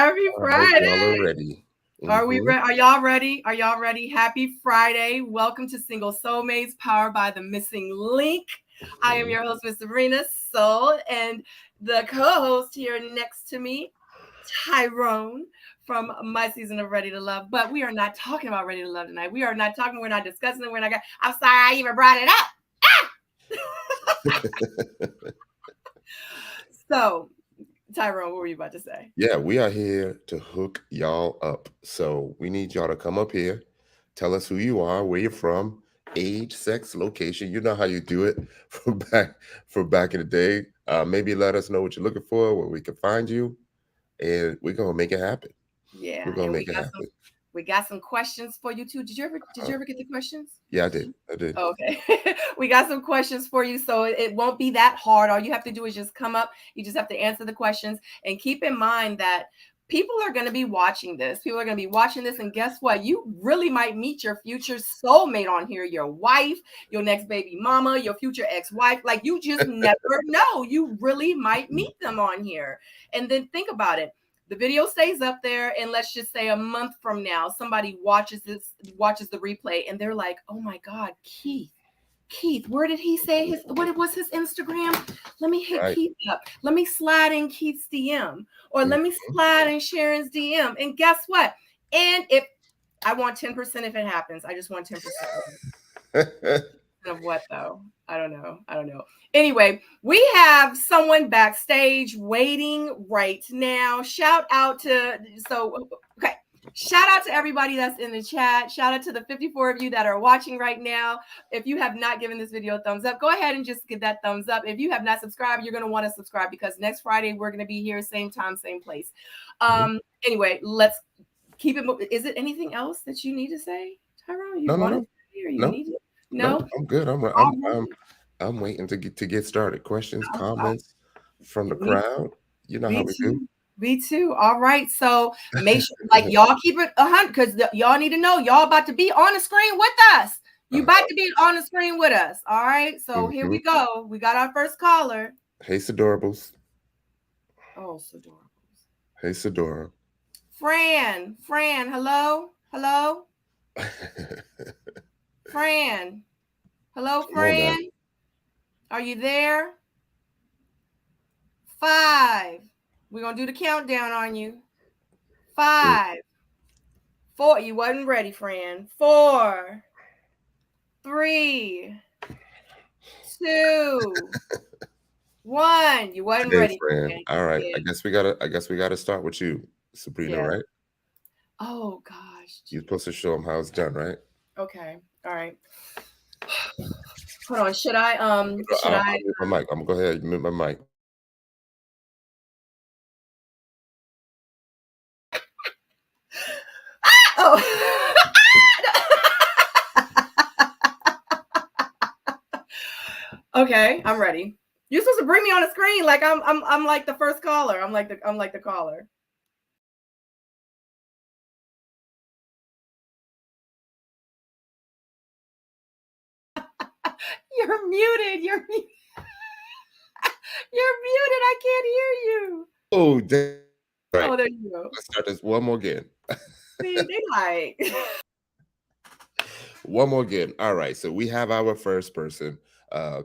Happy Friday. Y'all are ready. Are we ready? Are y'all ready? Are y'all ready? Happy Friday. Welcome to Single Soulmates, powered by the Missing Link. I am your host, Miss Sabrina Soul, and the co-host here next to me, Tyrone, from my season of Ready to Love. But we are not talking about Ready to Love tonight. We're not discussing it. I'm sorry I even brought it up. So, Tyrone, what were you about to say? Yeah, we are here to hook y'all up. So we need y'all to come up here, tell us who you are, where you're from, age, sex, location. You know how you do it from back in the day. Maybe let us know what you're looking for, where we can find you, and we're gonna make it happen. Yeah, we're gonna make it happen. We got some questions for you too. Did you ever get the questions? Yeah, I did. Oh, okay. We got some questions for you, so it won't be that hard. All you have to do is just come up. You just have to answer the questions, and keep in mind that people are going to be watching this. And guess what? You really might meet your future soulmate on here, your wife, your next baby mama, your future ex-wife. Like, you just never know. You really might meet them on here. And then think about it. The video stays up there, and let's just say a month from now, somebody watches the replay, and they're like, "Oh my God, Keith, where did he say what was his Instagram? Let me hit Keith up. Let me slide in Keith's DM, or let me slide in Sharon's DM." And guess what? And if I want 10% if it happens, I just want 10%. Of what though? I don't know. Anyway, we have someone backstage waiting right now. Shout out to everybody that's in the chat. Shout out to the 54 of you that are watching right now. If you have not given this video a thumbs up, go ahead and just give that thumbs up. If you have not subscribed, you're going to want to subscribe, because next Friday we're going to be here, same time, same place. Anyway, let's keep it moving. Is it anything else that you need to say, Tyrone? No, I'm good. I'm waiting to get started. Questions, comments from the crowd. You know how we do. Me too. All right. So make sure, y'all keep it 100, because y'all need to know y'all about to be on the screen with us. You about to be on the screen with us. All right. So here we go. We got our first caller. Hey, Sadorables. Oh, Sadorables. Hey, Sadora. Fran, hello. Fran. Hello, Fran. Are you there? 5. We're going to do the countdown on you. 5, 4. You wasn't ready, Fran. 4, 3, 2, 1. You wasn't ready, Fran. All right. Yeah. I guess we gotta start with you, Sabrina, right? Oh gosh. You're supposed to show them how it's done, right? Okay. All right. Hold on. Should I mute my mic. I'm gonna go ahead and mute my mic. Okay, I'm ready. You're supposed to bring me on the screen like I'm like the first caller. I'm like the caller. You're muted. You're muted. I can't hear you. Oh, damn. Right. Oh, there you go. Let's start this one more again. See, they like. One more again. All right. So we have our first person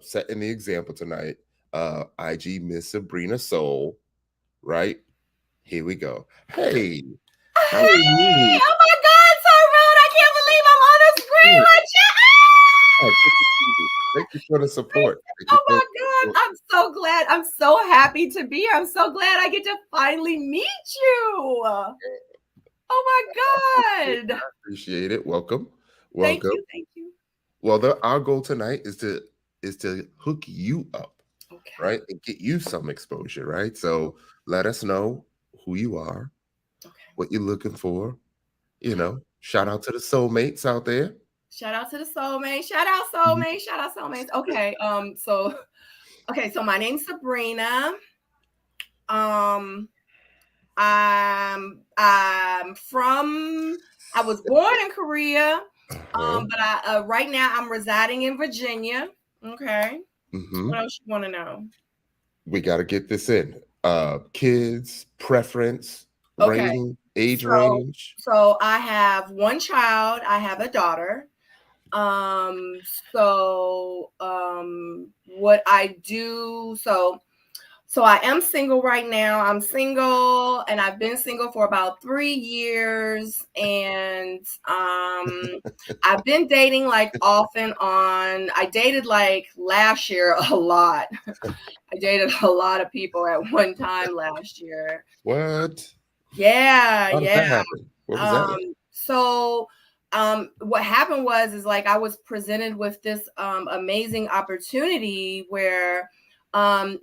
setting the example tonight. IG Miss Sabrina Soul. Right? Here we go. Hey. How are you? Oh my God, Tyrone. I can't believe I'm on the screen with you. Thank you for the support. Oh my God. I'm so glad. I'm so happy to be here. I'm so glad I get to finally meet you. Oh my God. I appreciate it. Welcome. Thank you. Well, our goal tonight is to hook you up, right? And get you some exposure, right? So let us know who you are, what you're looking for. Shout out to the soulmates out there. Shout out to the soulmates. Shout out soulmates. Okay. So my name's Sabrina. I was born in Korea, but right now I'm residing in Virginia. Okay. What else you want to know? We got to get this in. Kids, preference, Okay. age So, range? so I have one child. I have a daughter. Um, what I do, so I am single right now. I'm single and I've been single for about 3 years. And I've been dating like off and on. I dated like last year a lot. I dated a lot of people at one time last year. What? Yeah, How did yeah. that happen? What was that like? So what happened was is like I was presented with this amazing opportunity where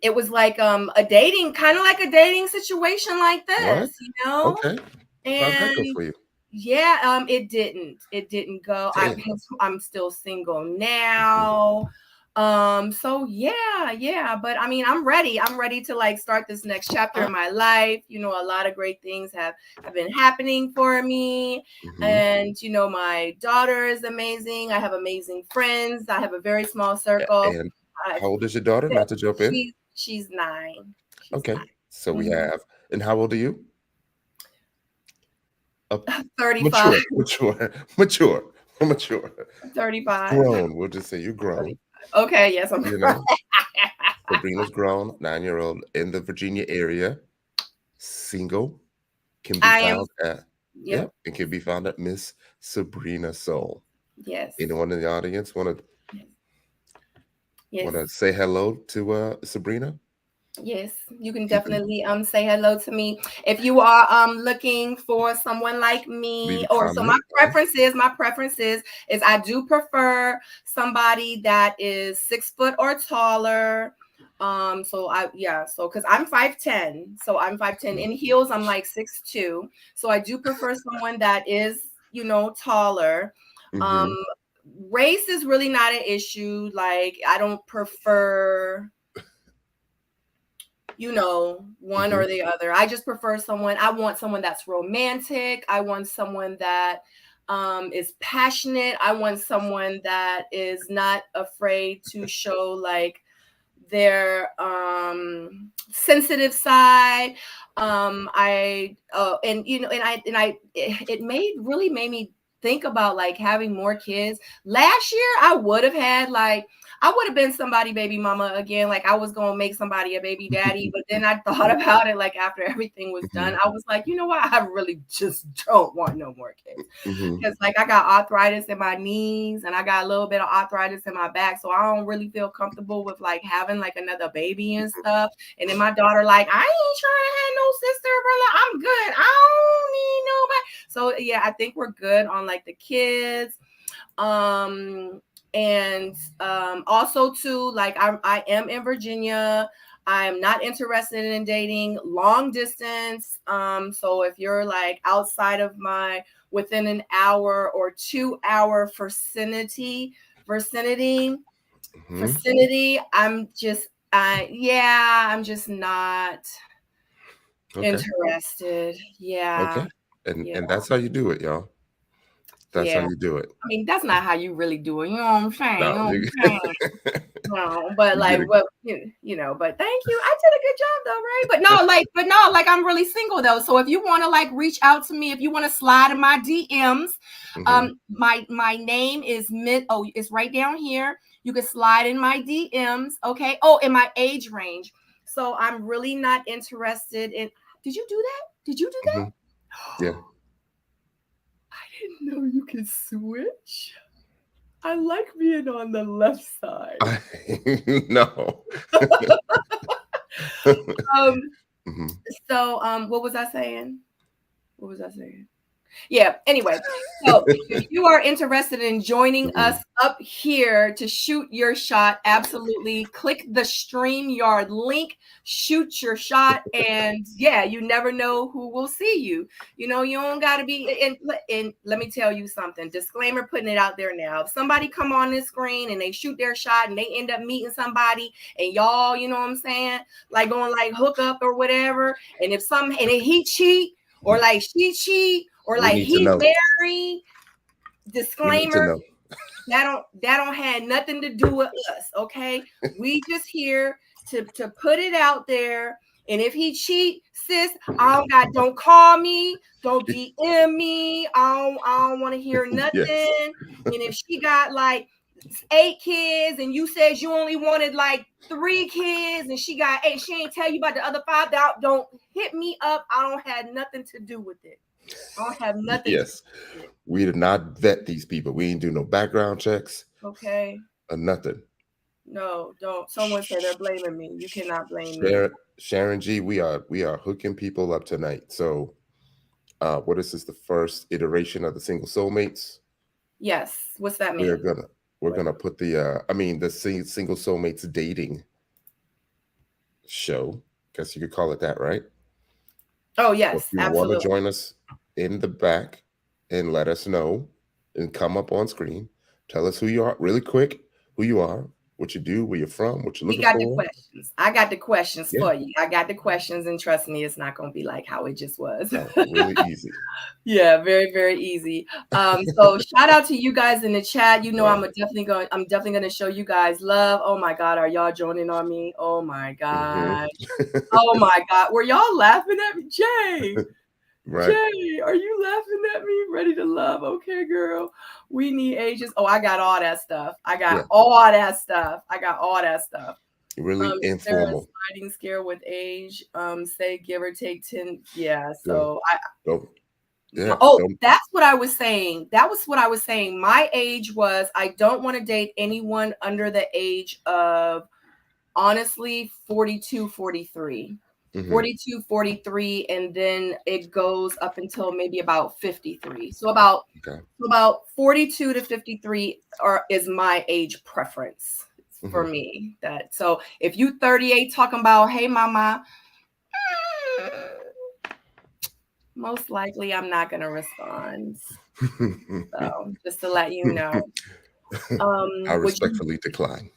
it was like a dating, kind of like a dating situation like What? this, you know? Okay. How'd that go And for you? yeah, it didn't go. Damn. I'm still single Mhm. now. So yeah, but I mean, I'm ready to like start this next chapter in my life. You know, a lot of great things have been happening for me. Mhm. And you know, my daughter is amazing. I have amazing friends. I have a very small circle. And I, how old is your daughter? Not to jump in. she's 9. She's Okay. So 9. we Mhm. have, and how old are you? Up 35. mature, mature, mature, mature. 35. Grown. We'll just say you're grown. 35. Okay, yes, I'm You grown. know, Sabrina's grown, 9-year-old in the Virginia area, single, can be I am. found at, Yep. yep, it can be found at Miss Sabrina Soul. Yes. Anyone in the audience Yes. Yes. want to say hello to Sabrina? Yes. You can You can definitely say hello to me if you are looking for someone like leave me. a Or so my comment. preferences is I do prefer somebody that is 6 foot or taller. So because I'm 5'10", so I'm 5'10". Mhm. In heels I'm like 6'2". So I do prefer someone that is, you know, taller. um Mhm. Race is really not an issue. Like I don't prefer, you know, one Mhm. or the other. I just prefer someone. I want someone that's romantic. I want someone that is passionate. I want someone that is not afraid to show like their sensitive side. I and you know, and I it made me think about like having more kids. Last year I would have had like, I would have been somebody baby mama again. Like I was gonna make somebody a baby daddy, but then I thought about it like after everything was done. Mhm. I was like, you know what? I really just don't want no more kids. Mhm. Because like I got arthritis in my knees and I got a little bit of arthritis in my back. So I don't really feel comfortable with like having like another baby and stuff. And then my daughter, like, I ain't trying to have no sister, brother. I'm good. I don't need nobody. So yeah, I think we're good on like the kids. And also too, like I am in Virginia. I am not interested in dating long distance. So if you're like outside of my within an hour or 2 hour vicinity, Mhm. I'm just not Okay. interested. Yeah. Okay. Yeah. And that's how you do it, y'all. That's how Yeah. you do it. I mean, that's not how you really do it. You know what I'm saying? You No, know what you, I'm saying? No, but you get like, it. well, you know, but thank you. I did a good job though, right? But no, like I'm really single though. So if you want to like reach out to me, if you want to slide in my DMs, Mhm. my name is it's right down here. You can slide in my DMs, okay? Oh, in my age range. So I'm really not interested in. Did you do that? Did you do Mhm. that? Yeah. I didn't know you could switch. I like being on the left side. No. Um, Mhm. what was I saying? What was I saying? Yeah, anyway, so if you are interested in joining us Mhm. up here to shoot your shot, absolutely click the StreamYard link, shoot your shot, and yeah, you never know who will see you. You know, you don't got to be, and let me tell you something, disclaimer, putting it out there now. If somebody come on this screen and they shoot their shot and they end up meeting somebody and y'all, you know what I'm saying, like going like hook up or whatever, and if he cheat, or like she cheat, or We like need to he know. married, We need to disclaimer, know. that don't have nothing to do with us. Okay, we just here to put it out there And if he cheat, sis, don't call me, don't DM me. I don't want to hear nothing. Yes. And if she got like 8 kids and you said you only wanted like 3 kids and she got 8, she ain't tell you about the other 5, don't hit me up. I don't have nothing to do with it. I don't have nothing Yes. to do with it. We did not vet these people. We ain't do no background checks. Okay. Or nothing. No, don't. Someone say they're blaming me. You cannot blame me. Sharon G, we are hooking people up tonight. So what is this, the first iteration of the single soulmates? Yes. What's that mean? We're gonna put the single soulmates dating show. Guess you could call it that, right? Oh So yes, if you absolutely. want to join us in the back and let us know and come up on screen, tell us who you are really quick, who you are, what you do, where you're from, what you're looking for. We got the questions. I got the questions for you. I got the questions, and trust me, it's not going to be like how it just was. No, really easy. Yeah, very, very easy. So shout out to you guys in the chat. You know, I'm definitely going to show you guys love. Oh my God, are y'all joining on me? Oh my God. Oh my God. Were y'all laughing at me? Jay. Right. Jay, are you laughing at me? Ready to love? Okay, girl. We need ages. Oh, I got all that stuff. I got all that stuff. Really informal. Sliding scale with age. Say give or take 10. Yeah. So that's what I was saying. My age was, I don't want to date anyone under the age of, honestly, 42, 43. 42, 43, and then it goes up until maybe about 53. So about 42 to 53 is my age preference for me. That so if you 38 talking about, hey mama, most likely I'm not gonna respond. So just to let you know. I respectfully decline.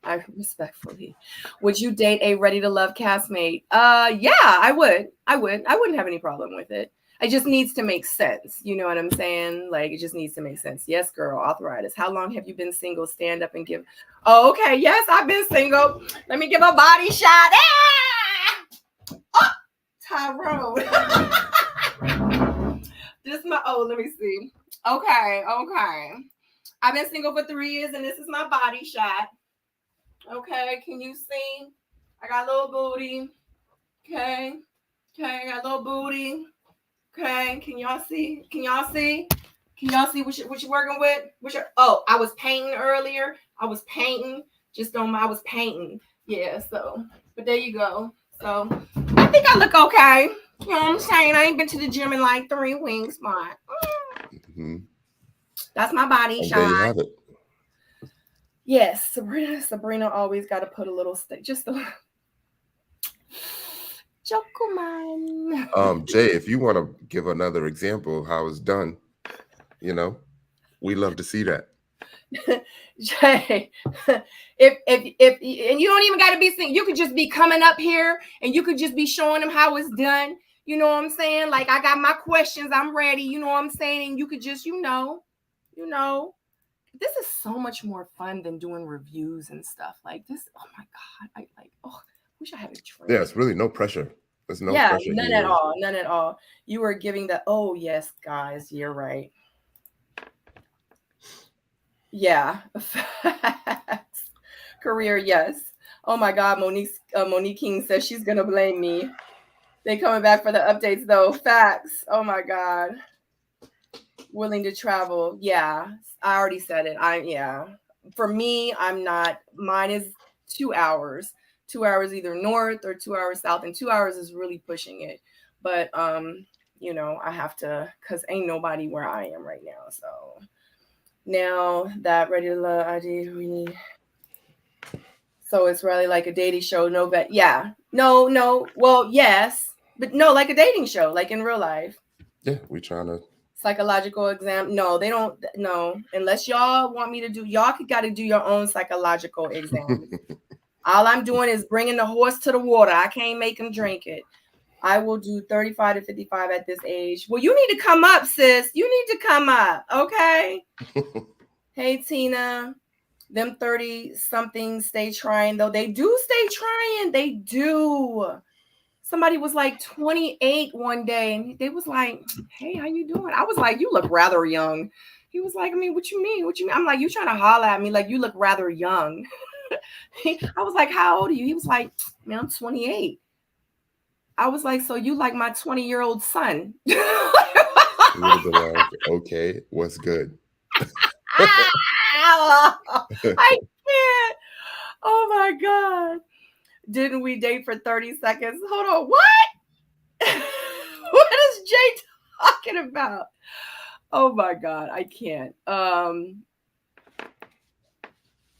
I respectfully. Would you date a ready to love castmate? Yeah, I would. I wouldn't have any problem with it. It just needs to make sense. You know what I'm saying? Like, it just needs to make sense. Yes, girl, arthritis. How long have you been single? Stand up and give. Oh, okay. Yes, I've been single. Let me give a body shot. Ah! Oh, Tyrone. This is my, let me see. Okay. I've been single for 3 years and this is my body shot. Okay, can you see? I got a little booty. Okay, I got a little booty. Okay, can y'all see? Can y'all see what you working with? I was painting earlier. I was painting. I was painting. Yeah, so, but there you go. So, I think I look okay. You know what I'm saying? I ain't been to the gym in like 3 weeks, but that's my body shot. There you have it. Yes, Sabrina always got to put a little just a Jokuman. Jay, if you want to give another example of how it's done, we love to see that. Jay, if and you don't even got to be singing, you could just be coming up here and you could just be showing them how it's done. You know what I'm saying? Like, I got my questions, I'm ready. You know what I'm saying? And you could just, this is so much more fun than doing reviews and stuff like this. Oh my God. Wish I had a drink. Yeah, it's really no pressure. There's no pressure. None at all. None at all. You were giving the, oh yes, guys, you're right. Yeah. Career, yes. Oh my God, Monique King says she's gonna blame me. They coming back for the updates though. Facts. Oh my God. Willing to travel. Yeah, I already said it. For me, I'm not. Mine is 2 hours. 2 hours either north or 2 hours south, and 2 hours is really pushing it. But I have to, because ain't nobody where I am right now. So now that regular ID we need. So it's really like a dating show. No, but yeah, no. Well, yes, but no, like a dating show, like in real life. Yeah, we trying to. Psychological exam. No, they don't. No, unless y'all want me to do, y'all got to do your own psychological exam. All I'm doing is bringing the horse to the water. I can't make him drink it. I will do 35 to 55 at this age. Well, you need to come up, sis. You need to come up. Okay. Hey, Tina. Them 30 something stay trying though. They do stay trying. They do. somebody was like 28 one day, and they was like, "Hey, how you doing?" I was like, "You look rather young." He was like, "I mean, what you mean? What you mean?" I'm like, "You trying to holler at me like you look rather young?" I was like, "How old are you?" He was like, "Man, I'm 28." I was like, "So you like my 20-year-old son?" You would have been like, okay, what's good? I can't. Oh my God. Didn't we date for 30 seconds? Hold on. What? What is Jay talking about? Oh my God. I can't.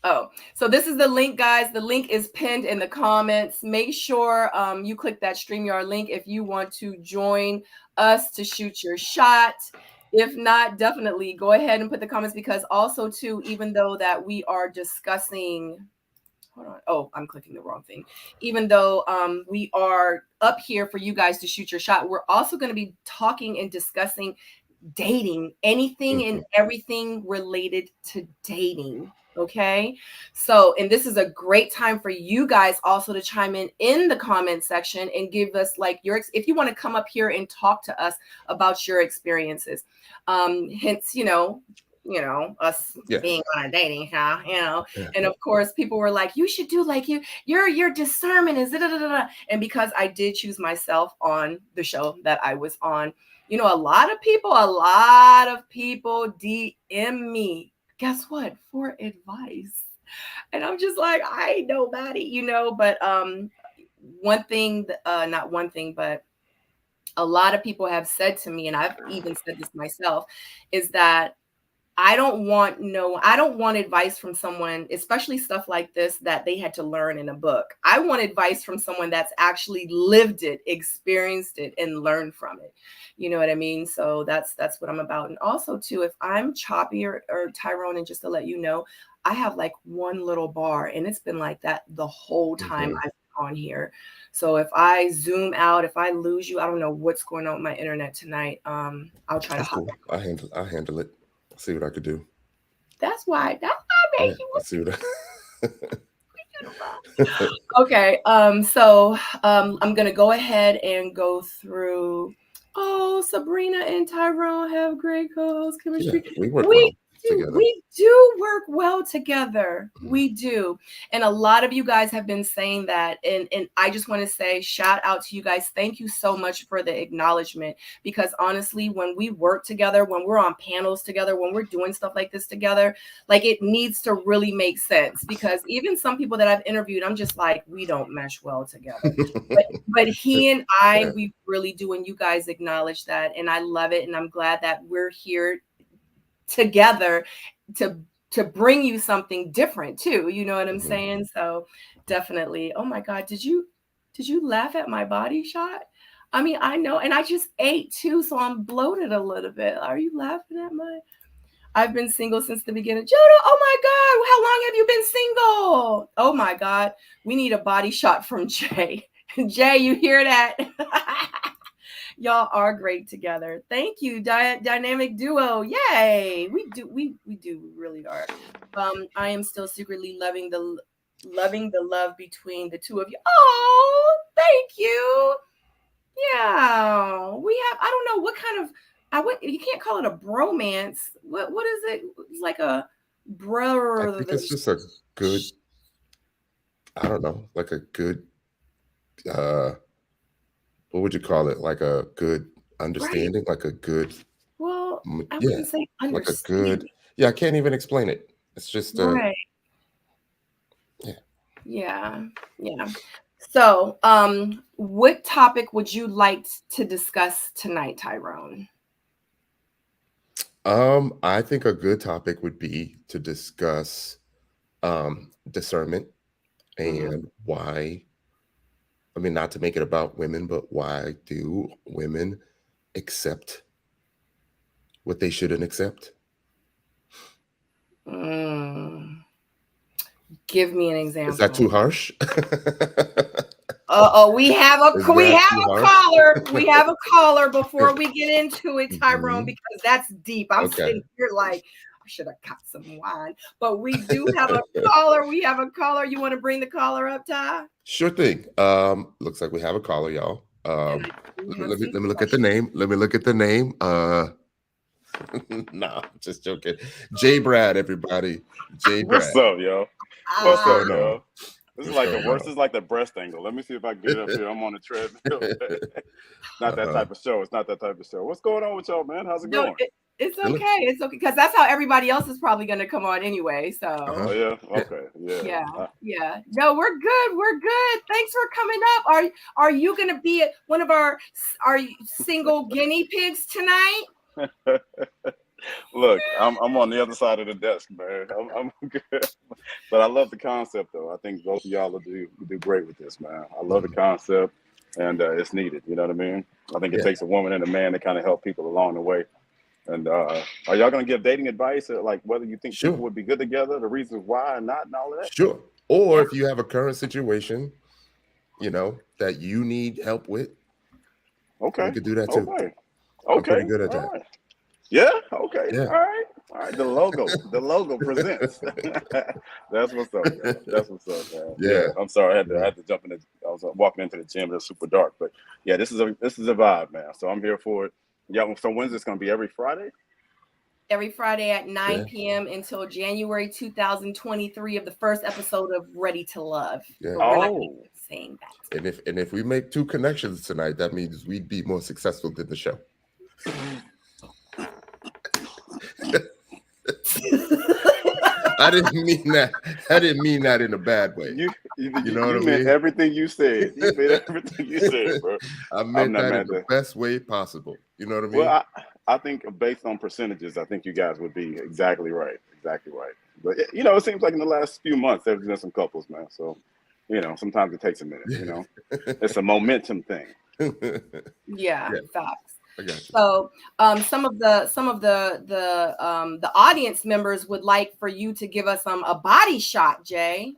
Oh, so this is the link, guys. The link is pinned in the comments. Make sure you click that StreamYard link if you want to join us to shoot your shot. If not, definitely go ahead and put the comments, because also too, even though that we are discussing, hold on. Oh, I'm clicking the wrong thing. Even though we are up here for you guys to shoot your shot, we're also going to be talking and discussing dating, anything and everything related to dating. Okay. So, and this is a great time for you guys also to chime in the comment section and give us like if you want to come up here and talk to us about your experiences. Hence, us being on a dating show, and of course people were like, you should do like your discernment is da-da-da-da. And because I did choose myself on the show that I was on, a lot of people DM me, guess what, for advice. And I'm just like, I ain't nobody, but one thing, not one thing, but a lot of people have said to me, and I've even said this myself, is that I don't want advice from someone, especially stuff like this, that they had to learn in a book. I want advice from someone that's actually lived it, experienced it, and learned from it. You know what I mean? So that's what I'm about. And also too, if I'm choppy or Tyrone, and just to let you know, I have like one little bar, and it's been like that the whole time I've been on here. So if I zoom out, if I lose you, I don't know what's going on with my internet tonight. I'll try to hop cool. I handle it. See what I could do. That's why I make you. See what Okay. So I'm gonna go ahead and go through. Oh, Sabrina and Tyrone have great co-host chemistry. Yeah, we work well together. We do work well together. We do. And a lot of you guys have been saying that. And I just want to say shout out to you guys. Thank you so much for the acknowledgement, because honestly, when we work together, when we're on panels together, when we're doing stuff like this together, like it needs to really make sense, because even some people that I've interviewed, I'm just like, we don't mesh well together. But he and I, we really do. And you guys acknowledge that. And I love it. And I'm glad that we're here together to bring you something different too. You know what I'm saying? So definitely. Oh my God, did you laugh at my body shot? I mean, I know, and I just ate too, so I'm bloated a little bit. Are you laughing at my? I've been single since the beginning. Jodo, oh my God, how long have you been single? Oh my God, we need a body shot from Jay. Jay, you hear that? Y'all are great together. Thank you, dynamic duo. Yay! We really are. I am still secretly loving the love between the two of you. Oh, thank you. Yeah, we have. I don't know what kind of. You can't call it a bromance. What is it? It's like a bro. I think it's just a good. I don't know, like a good. What would you call it? Like a good understanding, like a good. Well, I wouldn't say understanding. Like a good. Yeah, I can't even explain it. It's just right. Yeah. So, what topic would you like to discuss tonight, Tyrone? I think a good topic would be to discuss discernment and why. I mean, not to make it about women, but why do women accept what they shouldn't accept? Give me an example. Is that too harsh? We have a caller. We have a caller before we get into it, Tyrone, because that's deep. I'm sitting here like, should have got some wine. But we do have a caller. We have a caller. You want to bring the caller up, Ty? Sure thing. Looks like we have a caller, y'all. Let me look at the name. Let me look at the name. Nah, just joking. J Brad, everybody. J Brad. What's up, yo? What's going on? Yo? This is like the worst. This is like the breast angle. Let me see if I can get up here. I'm on the treadmill. Not that type of show. It's not that type of show. What's going on with y'all, man? How's it going? It's okay. It's okay because that's how everybody else is probably going to come on anyway. So. Oh yeah. Okay. Yeah. Yeah. No, we're good. We're good. Thanks for coming up. Are you going to be one of our single guinea pigs tonight? Look, I'm on the other side of the desk, man. I'm good, but I love the concept, though. I think both of y'all will do great with this, man. I love the concept, and it's needed. You know what I mean? I think it takes a woman and a man to kind of help people along the way. And are y'all gonna give dating advice, like whether you think people would be good together, the reasons why and not, and all of that? Sure. Or if you have a current situation, that you need help with, we could do that too. Okay. I'm pretty good at that. Right. Yeah. Okay. Yeah. All right. The logo presents. That's what's up. Man. That's what's up, man. Yeah. I'm sorry. I had to jump in. I was walking into the gym. It was super dark, but yeah, this is a vibe, man. So I'm here for it. Yeah. So when's this gonna be? Every Friday? Every Friday at 9 p.m. until January 2023 of the first episode of Ready to Love. Yeah. Saying that. And if we make 2 connections tonight, that means we'd be more successful than the show. I didn't mean that. I didn't mean that in a bad way. You know what I mean? Everything you said. You made everything you said, bro. I meant that in the best way possible. You know what I mean? Well, I think based on percentages, I think you guys would be exactly right. Exactly right. But it seems like in the last few months there's been some couples, man. So, sometimes it takes a minute. It's a momentum thing. Yeah, facts. I got you. So some of the audience members would like for you to give us a body shot, Jay.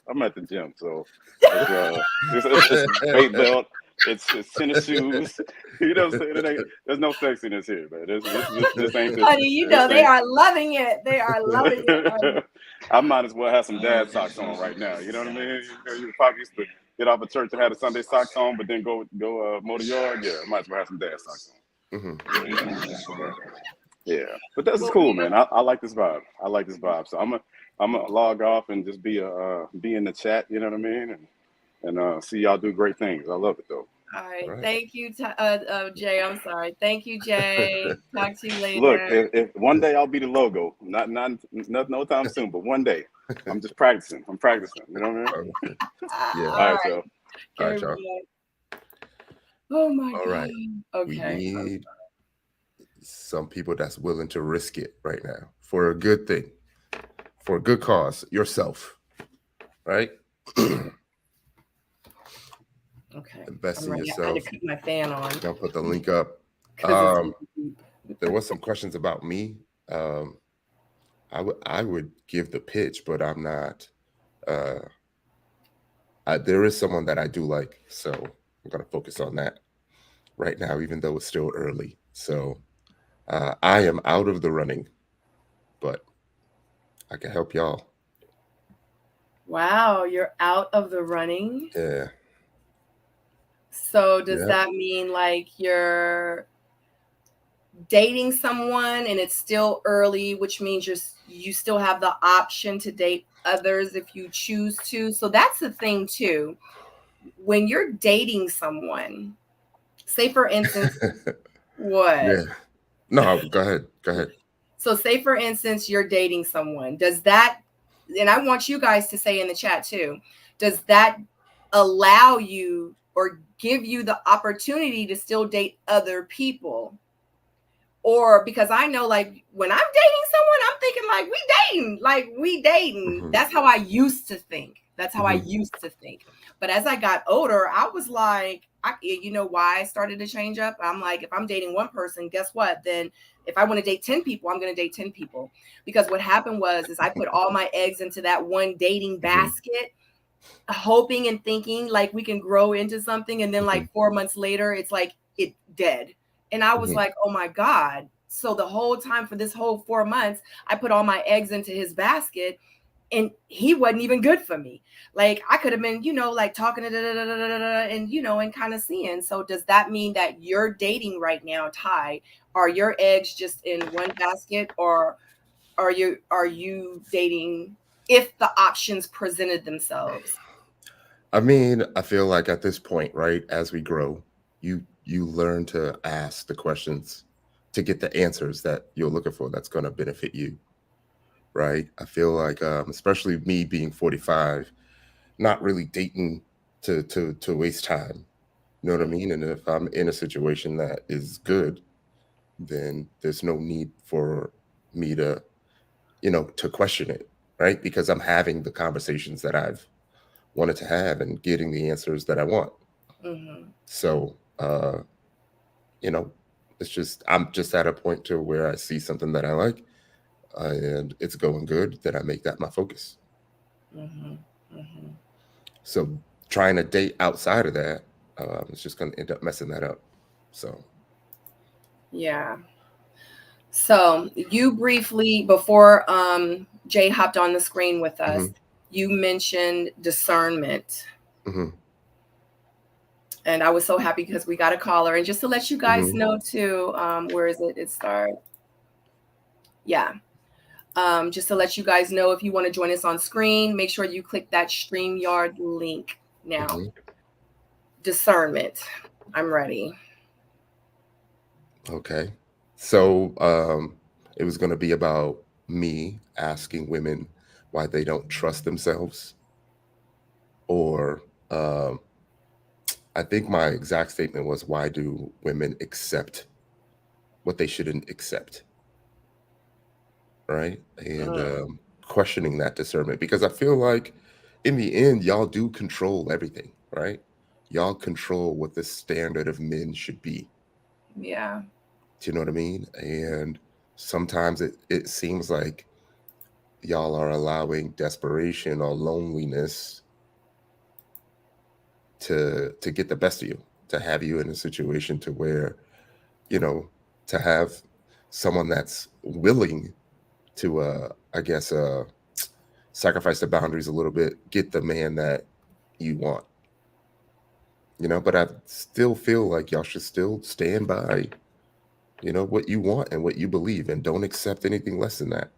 I'm at the gym, so it's weight belt, it's tennis shoes. You know what I'm saying? There's no sexiness here, man. This ain't. Honey, they are loving it. They are loving it. I might as well have some dad socks on right now. You know what I mean? You probably used to get off of church and have the Sunday socks on, but then go mow the yard. Yeah, I might as well have some dad socks on. Mm-hmm. Yeah, but that's cool, man. I like this vibe. So I'm gonna log off and just be in the chat. You know what I mean? And see y'all do great things. I love it though. All right. Thank you, Jay. I'm sorry. Thank you, Jay. Talk to you later. Look, if one day I'll be the logo, not no time soon, but one day. I'm just practicing. You know what I mean? Yeah. All right, so. All right, y'all. Oh my God. All right. Okay. We need some people that's willing to risk it right now for a good thing, for a good cause, yourself, right? Okay. Invest in yourself. I had to keep my fan on. I'll put the link up. There was some questions about me. I would give the pitch, but I'm not. There is someone that I do like, so I'm gonna focus on that right now, even though it's still early. So I am out of the running, but I can help y'all. Wow, you're out of the running? Yeah. So does that mean like you're dating someone and it's still early, which means you still have the option to date others if you choose to? So that's the thing too. When you're dating someone, say for instance, what? Yeah. No, go ahead. So say for instance, you're dating someone. Does that, and I want you guys to say in the chat too, does that allow you or give you the opportunity to still date other people? Or because I know like when I'm dating someone, I'm thinking like we dating. Mm-hmm. That's how I used to think. But as I got older, I was like, you know why I started to change up? I'm like, if I'm dating one person, guess what? Then if I want to date 10 people, I'm going to date 10 people. Because what happened is I put all my eggs into that one dating basket, hoping and thinking like we can grow into something. And then like 4 months later, it's like it dead. And I was like, oh my God, So the whole time for this whole 4 months, I put all my eggs into his basket, and he wasn't even good for me. Like I could have been, like talking and and kind of seeing. So does that mean that you're dating right now, Ty? Are your eggs just in one basket, or are you dating if the options presented themselves? I mean, I feel like at this point, right, as we grow, you learn to ask the questions to get the answers that you're looking for that's going to benefit you, right? I feel like, especially me being 45, not really dating to waste time. You know what I mean? And if I'm in a situation that is good, then there's no need for me to, to question it, right? Because I'm having the conversations that I've wanted to have and getting the answers that I want. Mm-hmm. So, you know, it's just I'm just at a point to where I see something that I like, and it's going good. Then I make that my focus. Mm-hmm. Mm-hmm. So trying to date outside of that, it's just going to end up messing that up. So. Yeah. So you briefly, before Jay hopped on the screen with us, Mm-hmm. you mentioned discernment. Mm-hmm. And I was so happy because we got a caller. And just to let you guys Mm-hmm. know too, where is it? It starts. Yeah. Just to let you guys know, if you want to join us on screen, make sure you click that StreamYard link now. Mm-hmm. Discernment. I'm ready. Okay. So it was going to be about me asking women why they don't trust themselves, or I think my exact statement was, why do women accept what they shouldn't accept? Right. And Mm, questioning that discernment, because I feel like in the end, y'all do control everything, right? Y'all control what the standard of men should be. yeah. Do you know what I mean? And sometimes it seems like y'all are allowing desperation or loneliness to get the best of you, to have you in a situation to where, you know, to have someone that's willing to I guess sacrifice the boundaries a little bit, get the man that you want. But I still feel like y'all should still stand by, what you want and what you believe, and don't accept anything less than that.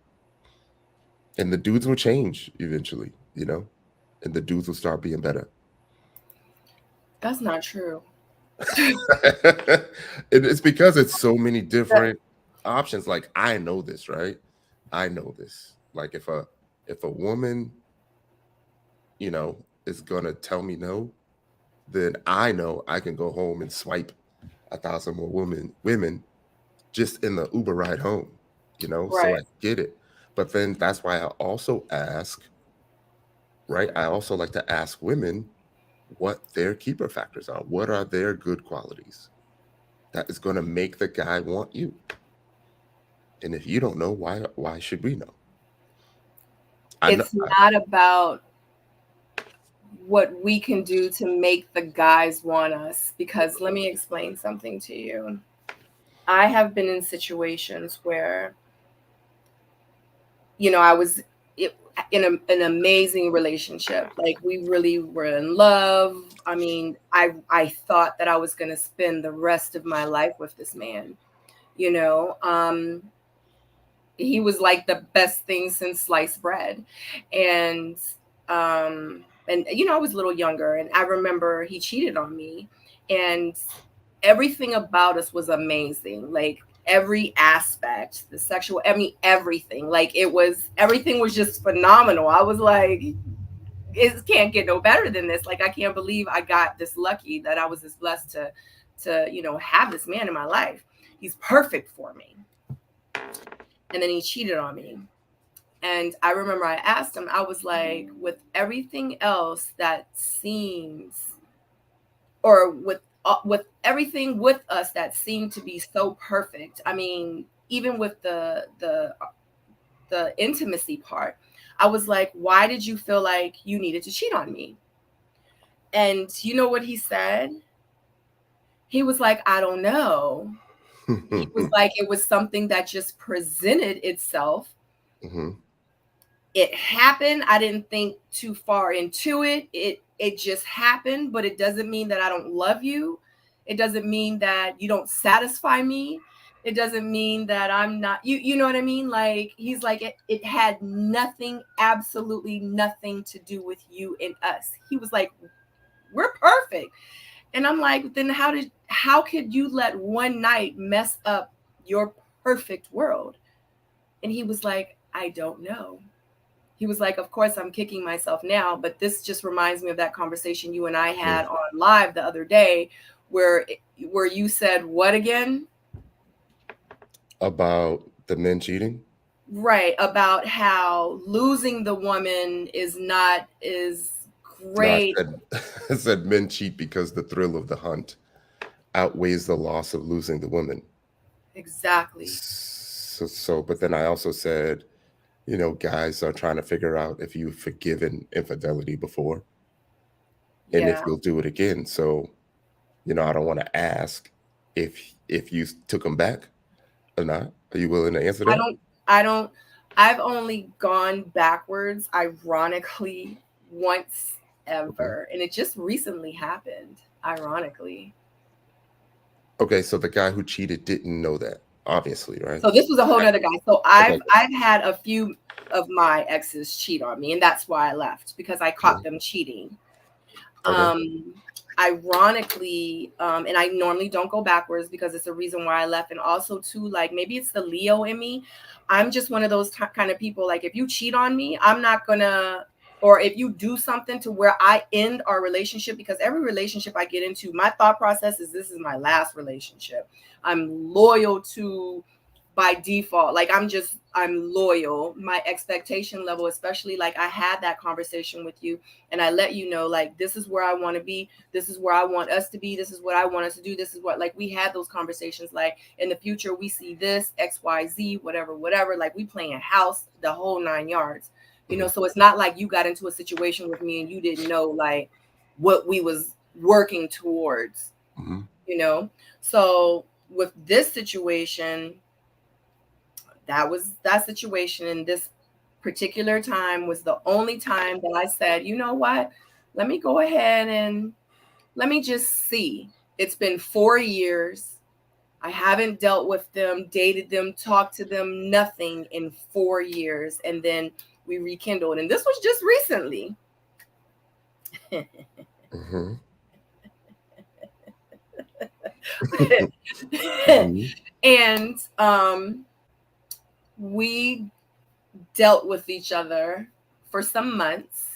And the dudes will change eventually, and the dudes will start being better. That's not true. It's because it's so many different options. Like, I know this, right? I know this. Like, if a woman, is gonna tell me no, then I know I can go home and swipe 1,000 more women just in the Uber ride home, so Right. I get it. But then that's why I also ask, right? I also like to ask women what their keeper factors are. What are their good qualities that is going to make the guy want you? And if you don't know, why should we know? I know. It's not about what we can do to make the guys want us, because let me explain something to you. I have been in situations where, I was in an amazing relationship. Like we really were in love. I mean, I thought that I was going to spend the rest of my life with this man. You know, he was like the best thing since sliced bread, and I was a little younger, and I remember he cheated on me, and everything about us was amazing. Like every aspect, the sexual, I mean, everything. Like everything was just phenomenal. I was like, it can't get no better than this. Like I can't believe I got this lucky, that I was this blessed to have this man in my life. He's perfect for me. And then he cheated on me. And I remember I asked him, I was like, with everything else that seems, or with everything with us that seemed to be so perfect. I mean, even with the intimacy part, I was like, why did you feel like you needed to cheat on me? And you know what he said? He was like, I don't know. He was like, it was something that just presented itself. It happened. I didn't think too far into it. It just happened, but it doesn't mean that I don't love you. It doesn't mean that you don't satisfy me. It doesn't mean that I'm not, you know what I mean? Like, he's like, it had nothing, absolutely nothing to do with you and us. He was like, we're perfect. And I'm like, then how could you let one night mess up your perfect world? And he was like, I don't know. He was like, of course I'm kicking myself now, but this just reminds me of that conversation you and I had on live the other day where you said what again? About the men cheating? Right, about how losing the woman is great. No, I said men cheat because the thrill of the hunt outweighs the loss of losing the woman. Exactly. So, but then I also said, you know, guys are trying to figure out if you've forgiven infidelity before and if you'll do it again. So, you know, I don't want to ask if you took them back or not. Are you willing to answer that? I've only gone backwards, ironically, once ever. And it just recently happened, ironically. Okay, so the guy who cheated didn't know that, obviously, right? So this was a whole other guy. So I've had a few of my exes cheat on me, and that's why I left, because I caught them cheating. Ironically, and I normally don't go backwards because it's the reason why I left. And also too, like, maybe it's the Leo in me. I'm just one of those kind of people, like, if you cheat on me, I'm not gonna, or if you do something to where I end our relationship, because every relationship I get into, my thought process is this is my last relationship. I'm loyal to by default. Like, I'm loyal. My expectation level, especially, like, I had that conversation with you and I let you know, like, this is where I want to be. This is where I want us to be. This is what I want us to do. This is what, like, we had those conversations, like, in the future, we see this, X, Y, Z, whatever, like, we playing house, the whole 9 yards, you know? So it's not like you got into a situation with me and you didn't know, like, what we was working towards, you know? So with this situation, that situation in this particular time was the only time that I said, you know what, let me go ahead and let me just see. It's been 4 years. I haven't dealt with them, dated them, talked to them, nothing in 4 years. And then we rekindled. And this was just recently. And we dealt with each other for some months.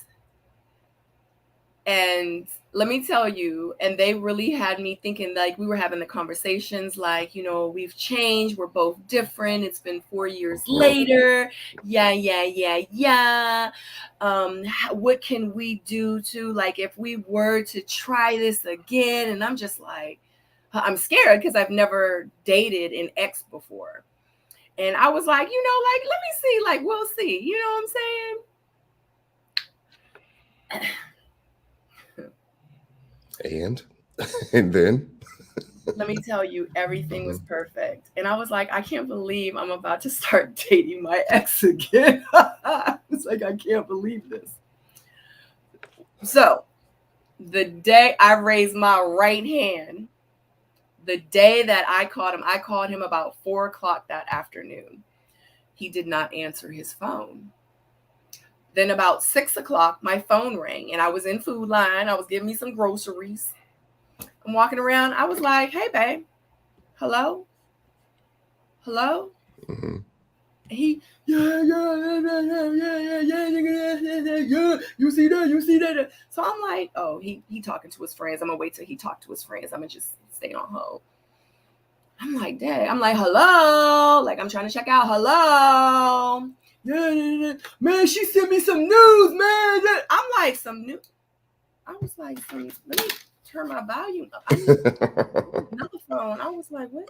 And let me tell you, and they really had me thinking, like, we were having the conversations like, you know, we've changed. We're both different. It's been 4 years later. Yeah. What can we do to, like, if we were to try this again? And I'm just like, I'm scared because I've never dated an ex before. And I was like, you know, like, let me see, like, we'll see. You know what I'm saying? And then let me tell you, everything was perfect. And I was like, I can't believe I'm about to start dating my ex again. It's like, I can't believe this. So the day I raised my right hand, the day that I called him about 4 o'clock that afternoon. He did not answer his phone. Then about 6 o'clock, my phone rang and I was in Food Line. I was getting me some groceries. I'm walking around. I was like, hey, babe. Hello? He, yeah. You see that? So I'm like, oh, he talking to his friends. I'm gonna wait till he talked to his friends. I'm gonna just stay on hold. I'm like, dang. I'm like, hello. Like, I'm trying to check out. Hello. Yeah. Man, she sent me some news, man. I'm like, some news. I was like, let me turn my volume up. I need another phone. I was like, what?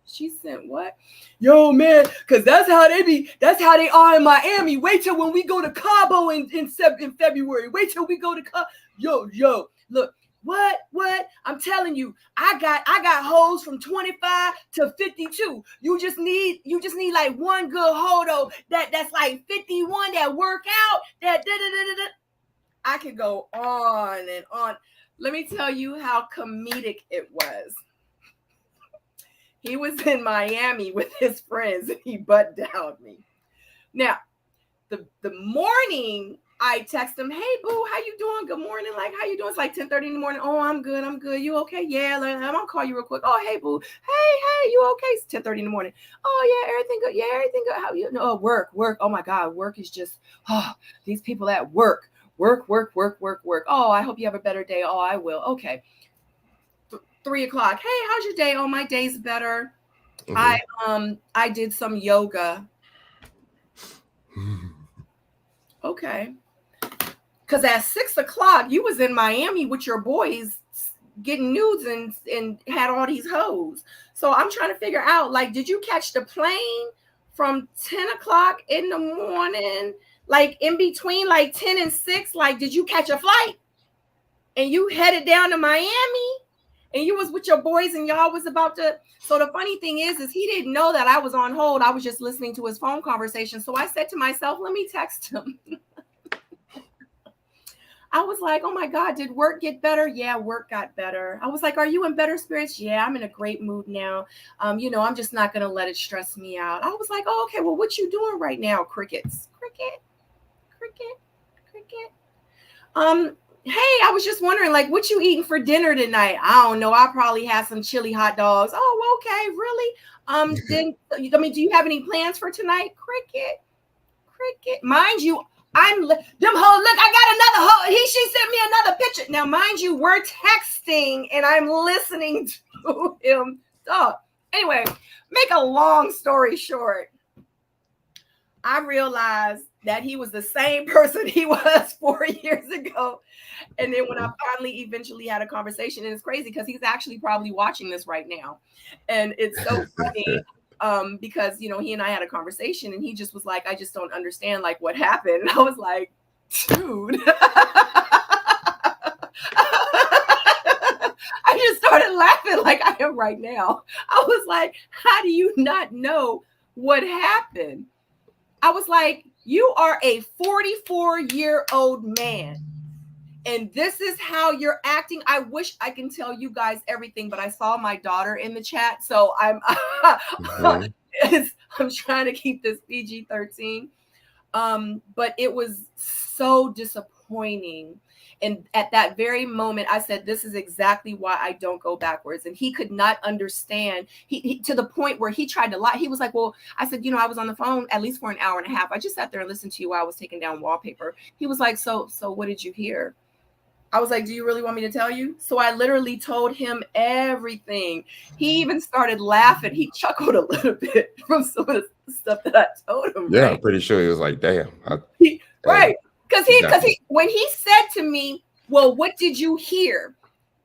She sent what? Yo, man, because that's how they are in Miami. Wait till when we go to Cabo in February. Wait till we go to Cabo. Yo, look, What? I'm telling you, I got hoes from 25 to 52. You just need like one good hodo that's like 51 that work out. That I could go on and on. Let me tell you how comedic it was. He was in Miami with his friends and he butt dialed me. Now, the morning I text him, hey boo, how you doing? Good morning. Like, how you doing? It's like 10:30 in the morning. Oh, I'm good. You okay? Yeah, I'm gonna call you real quick. Oh, hey boo. Hey, you okay? It's 10:30 in the morning. Oh yeah, everything good. Yeah, everything good. How you know? Work. Oh my God, work is just these people at work. Work. Oh, I hope you have a better day. Oh, I will. Okay. 3 o'clock. Hey, how's your day? Oh, my day's better. I did some yoga. Okay. Because at 6 o'clock, you was in Miami with your boys getting nudes and had all these hoes. So I'm trying to figure out, like, did you catch the plane from 10 o'clock in the morning, like in between like 10 and 6? Like, did you catch a flight and you headed down to Miami and you was with your boys and y'all was about to? So the funny thing is he didn't know that I was on hold. I was just listening to his phone conversation. So I said to myself, let me text him. I was like, oh my God, did work get better? Yeah, work got better. I was like, are you in better spirits? Yeah, I'm in a great mood now. I'm just not going to let it stress me out. I was like, oh, okay, well, what you doing right now? Crickets. Cricket. Hey, I was just wondering, like, what you eating for dinner tonight? I don't know. I probably had some chili hot dogs. Oh, okay, really? Do you have any plans for tonight? Cricket. Mind you, them hoes. Look, I got another hoe. She sent me another picture. Now, mind you, we're texting and I'm listening to him talk. Anyway, make a long story short, I realized that he was the same person he was 4 years ago. And then when I finally eventually had a conversation, and it's crazy because he's actually probably watching this right now. And it's so funny. Because, he and I had a conversation and he just was like, I just don't understand, like, what happened. And I was like, dude. I just started laughing like I am right now. I was like, how do you not know what happened? I was like, you are a 44-year-old man. And this is how you're acting. I wish I can tell you guys everything, but I saw my daughter in the chat. So I'm trying to keep this PG-13. But it was so disappointing. And at that very moment, I said, this is exactly why I don't go backwards. And he could not understand. He to the point where he tried to lie. He was like, well, I said, I was on the phone at least for an hour and a half. I just sat there and listened to you while I was taking down wallpaper. He was like, so what did you hear? I was like, do you really want me to tell you? So I literally told him everything. He even started laughing. He chuckled a little bit from some of the stuff that I told him. Yeah, right? I'm pretty sure he was like, damn. Right. Because when he said to me, well, what did you hear?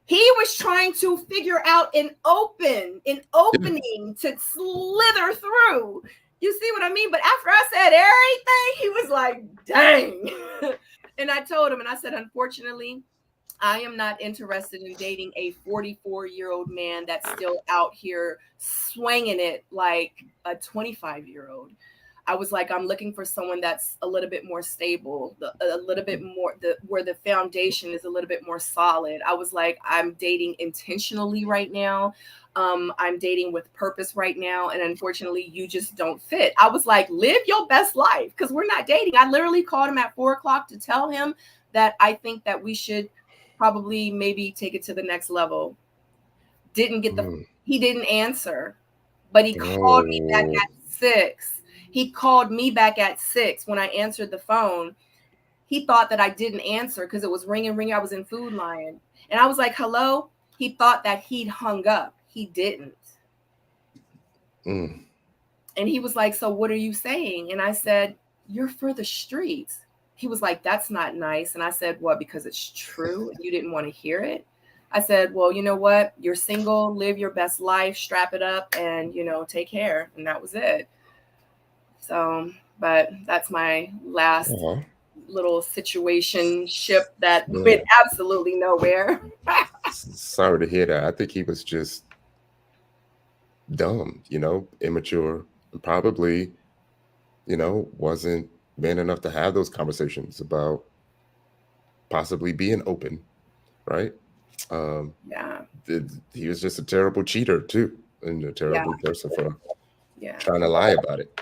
He was trying to figure out an opening to slither through. You see what I mean? But after I said everything, he was like, dang. And I told him, and I said, unfortunately, I am not interested in dating a 44-year-old man that's still out here swinging it like a 25-year-old. I was like, I'm looking for someone that's a little bit more stable, a little bit more, where the foundation is a little bit more solid. I was like, I'm dating intentionally right now. I'm dating with purpose right now. And unfortunately, you just don't fit. I was like, live your best life, because we're not dating. I literally called him at 4 o'clock to tell him that I think that we should probably maybe take it to the next level. He didn't answer, but he called me back at 6. He called me back at 6 when I answered the phone. He thought that I didn't answer because it was ringing. I was in Food Lion. And I was like, hello. He thought that he'd hung up. He didn't. And he was like, so what are you saying? And I said, you're for the streets. He was like, that's not nice. And I said, what, because it's true? You didn't want to hear it? I said, well, you know what? You're single, live your best life, strap it up, and, take care. And that was it. So, but that's my last little situationship that went absolutely nowhere. Sorry to hear that. I think he was just dumb, immature, and probably, wasn't man enough to have those conversations about possibly being open, right? Yeah. He was just a terrible cheater too, and a terrible person for trying to lie about it.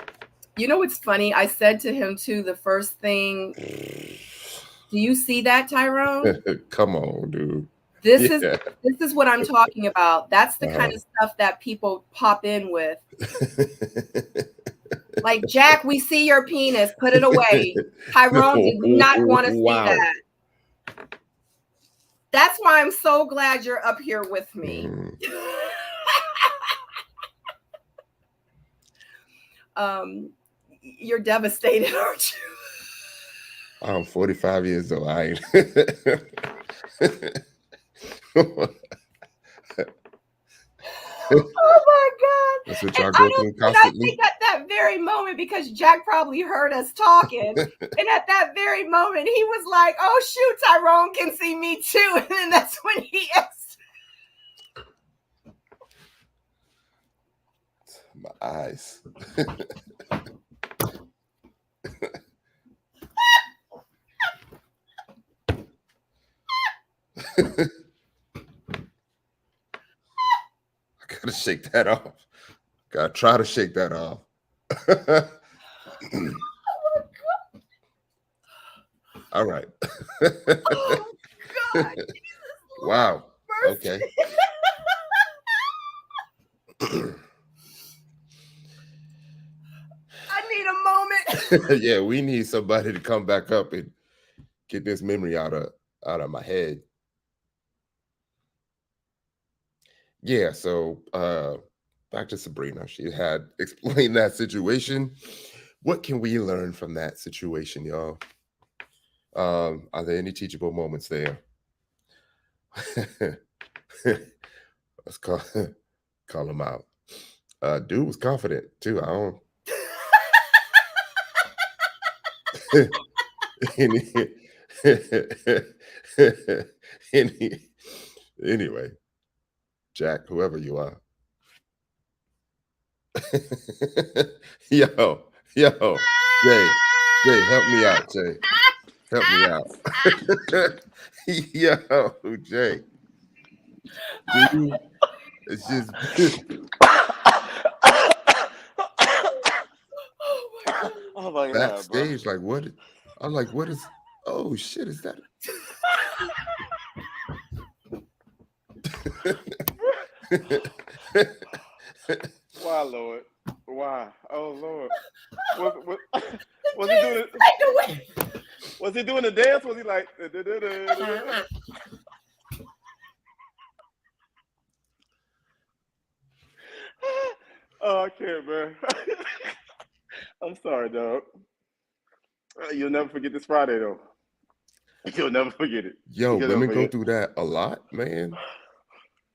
You know what's funny? I said to him too, the first thing, do you see that, Tyrone? Come on, dude. This is what I'm talking about. That's the kind of stuff that people pop in with. Like, Jack, we see your penis. Put it away. Tyrone did not want to see that. That's why I'm so glad you're up here with me. You're devastated, aren't you? I'm 45 years old. I ain't. Oh my God. That's what y'all go through constantly. I think at that very moment, because Jack probably heard us talking, and at that very moment, he was like, oh, shoot, Tyrone can see me too. And then that's when he asked. My eyes. I gotta shake that off. Gotta try to shake that off. All right. Oh, God. Wow. Okay. I need a moment. Yeah, we need somebody to come back up and get this memory out of my head. Yeah, so back to Sabrina. She had explained that situation. What can we learn from that situation, y'all? Are there any teachable moments there? Let's call him out. Dude was confident too. I don't. Anyway, Jack, whoever you are. Yo, Jay, help me out, Jay. Help me out. Yo, Jay. Dude, it's just oh my God, backstage, like what? I'm like, what is? Oh shit, is that? Why, Lord? Why? Oh Lord! Was he doing it? Was he doing the dance? Was he like? Oh, I can't, man. I'm sorry, dog. You'll never forget this Friday, though. You'll never forget it. Yo, women go through that a lot, man.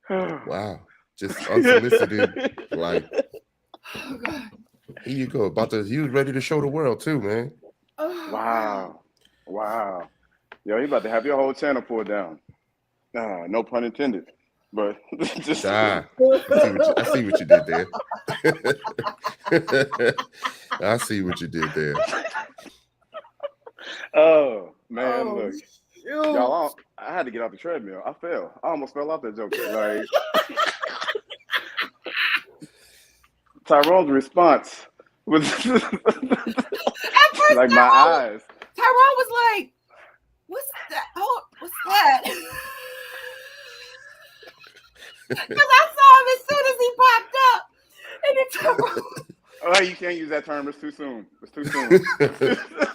Wow. Just unsolicited, like, here you go. He was ready to show the world too, man. Wow. Yo, you about to have your whole channel pulled down. No pun intended. But just I see what you did there. I see what you did there. Oh man, look. Y'all, I had to get off the treadmill. I fell. I almost fell off that joke. Like Tyrone's response was like my eyes. Tyrone was like, "What's that? Oh, what's that?" Because I saw him as soon as he popped up, and then Tyrone. Oh, you can't use that term. It's too soon. It's too soon.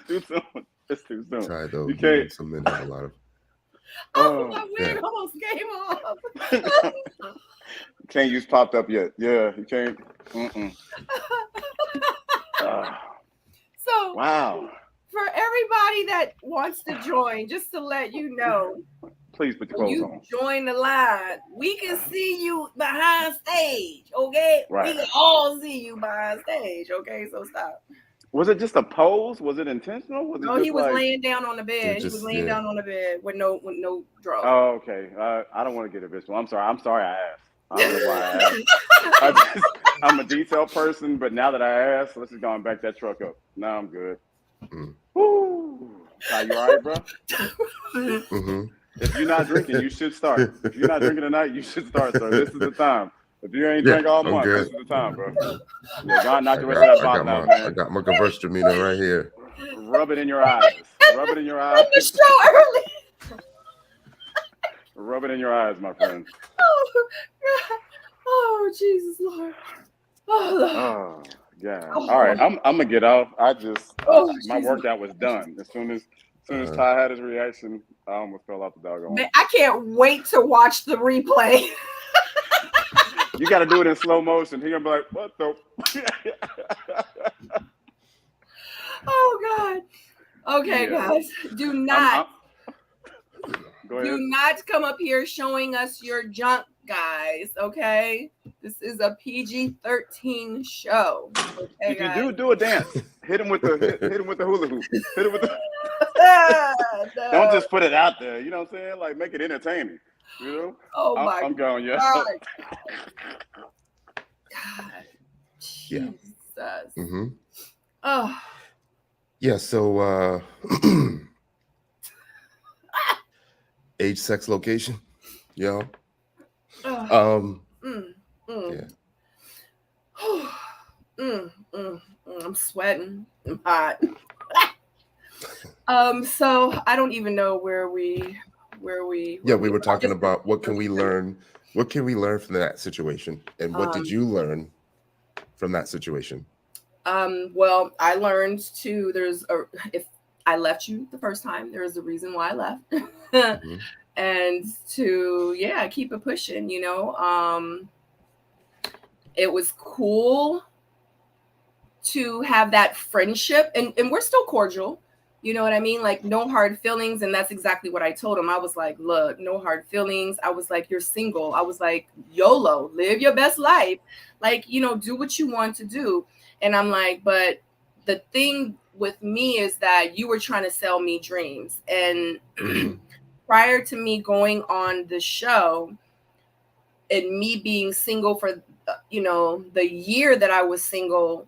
Too soon. It's too soon. Try though. You can't. Some men have a lot of. Oh, my wig almost came off. Can't use popped up yet. Yeah, you can't. So wow. For everybody that wants to join, just to let you know, please put your clothes on. Join the line. We can see you behind stage, okay? Right. We can all see you behind stage, okay? So stop. Was it just a pose? Was it intentional? Was it No, just he was like? laying down on the bed. He was Just laying down on the bed with no drawers. Oh, okay. I don't want to get a visual. I'm sorry. I asked. I don't know why I asked. I'm a detailed person, but now that I asked, let's just go and back that truck up. Now I'm good. Woo! Ty, you all right, bro? If you're not drinking, you should start. If you're not drinking tonight, you should start, sir. This is the time. If you ain't drank all month, this is the time, bro. Yeah, go and knock the rest of that bottle out, man. I got my Gewürztraminer right here. Rub it in your eyes. Rub it in your eyes. The show early. Rub it in your eyes, my friend. Oh, God. Oh, Jesus, Lord. Oh, Lord. Oh, yeah. All right, I'm gonna get off. My workout was done as soon as Ty had his reaction. I almost fell off the doggone. Man, I can't wait to watch the replay. You got to do it in slow motion. He gonna be like, "What the?" Oh God. Okay, guys, do not come up here showing us your junk, guys. Okay, this is a PG-13 show. Okay, if guys? you do a dance, hit him with the hula hoop. Hit him with the. No. Don't just put it out there. You know what I'm saying? Like, make it entertaining. You know? Oh my I'm going, yeah. God. Jesus. Oh. Yeah, so age, sex, location. Yeah. Yeah. I'm sweating. I'm hot. So I don't even know where we were talking about what can we learn from that situation, and what did you learn from that situation? Well, I learned if I left you the first time, there's a reason why I left. And to keep it pushing, you know. It was cool to have that friendship, and we're still cordial. You know what I mean? Like, no hard feelings. And that's exactly what I told him. I was like, look, no hard feelings. I was like, you're single. I was like, YOLO, live your best life. Like, you know, do what you want to do. And I'm like, but the thing with me is that you were trying to sell me dreams. And prior to me going on the show and me being single for, you know, the year that I was single,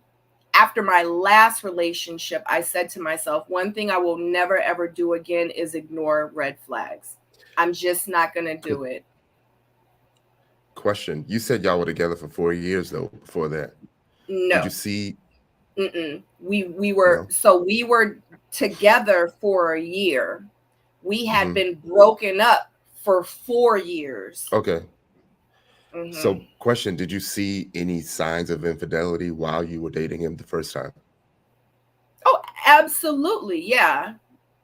after my last relationship, I said to myself, one thing I will never, ever do again is ignore red flags. I'm just not going to do it. Question. You said y'all were together for 4 years, though, before that. No. Did you see? We were, so we were together for a year. We had been broken up for 4 years. Okay. So, question, did you see any signs of infidelity while you were dating him the first time? Oh, absolutely. Yeah.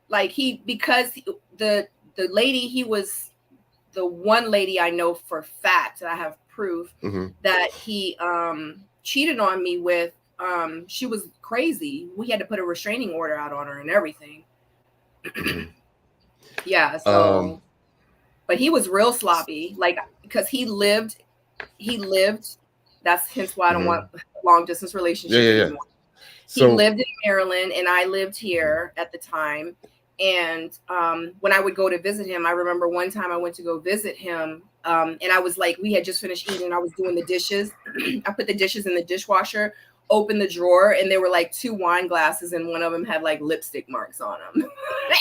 Like because the lady, he was the one lady I know for fact, and I have proof that he cheated on me with. She was crazy. We had to put a restraining order out on her and everything. Yeah. So, but he was real sloppy, like, because he lived. That's hence why I don't want long distance relationship anymore. So, he lived in Maryland and I lived here at the time. And when I would go to visit him, I remember one time I went to go visit him, and I was like, we had just finished eating and I was doing the dishes. I put the dishes in the dishwasher, opened the drawer, and there were like 2 wine glasses and one of them had like lipstick marks on them.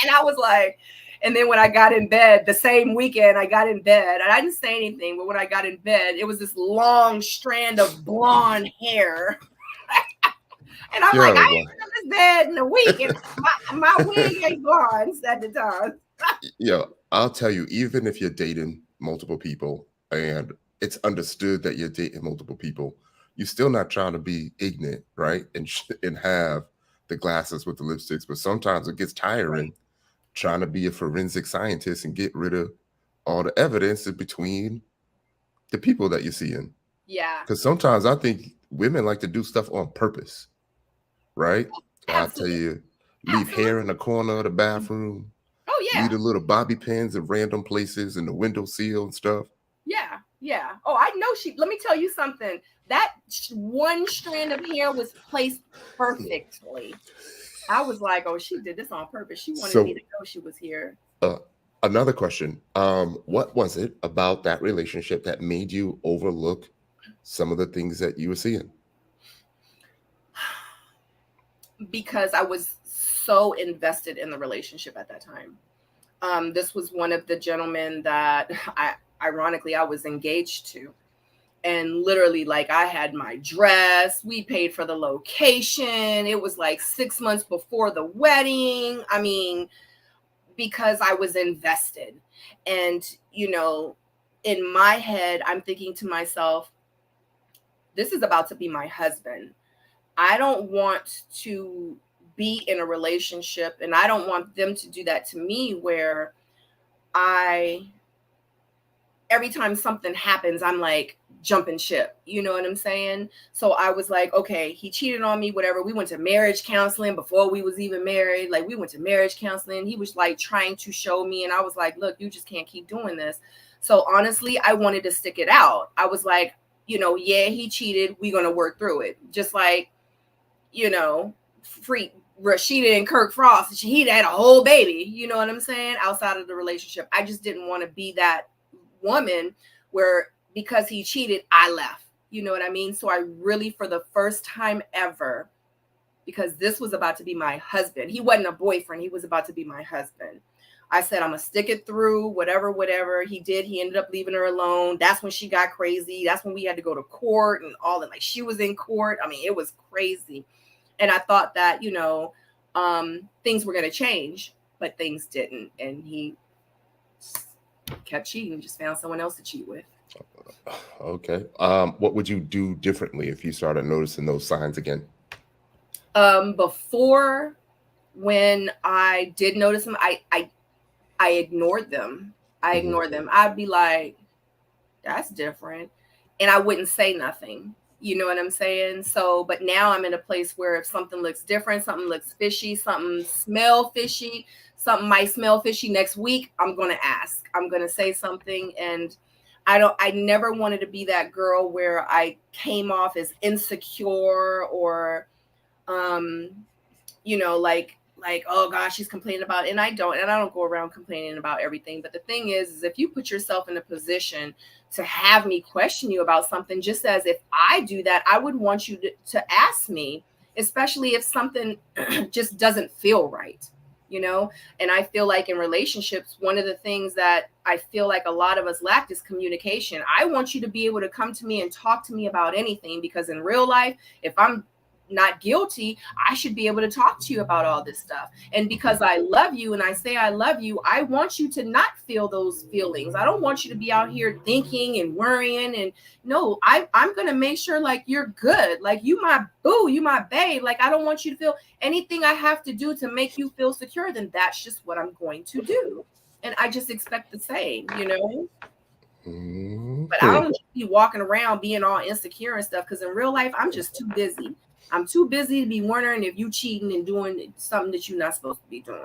And I was like, and then when I got in bed, the same weekend I got in bed, and I didn't say anything, but when I got in bed, it was this long strand of blonde hair. And I'm like, I ain't been in this bed in a week, and my wig ain't blonde at the time. Yeah, I'll tell you, even if you're dating multiple people and it's understood that you're dating multiple people, you're still not trying to be ignorant, right? And have the glasses with the lipsticks, but sometimes it gets tiring trying to be a forensic scientist and get rid of all the evidence between the people that you're seeing. Yeah. Because sometimes I think women like to do stuff on purpose, right? I'll tell you, leave hair in the corner of the bathroom. Oh, yeah. Leave the little bobby pins in random places in the windowsill and stuff. Yeah. Yeah. Oh, I know let me tell you something. That one strand of hair was placed perfectly. I was like, oh, she did this on purpose. She wanted me to know she was here. Another question. What was it about that relationship that made you overlook some of the things that you were seeing? Because I was so invested in the relationship at that time. This was one of the gentlemen that ironically, I was engaged to. And literally, like, I had my dress, we paid for the location. It was like 6 months before the wedding. I mean, because I was invested. And, you know, in my head, I'm thinking to myself, this is about to be my husband. I don't want to be in a relationship, and I don't want them to do that to me where every time something happens, I'm like jumping ship. You know what I'm saying? So I was like, okay, he cheated on me, whatever. We went to marriage counseling before we was even married. Like, we went to marriage counseling. He was like trying to show me, and I was like, look, you just can't keep doing this. So honestly, I wanted to stick it out. I was like, you know, yeah, he cheated. We're going to work through it. Just like, you know, freak Rashida and Kirk Frost. He had a whole baby. You know what I'm saying? Outside of the relationship. I just didn't want to be that woman where because he cheated, I left. You know what I mean? So I really, for the first time ever, because this was about to be my husband. He wasn't a boyfriend. He was about to be my husband. I said, I'm going to stick it through, whatever he did. He ended up leaving her alone. That's when she got crazy. That's when we had to go to court and all that. Like, she was in court. I mean, it was crazy. And I thought that, you know, things were going to change, but things didn't. And he kept cheating, just found someone else to cheat with. Okay. What would you do differently if you started noticing those signs again? Before, when I did notice them, I ignored them. I ignored them. I'd be like, that's different. And I wouldn't say nothing. You know what I'm saying? So, but now I'm in a place where if something looks different, something looks fishy, something smell fishy, something might smell fishy next week, I'm going to ask. I'm going to say something. And I never wanted to be that girl where I came off as insecure or, you know, like, oh gosh, she's complaining about it. And I don't go around complaining about everything. But the thing is if you put yourself in a position to have me question you about something, just as if I do that, I would want you to ask me, especially if something just doesn't feel right, you know? And I feel like in relationships, one of the things that I feel like a lot of us lack is communication. I want you to be able to come to me and talk to me about anything, because in real life, if I'm not guilty, I should be able to talk to you about all this stuff. And because I love you and I say I love you, I want you to not feel those feelings. I don't want you to be out here thinking and worrying. And no, I'm going to make sure like you're good. Like, you my boo, you my babe. Like, I don't want you to feel anything I have to do to make you feel secure. Then that's just what I'm going to do. And I just expect the same, you know? But I don't be walking around being all insecure and stuff, because in real life, I'm just too busy. I'm too busy to be wondering if you cheating and doing something that you're not supposed to be doing.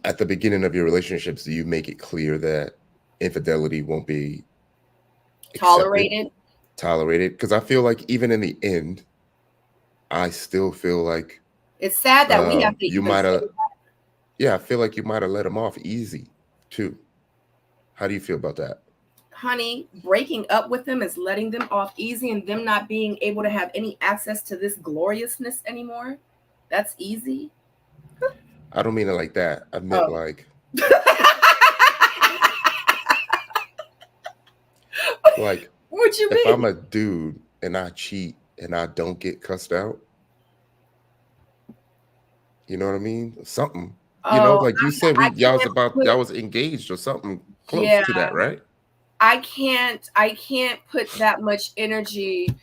At the beginning of your relationships, do you make it clear that infidelity won't be tolerated? Because I feel like even in the end, I still feel like it's sad that we have to. You might have. Yeah, I feel like you might have let him off easy too. How do you feel about that? Honey, breaking up with them is letting them off easy, and them not being able to have any access to this gloriousness anymore. That's easy. I don't mean it like that. I meant like like what you mean? If I'm a dude and I cheat and I don't get cussed out, you know what I mean? Something. You know, like you said, y'all was engaged or something close to that, right? I can't put that much energy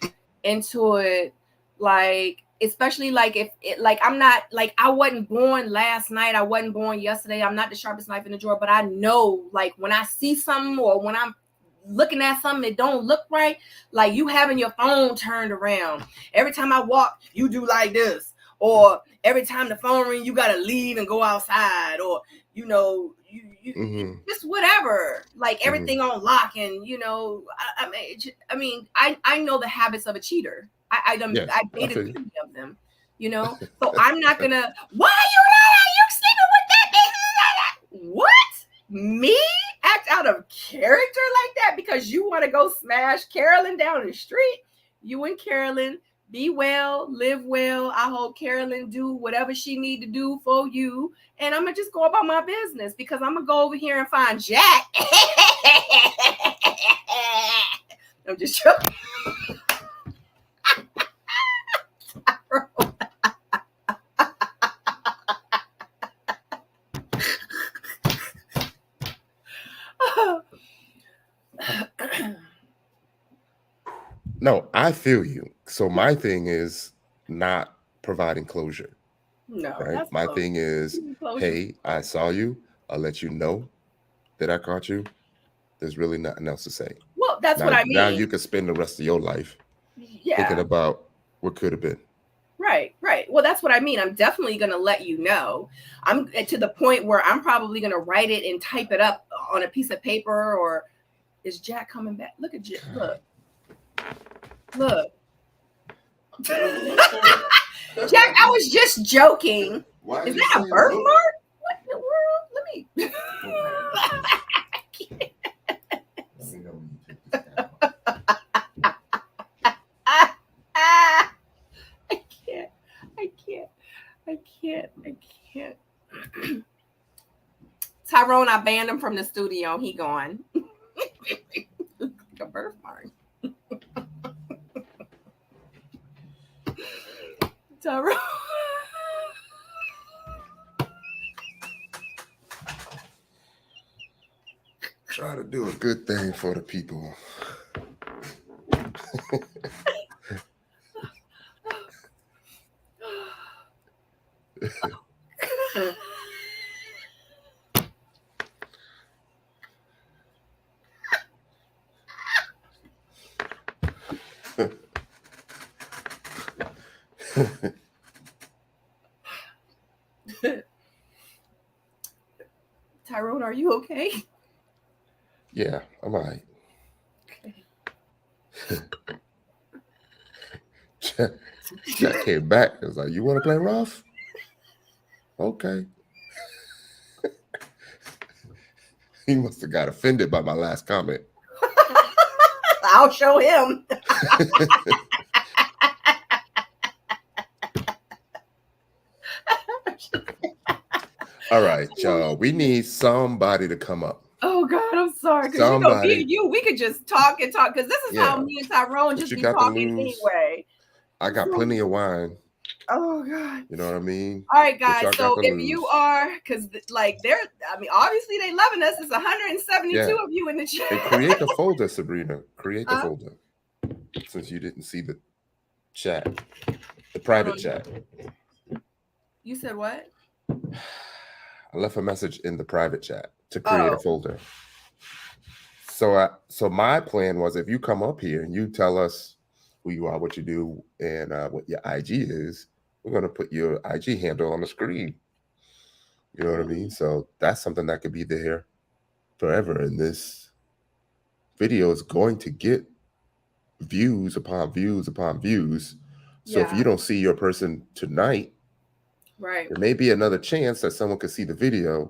into it, like, especially like if it, like, I'm not, like, I wasn't born last night, I wasn't born yesterday, I'm not the sharpest knife in the drawer, but I know, like, when I see something or when I'm looking at something that don't look right, like you having your phone turned around every time I walk, you do like this, or every time the phone rings, you gotta leave and go outside, or you know, you just whatever, like everything on lock, and you know, I mean, I know the habits of a cheater. I dated 3 of them, you know, so I'm not gonna. Why are you sleeping with that bitch? What? Me act out of character like that because you want to go smash Carolyn down the street? You and Carolyn be well, live well. I hope Carolyn do whatever she need to do for you, and I'm gonna just go about my business because I'm gonna go over here and find Jack. I'm just joking. No, I feel you. So my thing is not providing closure. No, right? My thing is, hey, I saw you. I'll let you know that I caught you. There's really nothing else to say. Well, that's now, what I mean. Now you can spend the rest of your life thinking about what could have been. Right. Well, that's what I mean. I'm definitely going to let you know. I'm to the point where I'm probably going to write it and type it up on a piece of paper. Or is Jack coming back? Look at Jack. Look. Jack, I was just joking. Is that a birthmark? What in the world? Let me. I can't. Tyrone, I banned him from the studio. He gone. Like a birthmark. Tyrone. Try to do a good thing for the people. Tyrone, are you okay? Yeah, I'm all right. Okay. Jack came back. It was like, you want to play rough? Okay. He must have got offended by my last comment. I'll show him. All right, y'all. We need somebody to come up. Oh God, I'm sorry. Because you know, me and you, we could just talk and talk. Because this is how me and Tyrone just be talking anyway. I got plenty of wine. Oh God. You know what I mean? All right, guys. So if you are, because like they're, I mean, obviously they loving us. It's 172 of you in the chat. Hey, create the folder, Sabrina. Create the folder. Since you didn't see the chat, the private chat. You said what? I left a message in the private chat to create a folder. So my plan was, if you come up here and you tell us who you are, what you do, and what your IG is, we're going to put your IG handle on the screen. You know what I mean? So that's something that could be there forever. And this video is going to get views upon views upon views. So if you don't see your person tonight, there may be another chance that someone could see the video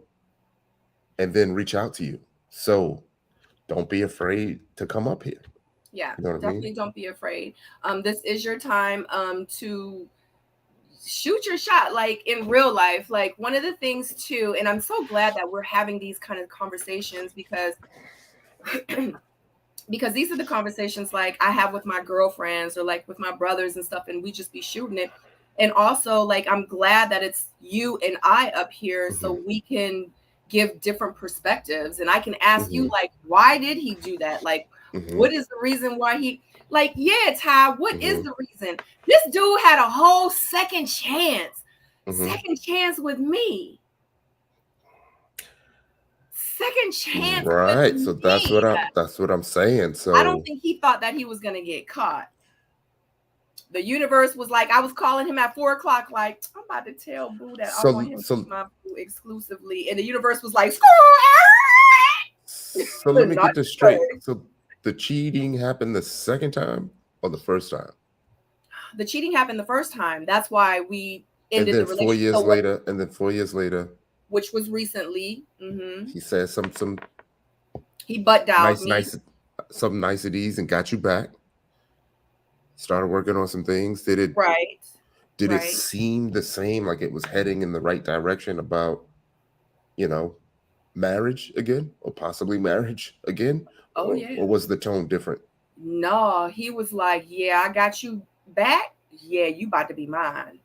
and then reach out to you. So don't be afraid to come up here. Yeah, you know what definitely I mean? Don't be afraid. This is your time to shoot your shot, like in real life. Like one of the things too, and I'm so glad that we're having these kind of conversations because these are the conversations like I have with my girlfriends or like with my brothers and stuff, and we just be shooting it. And also, like, I'm glad that it's you and I up here so we can give different perspectives. And I can ask you, like, why did he do that? Like, what is the reason why he, like, Ty, what is the reason? This dude had a whole second chance with me. Second chance. Right. So that's what I'm saying. So I don't think he thought that he was going to get caught. The universe was like, I was calling him at 4 o'clock, like, I'm about to tell Boo that I want him to be my boo exclusively. And the universe was like, so let me get this straight. So the cheating happened the second time or the first time? The cheating happened the first time. That's why we ended the relationship. 4 years later, and then 4 years later, which was recently, he said some he butt dialed some niceties and got you back. Started working on some things. Did it it seem the same, like it was heading in the right direction about, marriage again, or possibly marriage again? Or was the tone different? No, he was like, yeah, I got you back. Yeah, you about to be mine.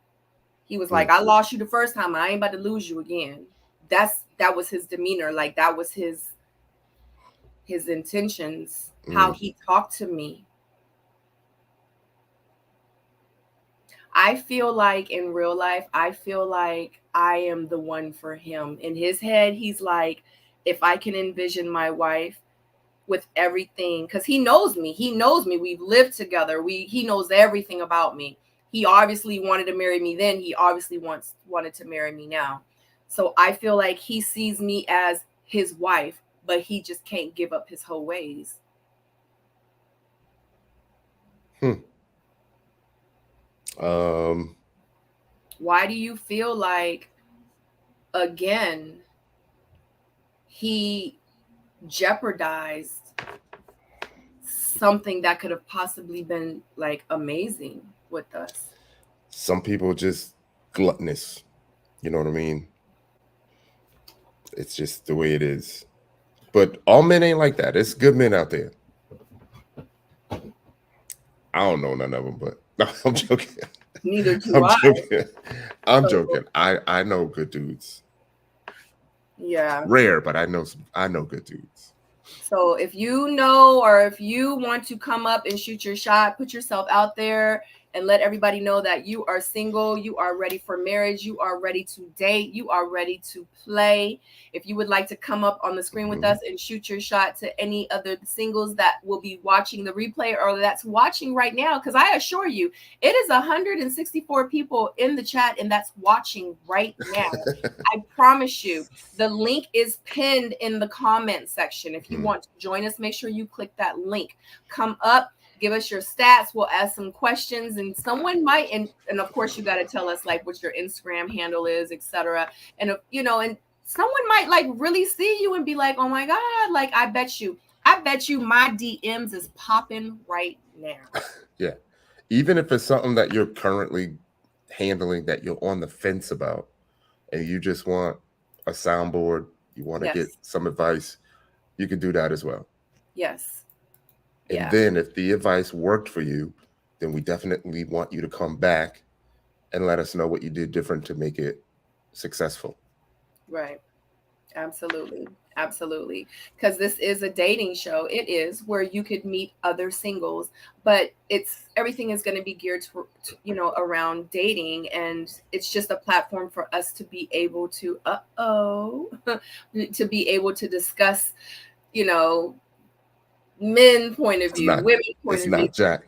He was like, I lost you the first time. I ain't about to lose you again. That was his demeanor. Like, that was his intentions, how he talked to me. I feel like in real life, I feel like I am the one for him. In his head, he's like, if I can envision my wife with everything, because he knows me. We've lived together. He knows everything about me. He obviously wanted to marry me then. He obviously wanted to marry me now. So I feel like he sees me as his wife, but he just can't give up his whole ways. Why do you feel like, again, he jeopardized something that could have possibly been like amazing with us? Some people just gluttonous. You know what I mean? It's just the way it is. But all men ain't like that. It's good men out there. I don't know none of them, but no, I'm joking. Neither do I. I'm joking. I know good dudes. Yeah. Rare, but I know good dudes. So if you know, or if you want to come up and shoot your shot, put yourself out there and let everybody know that you are single, you are ready for marriage, you are ready to date, you are ready to play. If you would like to come up on the screen with us and shoot your shot to any other singles that will be watching the replay or that's watching right now, because I assure you, it is 164 people in the chat and that's watching right now. I promise you, the link is pinned in the comment section. If you want to join us, make sure you click that link. Come up. Give us your stats. We'll ask some questions, and someone might, and of course, you got to tell us like what your Instagram handle is, etc. And and someone might like really see you and be like, "Oh my God!" Like I bet you my DMs is popping right now. Yeah, even if it's something that you're currently handling that you're on the fence about, and you just want a soundboard, you want to get some advice, you can do that as well. Yes. And then if the advice worked for you, then we definitely want you to come back and let us know what you did different to make it successful. Right. Absolutely. Absolutely. Because this is a dating show. It is where you could meet other singles, but everything is going to be geared to around dating. And it's just a platform for us to be able to, to be able to discuss, men point of view, women point of view. It's not Jack.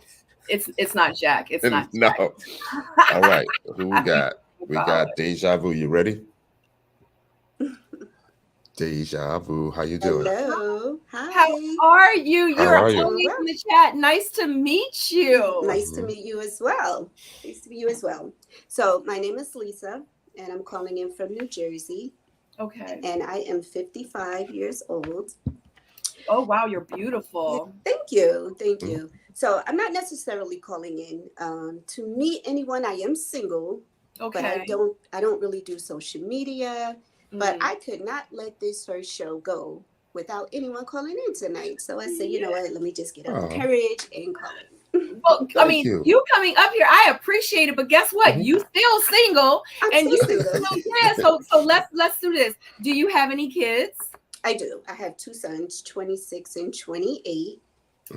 It's not Jack. It's not Jack. No. All right. Who we got? We got Deja Vu. You ready? Deja Vu. How you doing? Hello. Hi. How are you? You're always in the chat. Nice to meet you. Nice to meet you as well. So my name is Lisa, and I'm calling in from New Jersey. Okay. And I am 55 years old. Oh, wow. You're beautiful. Yeah, thank you. So I'm not necessarily calling in to meet anyone. I am single. Okay. But I don't really do social media. But I could not let this first show go without anyone calling in tonight. So I said, you know what? Let me just get up the courage and call in. Well, I mean, you coming up here, I appreciate it. But guess what? You still single. I'm still single. So let's do this. Do you have any kids? I do. I have two sons, 26 and 28.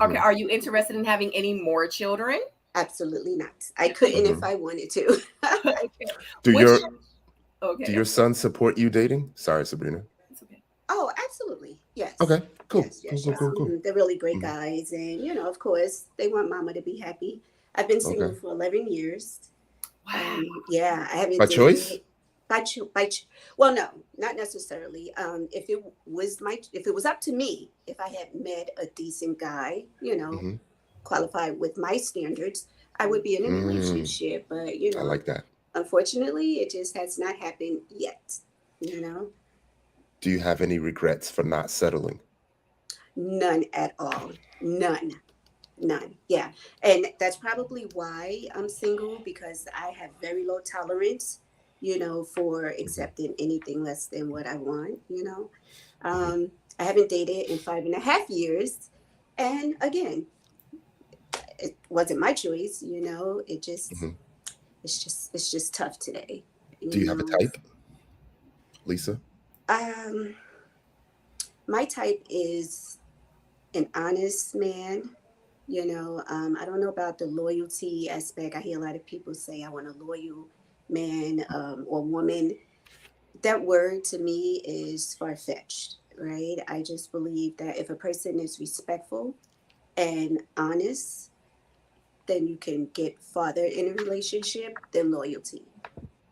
Okay. Are you interested in having any more children? Absolutely not. I couldn't if I wanted to. Okay. Do your sons support you dating? Sorry, Sabrina. Okay. Oh, absolutely. Yes. Okay, cool. Yes. Cool. They're really great guys. And, of course, they want mama to be happy. I've been single Okay. for 11 years. Wow. Yeah, I haven't By dated choice? well, no, not necessarily. If it was up to me, if I had met a decent guy, Hmm. qualified with my standards, I would be in a Mm, relationship. But I like that. unfortunately, it just has not happened yet. Do you have any regrets for not settling? None at all. None. Yeah. And that's probably why I'm single, because I have very low tolerance, for Hmm. accepting anything less than what I want. Hmm. I haven't dated in 5.5 years. And again, it wasn't my choice. Hmm. It's just tough today, Do you you have a know. type, Lisa? Um, my type is an honest man. I don't know about the loyalty aspect. I hear a lot of people say, I want a loyal man or woman. That word to me is far fetched, right? I just believe that if a person is respectful and honest, then you can get farther in a relationship than loyalty.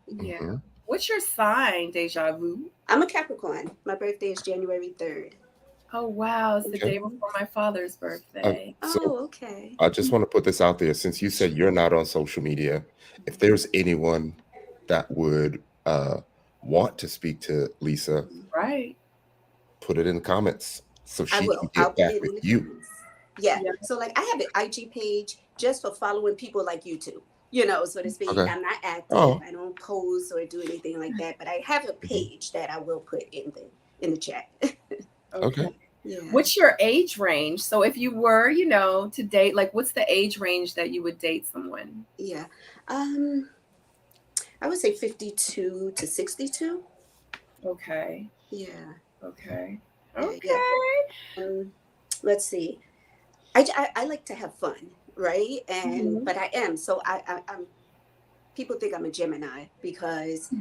Yeah. Hmm. What's your sign, Deja Vu? I'm a Capricorn. My birthday is January 3rd. Oh, wow. It's the Okay. day before my father's birthday. So Oh, okay. I just want to put this out there. Since you said you're not on social media, if there's anyone that would want to speak to Lisa, Right. put it in the comments so I she can will. I'll get put back it with in the you. comments. Yeah. Yeah. So like I have an IG page just for following people like you two, so to speak. Okay. I'm not active. Oh. I don't post or do anything like that, but I have a Mhm. page that I will put in the chat. Okay. Okay. Yeah. What's your age range? So if you were, to date, like what's the age range that you would date someone? Yeah. Um I would say 52 to 62. Okay. Yeah. Okay. Yeah, yeah. Okay. Um let's see. I like to have fun, right? And Mhm. but I am so I'm people think I'm a Gemini because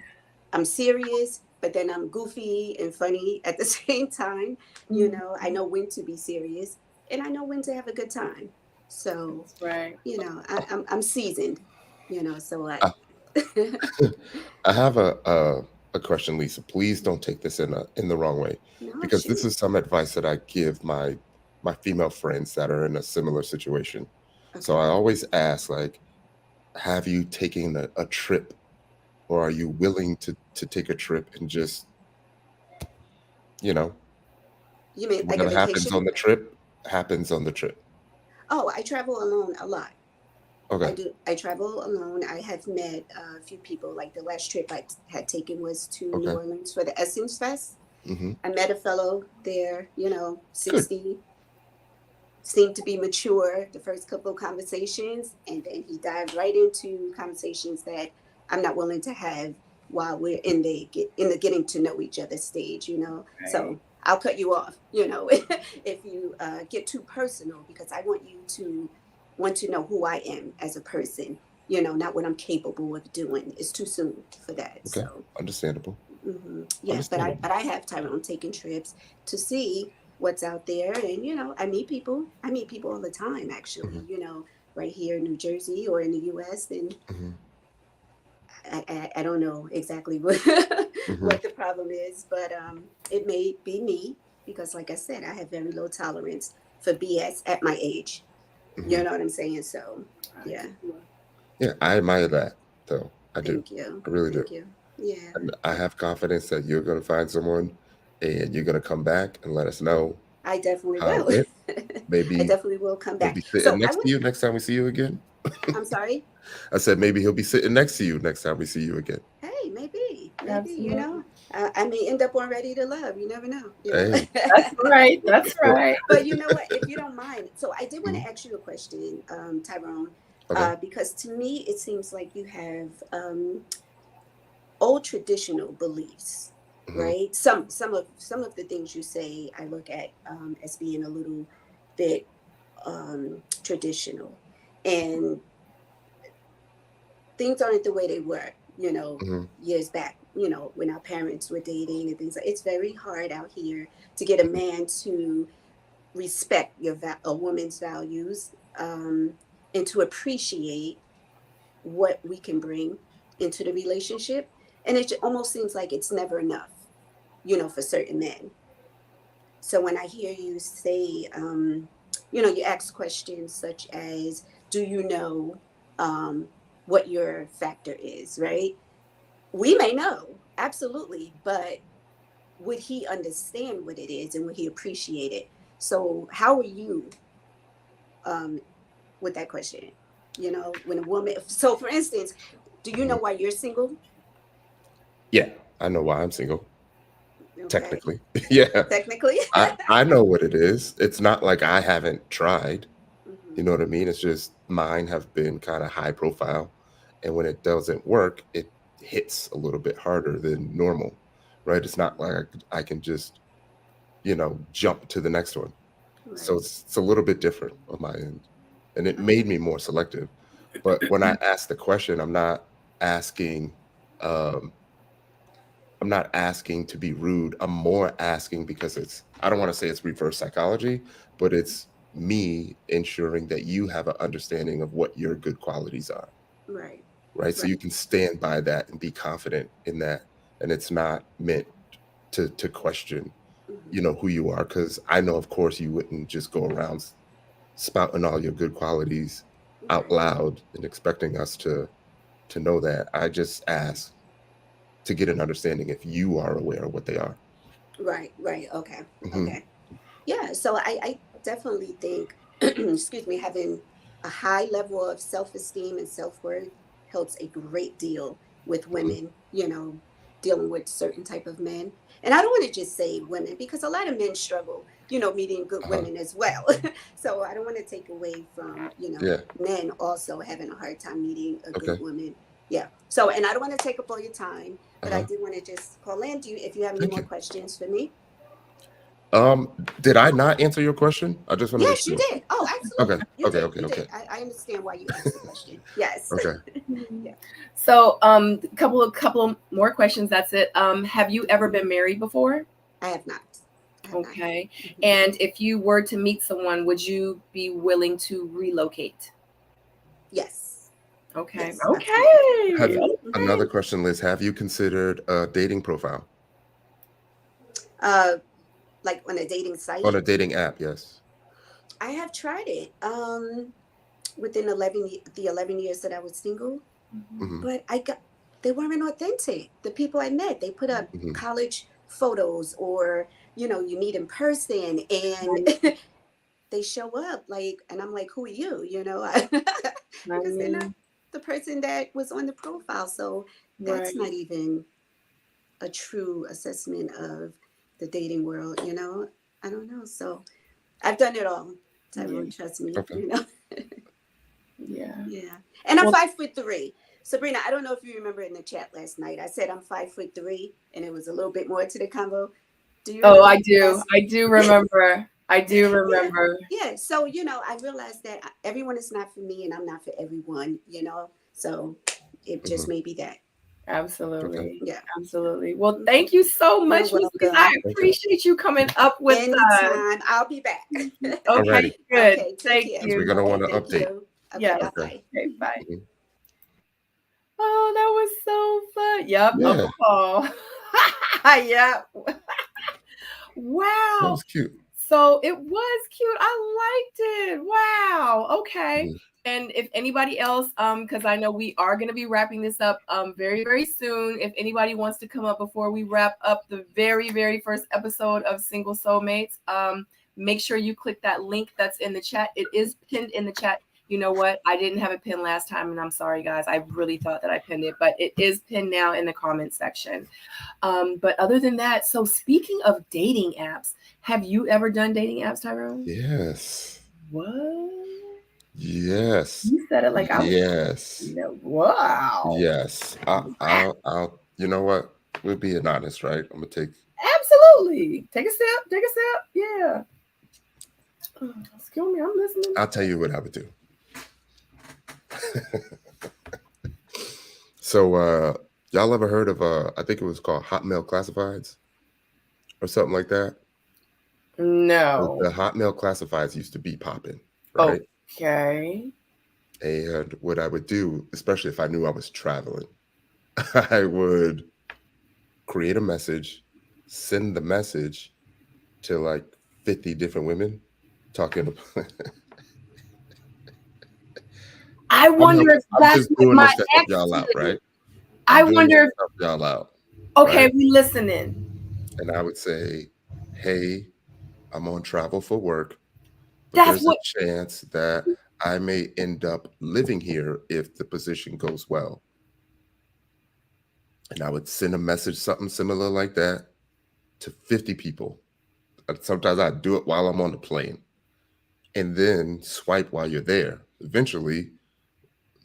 I'm serious, but then I'm goofy and funny at the same time. Mhm. I know when to be serious and I know when to have a good time. So, That's right. I'm seasoned. So I. I, I have a question, Lisa. Please don't take this in the wrong way, No, because this shoot. is some advice that I give my female friends that are in a similar situation. So I Okay. always ask, like, have you taken a trip, or are you willing to take a trip and just, you know, You mean like a whatever happens vacation? on the trip happens on the trip. Oh, I travel alone a lot. I Okay. do. I travel alone. I have met a few people. Like the last trip I had taken was to New Okay. Orleans for the Essence Fest. Hmm. I met a fellow there, Good. 60, seemed to be mature the first couple of conversations, and then he dived right into conversations that I'm not willing to have while we're in the getting to know each other stage. Right. So I'll cut you off, if you get too personal, because I want you to want to know who I am as a person, not what I'm capable of doing. It's too soon for that. Okay. So Understandable. yeah, but I Understandable. but I have Tyrone taking trips to see what's out there, and I meet people. I meet people all the time, actually. Hmm. Right here in New Jersey or in the U.S. And Hmm. I don't know exactly what Hmm. what the problem is, but it may be me because, like I said, I have very low tolerance for BS at my age. You Hmm. know what I'm saying? So yeah, Yeah, I admire that, though. I do. thank you, I really do. thank you. Yeah, And I have confidence that you're going to find someone, and you're going to come back and let us know I definitely how it will. went. I Maybe definitely will come he'll back. be sitting So I next to would. you next time we see you again. I'm sorry. I said maybe he'll be sitting next to you next time we see you again. Hey, maybe, Absolutely. I may end up on Ready to Love. You never know. Hey. That's right. That's Well, right. But you know what? If you don't mind, so I did want mhm. to ask you a question, Tyrone, Okay. because to me it seems like you have old traditional beliefs, Hmm. right? Some of the things you say, I look at as being a little bit traditional, and things aren't the way they were, Hmm. years back, when our parents were dating and things like. It's very hard out here to get a man to respect a woman's values. and to appreciate what we can bring into the relationship. And it almost seems like it's never enough, for certain men. So when I hear you say, you ask questions such as, do you know what your factor is, right? We may know, absolutely, but would he understand what it is and would he appreciate it? So how are you with that question? When a woman, so for instance, do you know why you're single? Yeah, I know why I'm single. Okay. Technically. Yeah. Technically. I know what it is. It's not like I haven't tried. Mm-hmm. You know what I mean? It's just mine have been kind of high profile. And when it doesn't work, it hits a little bit harder than normal, right? It's not like I can just, jump to the next one. Right. So it's a little bit different on my end. And it made me more selective. But when I ask the question, asking, um, I'm not asking to be rude. I'm more asking because I don't want to say it's reverse psychology, but it's me ensuring that you have an understanding of what your good qualities are. Right. Right. So you can stand by that and be confident in that. And it's not meant to question, Mm-hmm. who you are. Because I know, of course, you wouldn't just go around spouting all your good qualities out Right. loud and expecting us to know that. I just ask to get an understanding if you are aware of what they are. Right. Okay. Mm-hmm. Okay. Yeah. So I definitely think, excuse me, having a high level of self-esteem and self-worth helps a great deal with Mm-hmm. women, dealing with certain type of men. And I don't want to just say women because a lot of men struggle, meeting good Uh-huh. women as well. So I don't want to take away from, Yeah. men also having a hard time meeting a good Okay. woman. Yeah. So, and I don't want to take up all your time, but I Uh-huh. do want to just call in. If you have any Thank more you. questions for me? Did I not answer your question? I just want to make Yes, you sure. did. Oh, Okay. absolutely. You Okay. did. Okay. You Okay. did. I understand why you asked the question. Yes. Okay. Yeah. So, couple more questions. That's it. Have you ever been married before? I have not. Okay. Mhm. And if you were to meet someone, would you be willing to relocate? Yes. Okay. Yes, absolutely. Have Okay. Another question, Liz. Have you considered a dating profile Uh, like on a dating on site, a dating app? Yes. I have tried it. Within the 11 years that I was single, Mm-hmm. but they weren't authentic. The people I met, they put up Mm-hmm. college photos or, you meet in person and they show up like, and I'm like, who are you? Because they're not the person that was on the profile. So that's not even a true assessment of the dating world. I don't know. So I've done it all. Tyrone, trust me. Okay. Yeah. Yeah. And I'm 5'3". Sabrina, I don't know if you remember in the chat last night. I said I'm 5'3", and it was a little bit more to the combo. Do you remember? Oh, I do. I do remember. I do remember. Yeah. So, I realized that everyone is not for me and I'm not for everyone, So it just may be that. Absolutely. Okay. Yeah. Absolutely. Well, thank you so much, You're Miss Louise. welcome. I appreciate you coming up with us. Anytime. I'll be back. Okay, Alrighty. good. Okay. Take Thank care. Because we're you. gonna want to Thank update. you. Okay. Yes. Bye-bye. Okay, bye. Mhm. Oh, that was so fun. Yep. Yeah. Uncle Paul. Yep. That Wow. was cute. So it was cute. I liked it. Wow. Okay. Mhm. And if anybody else, because I know we are going to be wrapping this up very, very soon. If anybody wants to come up before we wrap up the very, very first episode of Single Soulmates, make sure you click that link that's in the chat. It is pinned in the chat. You know what? I didn't have it pinned last time, and I'm sorry, guys. I really thought that I pinned it, but it is pinned now in the comment section. But other than that, so speaking of dating apps, have you ever done dating apps, Tyrone? Yes. What? Yes. You said it like I was. Yes. Wow. Yes. I'll. You know what? We're being honest, right? I'm gonna take. Absolutely. Take a sip. Take a sip. Yeah. Excuse me. I'm listening. I'll tell you what I would do. So, y'all ever heard of I think it was called Hotmail Classifieds or something like that? No. The Hotmail Classifieds used to be popping, right? Okay. And what I would do, especially if I knew I was traveling, I would create a message, send the message to like 50 different women talking about. I wonder if I'm that's just what doing my this to help ex y'all out, did. right? I I'm doing this wonder to help y'all out, okay, right? we listening. And I would say, hey, I'm on travel for work, but That's there's a what chance that I may end up living here if the position goes well. And I would send a message, something similar like that, to 50 people. Sometimes I do it while I'm on the plane and then swipe while you're there. Eventually,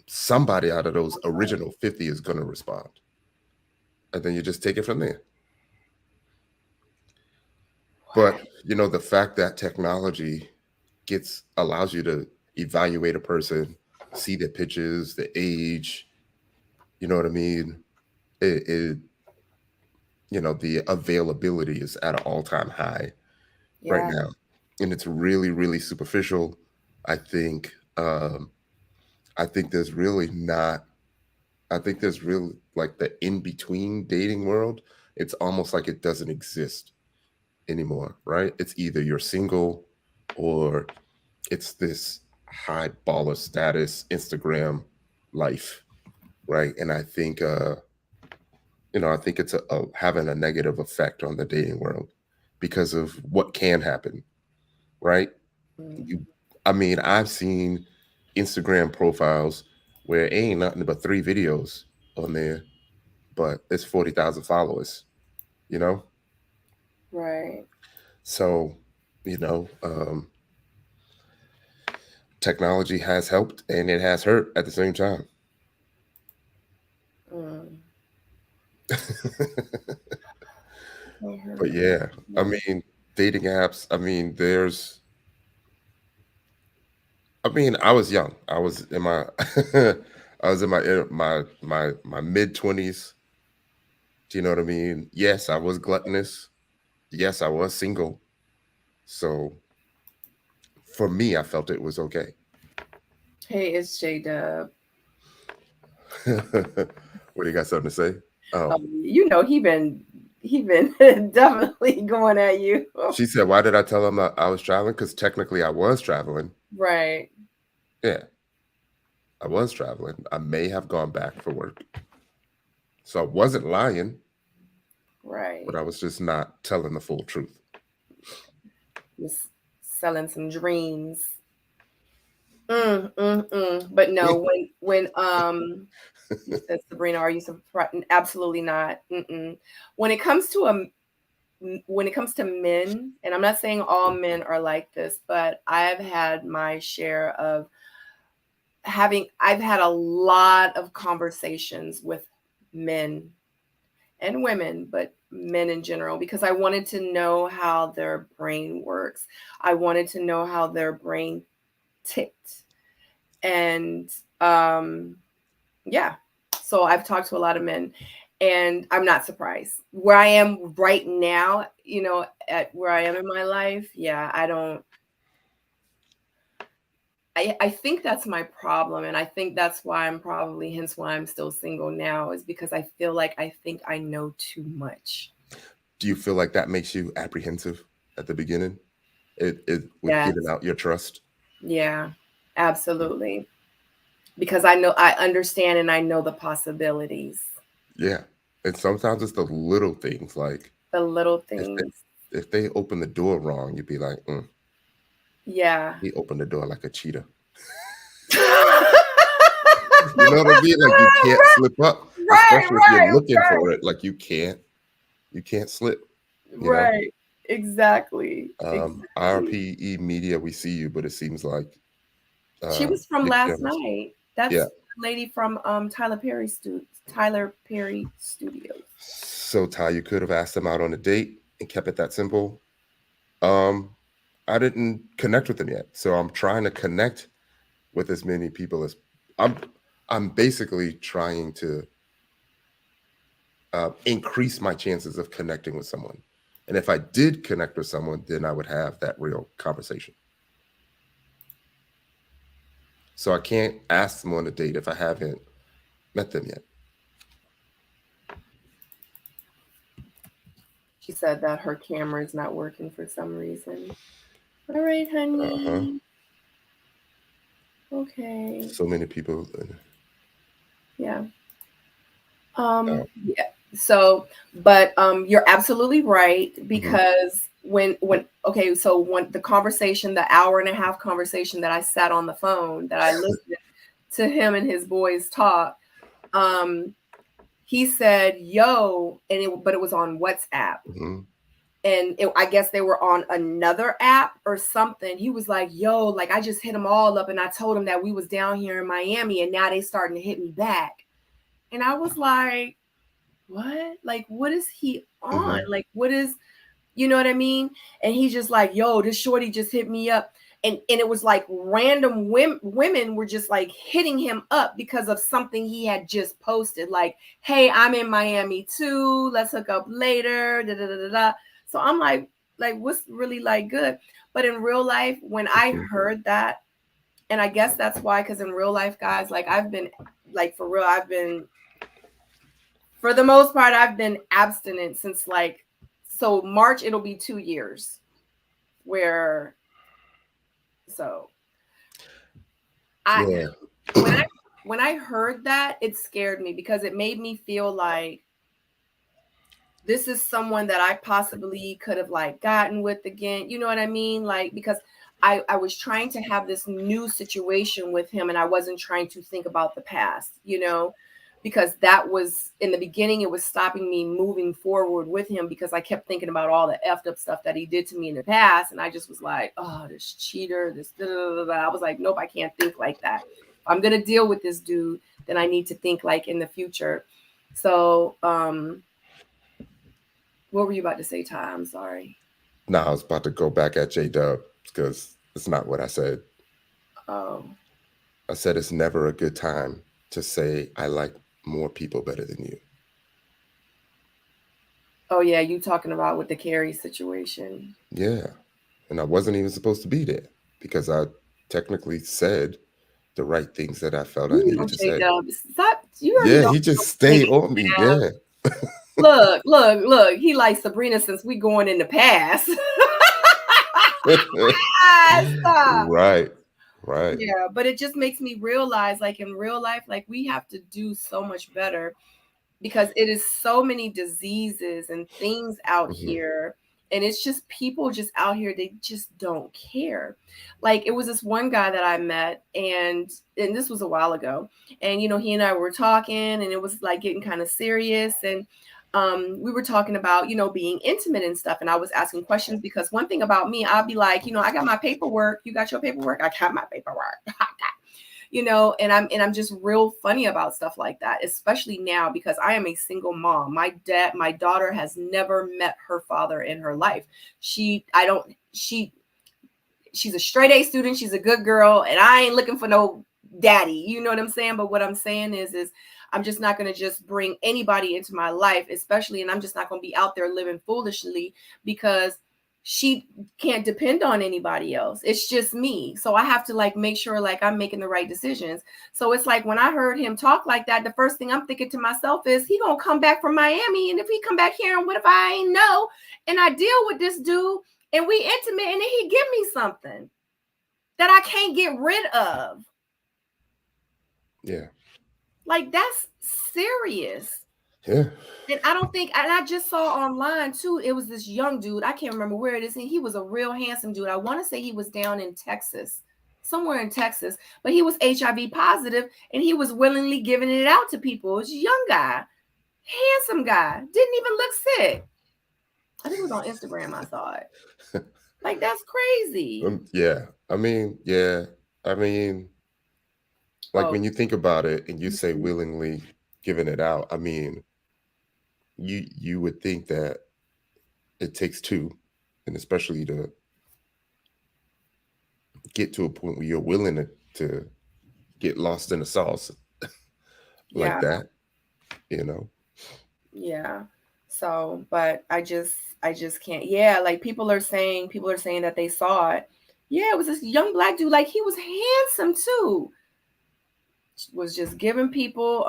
somebody out of those original 50 is going to respond. And then you just take it from there. But, you know, the fact that technology allows you to evaluate a person, see their pictures, the age, you know what I mean? You know, the availability is at an all-time high right yeah. now. And it's really, really superficial. I think um, I think there's really not I think there's really like the in-between dating world. It's almost like it doesn't exist anymore, right? It's either you're single or it's this high baller status Instagram life, right? And I think you know, I think it's having a negative effect on the dating world because of what can happen, right? Mm. You, I mean, I've seen Instagram profiles where it ain't nothing but 3 videos on there, but it's 40,000 followers, you know? Right. So, you know, technology has helped and it has hurt at the same time. Mm. But yeah, I mean, dating apps, I was young. I was in my I was in my mid-20s. Do you know what I mean? Yes, I was gluttonous. Yes, I was single. So for me, I felt it was okay. Hey, it's J Dub. What do you got something to say? Oh, You know he been definitely going at you. she said, why did I tell him that I was traveling? Because technically I was traveling. Right. Yeah, I was traveling. I may have gone back for work. So I wasn't lying, Right. but I was just not telling the full truth. Just selling some dreams. But no, you said, Sabrina, are you surprised? Absolutely not. When it comes to when it comes to men, and I'm not saying all men are like this, but I've had my share of I've had a lot of conversations with men and women, but men in general, because I wanted to know how their brain works. I wanted to know how their brain ticked. And yeah, so I've talked to a lot of men and I'm not surprised. Where I am right now, you know, at where I am in my life, yeah, I think that's my problem. And I think that's why hence why I'm still single now, is because I feel like I think I know too much. Do you feel like that makes you apprehensive at the beginning? It with Yes. giving out your trust? Yeah, absolutely. Because I understand and I know the possibilities. Yeah. And sometimes it's the little things like The little if things. they open the door wrong, you'd be like, Yeah. he opened the door like a cheetah. You know what I mean? Like you can't slip up, especially if you're looking for it. Like you can't slip. You know, Right. Exactly. Exactly. RPE Media, we see you, but it seems like She was from they last jealous. night. That's Yeah. the lady from Tyler Perry Studios. So Ty, you could have asked them out on a date and kept it that simple. I didn't connect with them yet, so I'm trying to connect with as many people as I'm basically trying to increase my chances of connecting with someone. And if I did connect with someone, then I would have that real conversation. So I can't ask them on a date if I haven't met them yet. She said that her camera is not working for some reason. All right, honey. Okay. So many people. Yeah. Yeah. So, but you're absolutely right, because when okay, so when the conversation, the hour and a half conversation that I sat on the phone, that I listened to him and his boys talk, he said, yo, but it was on WhatsApp. And I guess they were on another app or something. He was like, yo, like I just hit them all up and I told them that we was down here in Miami and now they starting to hit me back. And I was like, what? Like, what is he on? Like, what is, you know what I mean? And he's just like, yo, this shorty just hit me up. And it was like random women were just like hitting him up because of something he had just posted. Like, hey, I'm in Miami too. Let's hook up later. Da, da, da, da, da. So I'm like, what's really like good? But in real life, when I heard that, and I guess that's why, because in real life, guys, like I've been, like for real, for the most part, I've been abstinent since like, so March, it'll be 2 years where, so when I heard that, it scared me because it made me feel like this is someone that I possibly could have like gotten with again. You know what I mean? Like, because I was trying to have this new situation with him and I wasn't trying to think about the past, you know, because that was in the beginning, it was stopping me moving forward with him because I kept thinking about all the effed up stuff that he did to me in the past. And I just was like, oh, this cheater, this, da, da, da, da. I was like, nope, I can't think like that. If I'm going to deal with this dude, then I need to think like in the future. So, what were you about to say, Ty? I'm sorry. No, I was about to go back at J-Dub because it's not what I said. Oh. I said it's never a good time to say I like more people better than you. Oh, yeah, you talking about with the Carrie situation. Yeah, and I wasn't even supposed to be there because I technically said the right things that I felt I needed to say. Stop. You he just stayed on me. Yeah. Look. He likes Sabrina since we going in the past. Stop. Right. Yeah, but it just makes me realize, like in real life, like we have to do so much better because it is so many diseases and things out here. And it's just people just out here, they just don't care. Like it was this one guy that I met and this was a while ago. And, you know, he and I were talking and it was like getting kind of serious. And we were talking about, you know, being intimate and stuff. And I was asking questions because one thing about me, I'll be like, you know, I got my paperwork. You got your paperwork? I got my paperwork. You know, and I'm just real funny about stuff like that, especially now because I am a single mom. My daughter has never met her father in her life. She's a straight A student. She's a good girl. And I ain't looking for no daddy. You know what I'm saying? But what I'm saying is I'm just not going to just bring anybody into my life, especially, and I'm just not going to be out there living foolishly because she can't depend on anybody else. It's just me. So I have to like make sure like I'm making the right decisions. So it's like when I heard him talk like that, the first thing I'm thinking to myself is he gonna come back from Miami. And if he come back here and what if I ain't know and I deal with this dude and we intimate and then he give me something that I can't get rid of. Yeah. Like that's serious. Yeah. And I don't think, and I just saw online too, it was this young dude. I can't remember where it is. And he was a real handsome dude. I want to say he was down in Texas, somewhere in Texas, but he was HIV positive and he was willingly giving it out to people. It was a young guy, handsome guy, didn't even look sick. I think it was on Instagram. I saw it. Like, that's crazy. Yeah. I mean, like when you think about it and you say willingly giving it out, I mean, you would think that it takes two, and especially to get to a point where you're willing to get lost in the sauce like that, you know? Yeah. So, but I just can't. Yeah, like people are saying that they saw it. Yeah, it was this young black dude. Like he was handsome too. was just giving people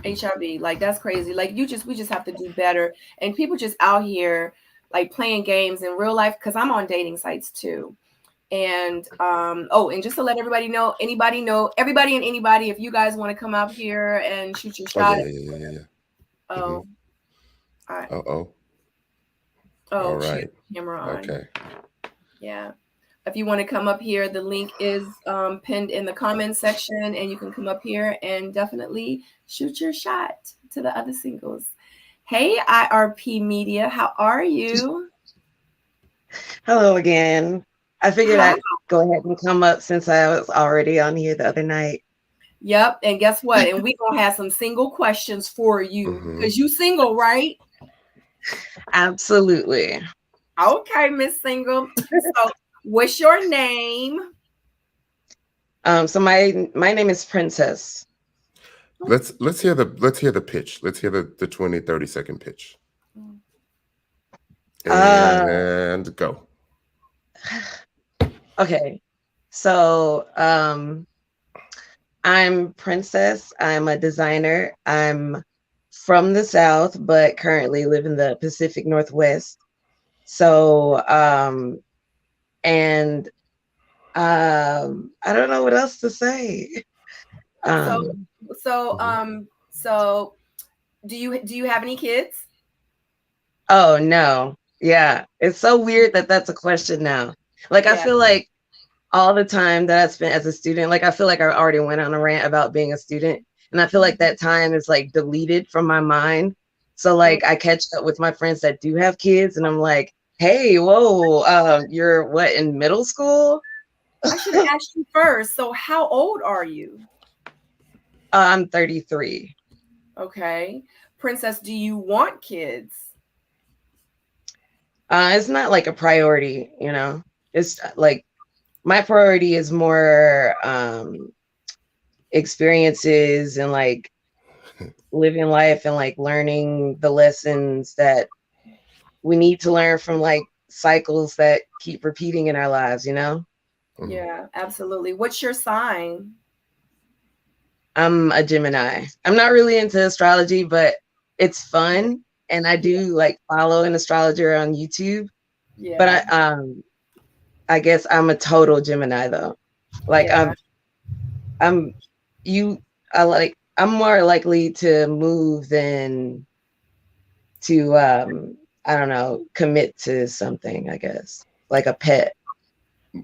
HIV. Like, that's crazy. Like, we just have to do better. And people just out here like playing games in real life, because I'm on dating sites too. And and just to let everybody and anybody, if you guys want to come out here and shoot your shot. Yeah. Oh, all right. Oh, all right. Camera on. Okay. Yeah. If you want to come up here, the link is pinned in the comments section, and you can come up here and definitely shoot your shot to the other singles. Hey, IRP Media, how are you? Hello again. I figured I'd go ahead and come up since I was already on here the other night. Yep. And guess what? And we're going to have some single questions for you, because you single, right? Absolutely. Okay, Miss Single. So what's your name? So my name is Princess. Let's hear the pitch. Let's hear the 20-30 second pitch. And go. Okay. So I'm Princess. I'm a designer. I'm from the South, but currently live in the Pacific Northwest. So and I don't know what else to say. So do you have any kids? Oh no. Yeah. It's so weird that that's a question now. Like, I feel like all the time that I spent as a student, like I feel like I already went on a rant about being a student, and I feel like that time is like deleted from my mind. So like I catch up with my friends that do have kids, and I'm like, hey, whoa, you're what, in middle school? I should have asked you first. So how old are you? I'm 33. Okay. Princess, do you want kids? It's not like a priority, you know. It's like my priority is more experiences and like living life and like learning the lessons that we need to learn from like cycles that keep repeating in our lives, you know? Yeah, absolutely. What's your sign? I'm a Gemini. I'm not really into astrology, but it's fun. And I do like follow an astrologer on YouTube. Yeah. But I guess I'm a total Gemini though. Like I'm more likely to move than to I don't know, commit to something, I guess. Like a pet.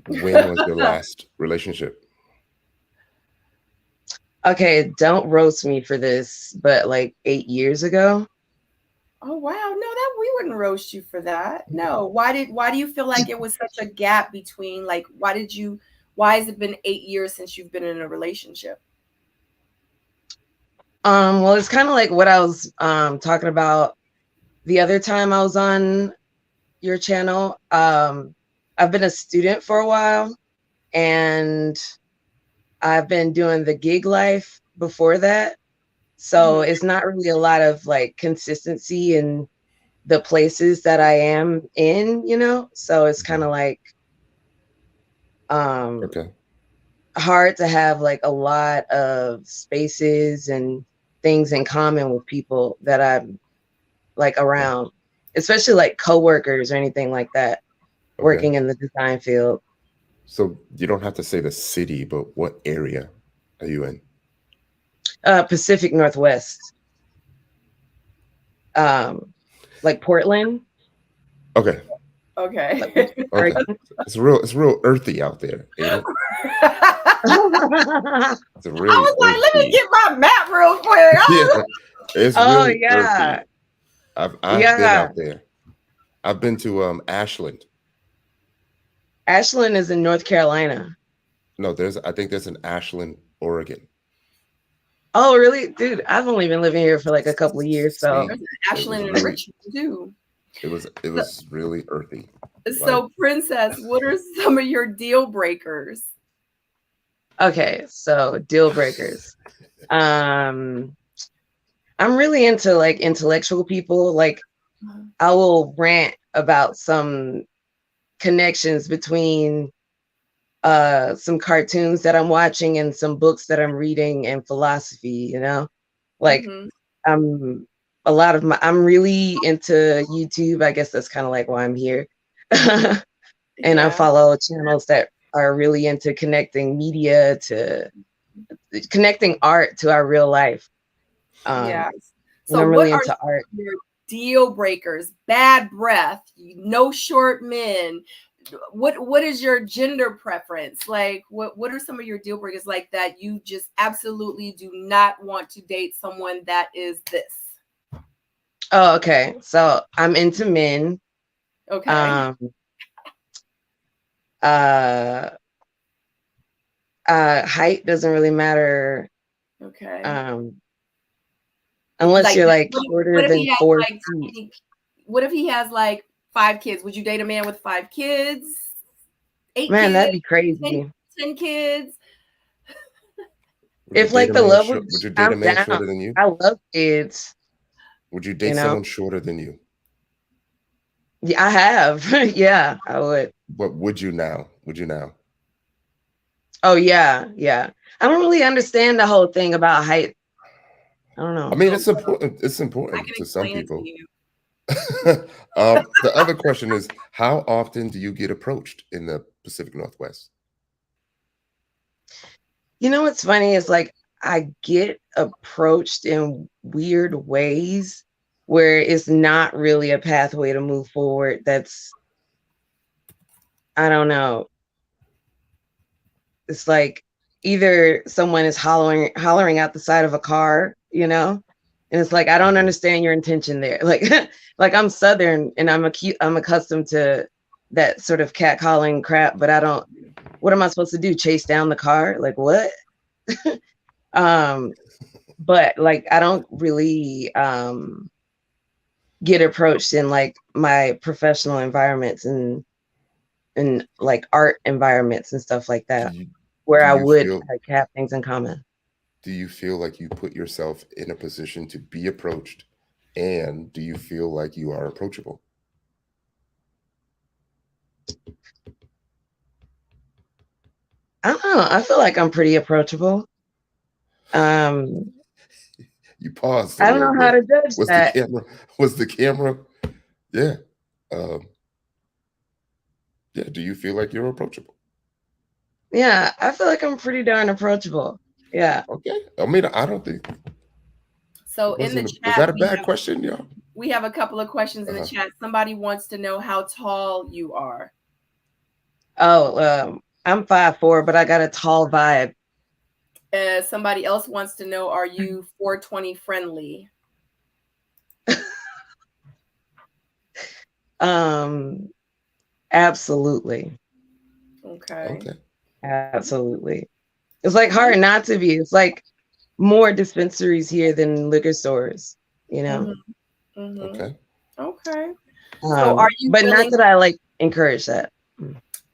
When was your last relationship? Okay, don't roast me for this, but like 8 years ago. Oh wow, no, that we wouldn't roast you for that. No, why do you feel like it was such a gap between, like, why has it been 8 years since you've been in a relationship? Well, it's kind of like what I was talking about the other time I was on your channel. I've been a student for a while, and I've been doing the gig life before that. So it's not really a lot of like consistency in the places that I am in, you know? So it's kind of like hard to have like a lot of spaces and things in common with people that I'm like around, especially like coworkers or anything like that, working in the design field. So you don't have to say the city, but what area are you in? Pacific Northwest. Like Portland. Okay. It's real earthy out there, ain't it? It's really I was like, let me get my map real quick. It's really earthy. I've been out there. I've been to Ashland. Ashland is in North Carolina. No, I think there's an Ashland, Oregon. Oh, really? Dude, I've only been living here for like a couple of years. So there's an Ashland and Richmond too. It was really earthy. So Princess, what are some of your deal breakers? Okay, so deal breakers. I'm really into like intellectual people. Like I will rant about some connections between some cartoons that I'm watching and some books that I'm reading and philosophy, you know, like I'm really into YouTube. I guess that's kind of like why I'm here. And I follow channels that are really into connecting media to connecting art to our real life. So I'm really what into are art. your deal breakers? Bad breath, no short men. What is your gender preference? Like what are some of your deal breakers like that you just absolutely do not want to date someone that is this? Oh, okay. So I'm into men. Okay. Height doesn't really matter. Okay. Unless you're like what shorter if than he has 4 like feet. what if he has like 5 kids? Would you date a man with 5 kids? 8 Man, kids? that'd be crazy. 10 kids? If like the love would you date a man shorter than you? I love kids. Would you date someone shorter than you? Yeah, I have. Yeah, I would. But would you now? Would you now? Oh yeah, yeah. I don't really understand the whole thing about height. I don't know. I mean, it's important. It's important to some people. The other question is, how often do you get approached in the Pacific Northwest? You know what's funny is like I get approached in weird ways where it's not really a pathway to move forward. That's, I don't know. It's like either someone is hollering out the side of a car, you know, and it's like I don't understand your intention there. Like, like I'm Southern and I'm accustomed to that sort of catcalling crap, but I don't. What am I supposed to do? Chase down the car? Like what? But like I don't really get approached in like my professional environments and like art environments and stuff like that, where I would like have things in common. Do you feel like you put yourself in a position to be approached, and do you feel like you are approachable? I don't know. I feel like I'm pretty approachable. You paused. I don't know how to judge that. Was the camera? Yeah. Yeah. Do you feel like you're approachable? Yeah, I feel like I'm pretty darn approachable. Yeah. Okay. I mean, I don't think. So in the chat, was that a bad question, y'all? We have a couple of questions in the chat. Somebody wants to know how tall you are. Oh, I'm 5'4", but I got a tall vibe. Somebody else wants to know, are you 420 friendly? Absolutely. Okay. Absolutely. It's like hard not to be. It's like more dispensaries here than liquor stores, you know? Okay. Okay. So are you but not that I like encourage that.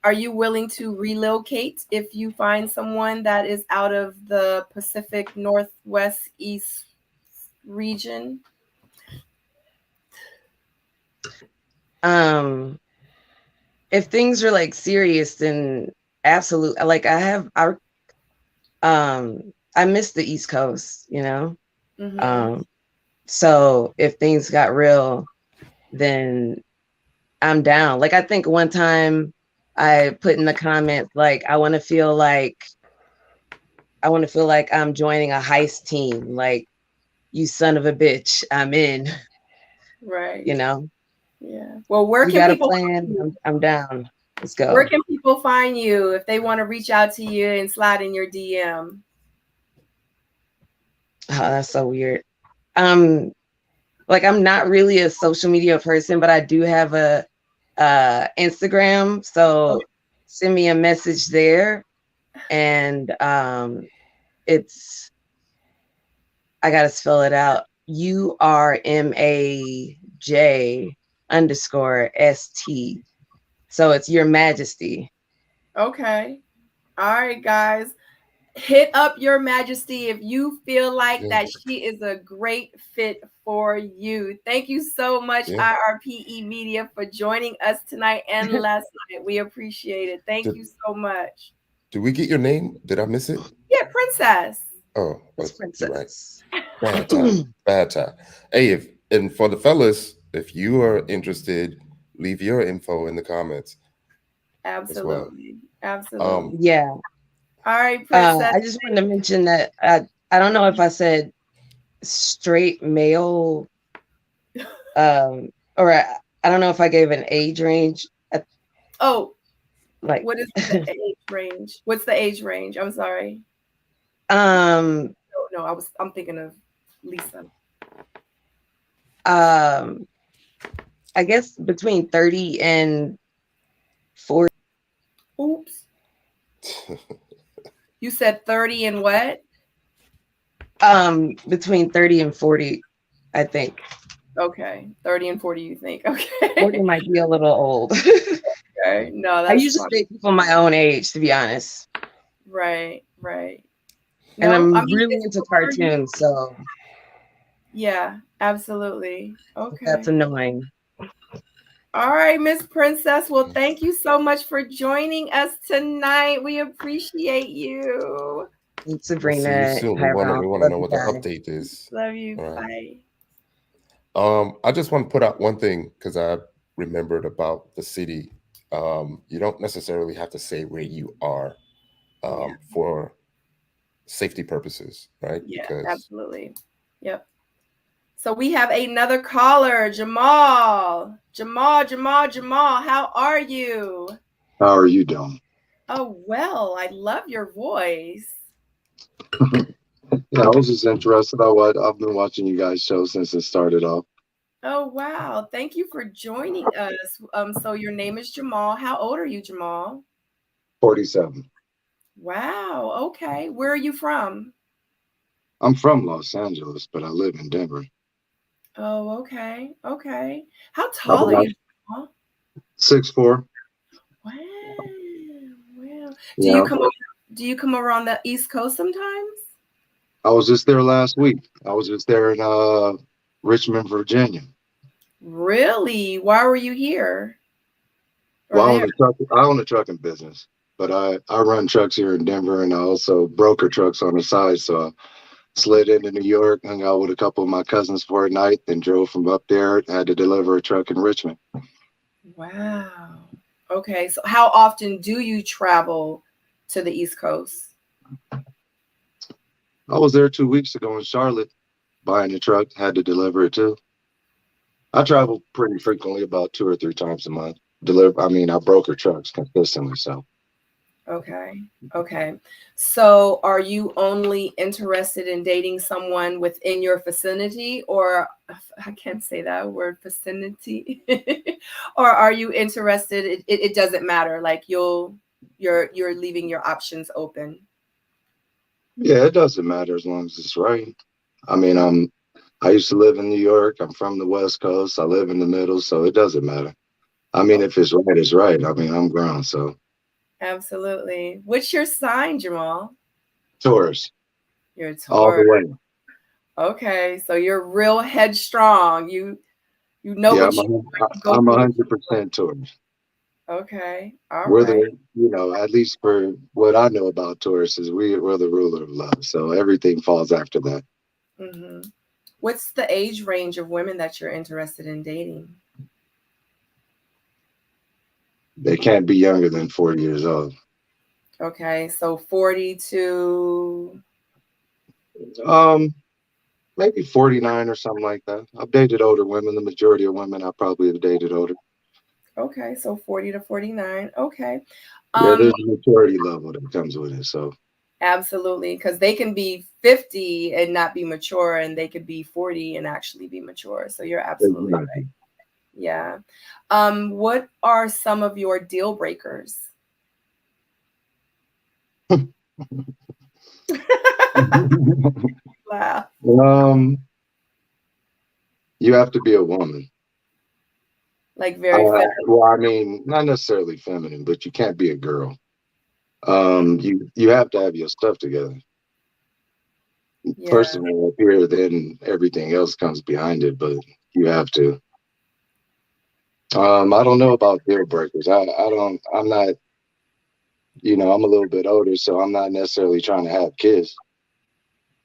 Are you willing to relocate if you find someone that is out of the Pacific Northwest East region? If things are like serious, then absolutely. Like I miss the East Coast, you know? So if things got real, then I'm down. Like I think one time I put in the comments, like, I want to feel like I'm joining a heist team. Like, you son of a bitch, I'm in. Right. You know? Yeah. Well, where you can got people a plan? I'm down. Let's go. Where can people find you if they want to reach out to you and slide in your DM? Oh, that's so weird. Like I'm not really a social media person, but I do have a Instagram. So send me a message there. And it's, I gotta spell it out. URMAJ_ST. So it's Your Majesty. Okay. All right, guys. Hit up Your Majesty if you feel like that she is a great fit for you. Thank you so much, IRPE Media, for joining us tonight and last night. We appreciate it. Thank you so much. Did we get your name? Did I miss it? Yeah, Princess. Oh, It's you're right. Princess. Bad time. Bad time. Hey, and for the fellas, if you are interested, leave your info in the comments as well. Absolutely. Absolutely. Yeah. All right, Princess. I just wanted to mention that I don't know if I said straight male, or I don't know if I gave an age range. Oh, Like, what is the age range? What's the age range? I'm sorry. no, No, I'm thinking of Lisa. I guess between 30 and 40. Oops. You said 30 and what? Between 30 and 40, I think. Okay. 30 and 40, you think. Okay. 40 might be a little old. Okay. No, I that's usually fine. date people my own age, to be honest. Right, right. And No, I'm I mean, really it's into for you. cartoons, so Yeah, absolutely. Okay. that's annoying. All right, Miss Princess. Well, thank you so much for joining us tonight. We appreciate you. Thanks, We'll see you Sabrina. soon. We Tyrone. want to Love know you what the guys. update is. Love you. All right. Bye. I just want to put out one thing because I remembered about the city. You don't necessarily have to say where you are for safety purposes, right? Yeah, Because absolutely. Yep. So we have another caller, Jamal. Jamal, how are you? How are you doing? Oh, well, I love your voice. Yeah, I was just interested. I've been watching you guys' show since it started off. Oh, wow. Thank you for joining us. So your name is Jamal. How old are you, Jamal? 47. Wow. Okay. Where are you from? I'm from Los Angeles, but I live in Denver. Oh, okay. Okay. How I'm tall are about you, Jamal? 6'4". Wow. Wow. Yeah, Do you come around the East Coast sometimes? I was just there last week. I was just there in Richmond, Virginia. Really? Why were you here? Or Well, there? I own a trucking business, but I run trucks here in Denver, and I also broker trucks on the side. So I slid into New York, hung out with a couple of my cousins for a night, then drove from up there. Had to deliver a truck in Richmond. Wow. Okay. So how often do you travel to the East Coast? I was there 2 weeks ago in Charlotte, buying a truck. Had to deliver it too. I travel pretty frequently, about 2 or 3 times a month. I broker trucks consistently. So Okay. Okay. So are you only interested in dating someone within your vicinity, or I can't say that word, vicinity, or are you interested? It doesn't matter. Like you're leaving your options open. yeah, it doesn't matter as long as it's right. I mean, I used to live in New York. I'm from the West Coast. I live in the middle, so it doesn't matter. I mean, if it's right, it's right. I mean, I'm grown, so Absolutely. What's your sign, Jamal? Taurus You're a all the Taurus. way. Okay, so you're real headstrong. You know Yeah, what you want to go I'm through. 100% Taurus. Okay, all We're right. at least for what I know about Taurus is we're the ruler of love. So everything falls after that. Mm-hmm. What's the age range of women that you're interested in dating? They can't be younger than 40 years old. Okay, so 40 to Maybe 49 or something like that. I've dated older women. The majority of women I probably have dated older. okay, so 40 to 49. Okay. Yeah, there's a maturity level that comes with it. So Absolutely, because they can be 50 and not be mature, and they could be 40 and actually be mature. So you're absolutely right. Yeah. What are some of your deal breakers? Wow. You have to be a woman. Like very feminine. Well, I mean, not necessarily feminine, but you can't be a girl. You have to have your stuff together. Yeah. First of all, up here, then everything else comes behind it, but you have to. I don't know about deal breakers. I'm not you know, I'm a little bit older, so I'm not necessarily trying to have kids,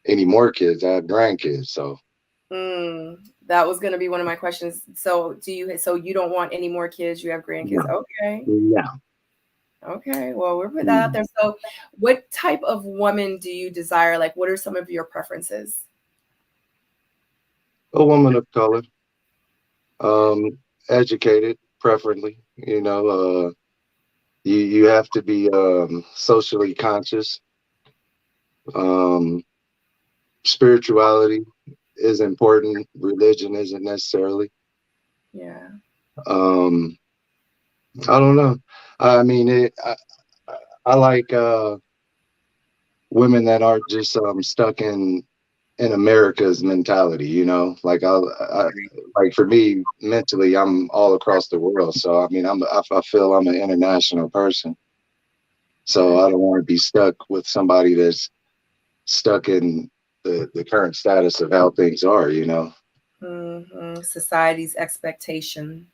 any more kids. I have grandkids, so. That was going to be one of my questions. So you don't want any more kids? You have grandkids? No. Okay. Yeah. Okay. Well, we'll put that out there. So what type of woman do you desire? Like, what are some of your preferences? A woman of color, educated, preferably. You know, you have to be socially conscious. Spirituality is important. Religion isn't necessarily. Yeah. I don't know. I mean, I like women that aren't just stuck in America's mentality, you know. Like like for me mentally, I'm all across the world. So I mean, I feel I'm an international person. So I don't want to be stuck with somebody that's stuck in the current status of how things are, you know. Society's expectation.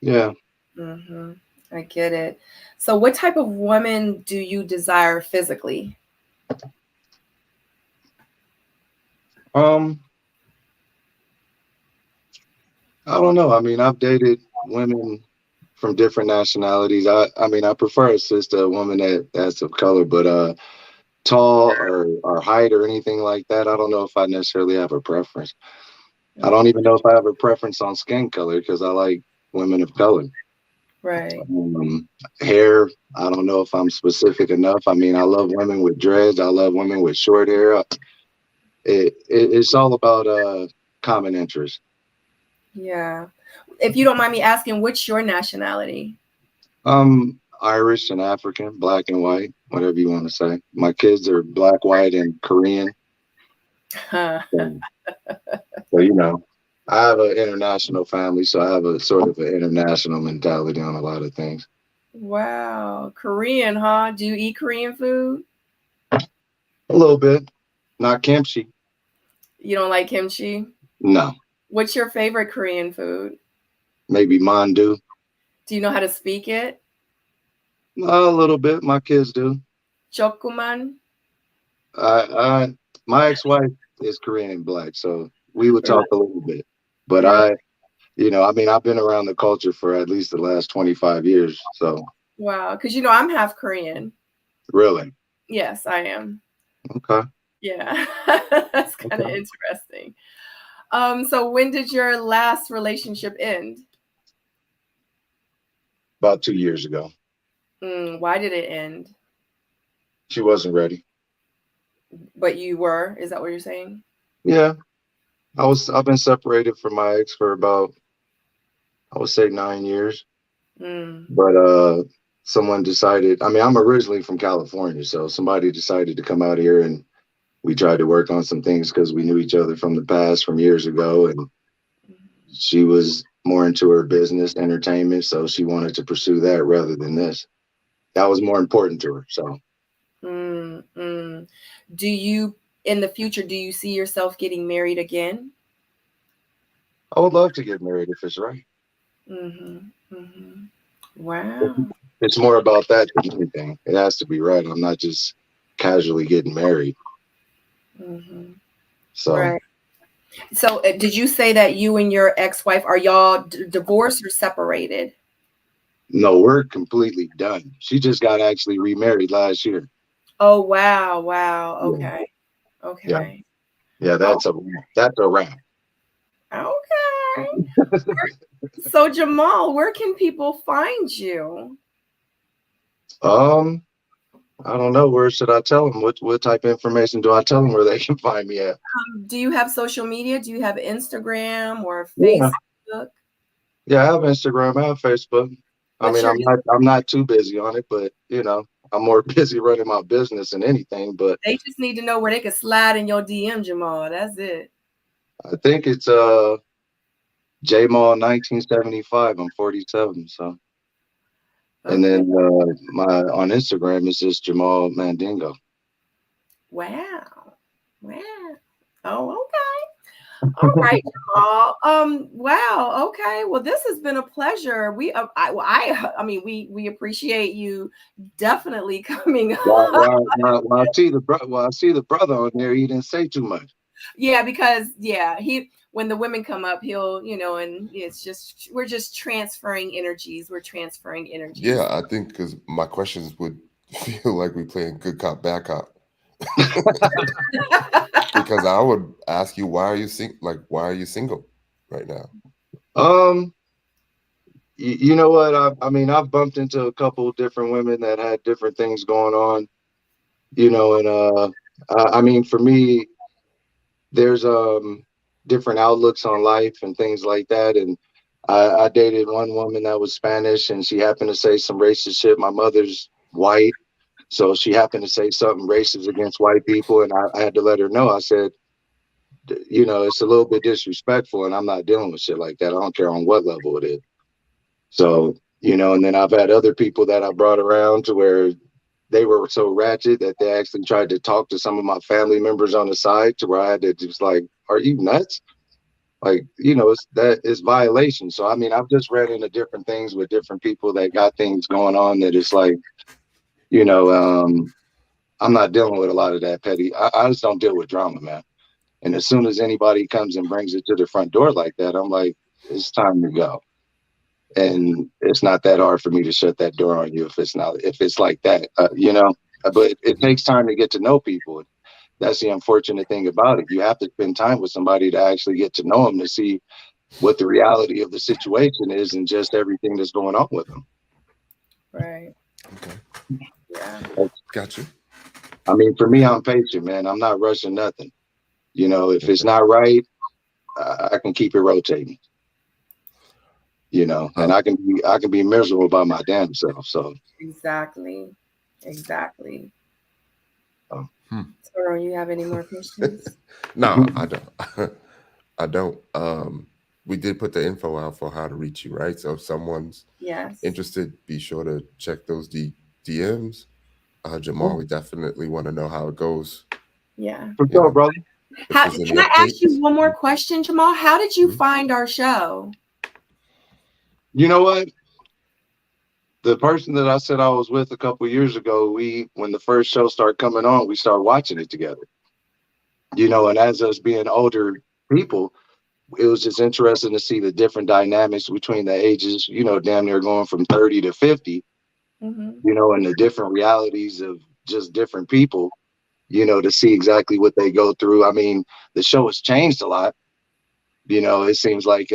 Yeah. I get it. So what type of woman do you desire physically? I don't know. I mean, I've dated women from different nationalities. I mean, I prefer a sister, a woman that's of color, but tall or height or anything like that. I don't know if I necessarily have a preference. I don't even know if I have a preference on skin color because I like women of color. Right. Hair, I don't know if I'm specific enough. I mean, I love women with dreads. I love women with short hair. It's all about common interest. Yeah. If you don't mind me asking, what's your nationality? Irish and African, black and white, whatever you want to say. My kids are black, white, and Korean. So, you know, I have an international family, so I have a sort of an international mentality on a lot of things. Wow. Korean, huh? Do you eat Korean food? A little bit. Not kimchi. You don't like kimchi? No. What's your favorite Korean food? Maybe mandu. Do you know how to speak it? A little bit. My kids do. Chokuman? My ex-wife is Korean and black, so we would talk a little bit. But Right. you know, I mean, I've been around the culture for at least the last 25 years. So. Wow. Because, you know, I'm half Korean. Really? Yes, I am. Okay. Yeah. That's kind of interesting. So when did your last relationship end? About 2 years ago. Why did it end? She wasn't ready. But you were? Is that what you're saying? Yeah. I've been separated from my ex for about, I would say 9 years. But someone decided, I mean, I'm originally from California, so somebody decided to come out here and we tried to work on some things because we knew each other from the past, from years ago. And she was more into her business, entertainment, so she wanted to pursue that rather than this. That was more important to her. So. Do you, in the future, do you see yourself getting married again? I would love to get married if it's right. Wow. It's more about that than anything. It has to be right. I'm not just casually getting married. So. Right. So did you say that you and your ex-wife, are y'all divorced or separated? No, we're completely done. She just got actually remarried last year. Oh, wow. Wow. Okay. Yeah. Okay. Yeah, that's a wrap. Okay. So Jamal, where can people find you? I don't know. Where should I tell them? What type of information do I tell them where they can find me at? Do you have social media? Do you have Instagram or Facebook? Yeah, I have Instagram. I have Facebook. I mean, I'm not too busy on it, but you know, I'm more busy running my business than anything. But they just need to know where they can slide in your DM, Jamal. That's it. I think it's Jamal 1975. I'm 47, so. Okay. And then on Instagram is just Jamal Mandingo. Wow. Wow. Oh, okay. All right, Jamal. Wow. Okay. Well, this has been a pleasure. I mean, we appreciate you definitely coming up. Well, I see the brother on there. He didn't say too much. Yeah, because when the women come up, he'll, and it's just we're just transferring energies. We're transferring energies. Yeah, I think because my questions would feel like we playing good cop, bad cop. Because I would ask you, why are you single right now? You know what? I mean, I've bumped into a couple different women that had different things going on, and I mean, for me, there's different outlooks on life and things like that. And I dated one woman that was Spanish, and she happened to say some racist shit. My mother's white, so she happened to say something racist against white people, and I had to let her know. I said, it's a little bit disrespectful, and I'm not dealing with shit like that. I don't care on what level it is. So, and then I've had other people that I brought around to where they were so ratchet that they actually tried to talk to some of my family members on the side, to where I had to just like, are you nuts? Like, it's violation. So, I mean, I've just read into different things with different people that got things going on that it's like, I'm not dealing with a lot of that petty. I just don't deal with drama, man. And as soon as anybody comes and brings it to the front door like that, I'm like, it's time to go. And it's not that hard for me to shut that door on you if it's like that, but it takes time to get to know people. That's the unfortunate thing about it. You have to spend time with somebody to actually get to know them, to see what the reality of the situation is and just everything that's going on with them. Right. Okay. Yeah. Got you. I mean, for me, I'm patient, man. I'm not rushing nothing. If it's not right, I can keep it rotating. And I can be miserable by my damn self. So exactly. Tyrone, you have any more questions? No, I don't. I don't. We did put the info out for how to reach you, right? So if someone's interested, be sure to check those DMs. Jamal, we definitely want to know how it goes. Yeah. For sure, brother. Can I ask you one more question, Jamal? How did you find our show? You know what? The person that I said I was with a couple of years ago, when the first show started coming on, we started watching it together. And as us being older people, it was just interesting to see the different dynamics between the ages, damn near going from 30 to 50, and the different realities of just different people, to see exactly what they go through. I mean, the show has changed a lot. It seems like,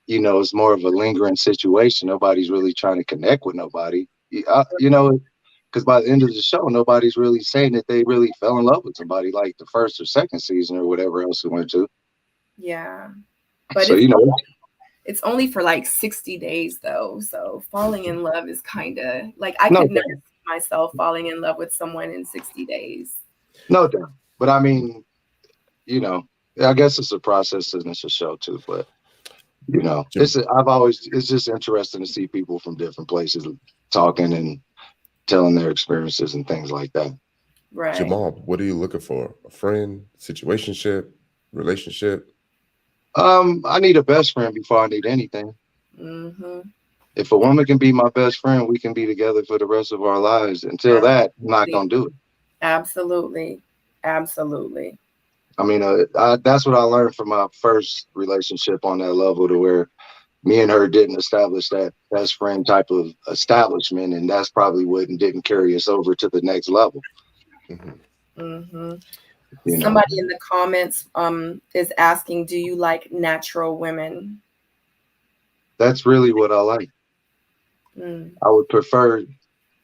it's more of a lingering situation. Nobody's really trying to connect with nobody, because by the end of the show, nobody's really saying that they really fell in love with somebody like the first or second season or whatever else it went to. Yeah. But so, it's only for like 60 days though. So falling in love is kind of like, I could never see myself falling in love with someone in 60 days. No doubt. But I mean, I guess it's a process and it's a show too, but it's just interesting to see people from different places talking and telling their experiences and things like that. Right. Jamal, what are you looking for? A friend, situationship, relationship? I need a best friend before I need anything. If a woman can be my best friend, we can be together for the rest of our lives. Until that, I'm not gonna do it. Absolutely. I mean, that's what I learned from my first relationship on that level, to where me and her didn't establish that best friend type of establishment, and that's probably what didn't carry us over to the next level. Somebody in the comments is asking, do you like natural women? That's really what I like. I would prefer,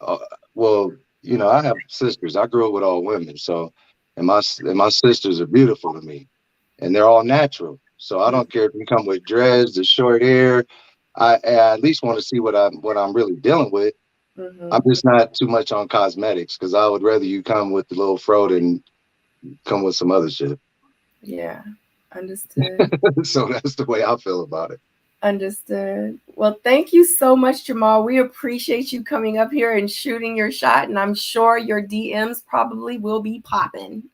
I have sisters. I grew up with all women, so and my sisters are beautiful to me, and they're all natural. So I don't care if you come with dreads, the short hair. I at least want to see what I'm really dealing with. I'm just not too much on cosmetics, because I would rather you come with the little fro than come with some other shit. Yeah, understood. So that's the way I feel about it. Understood. Well, thank you so much, Jamal. We appreciate you coming up here and shooting your shot, and I'm sure your DMs probably will be popping.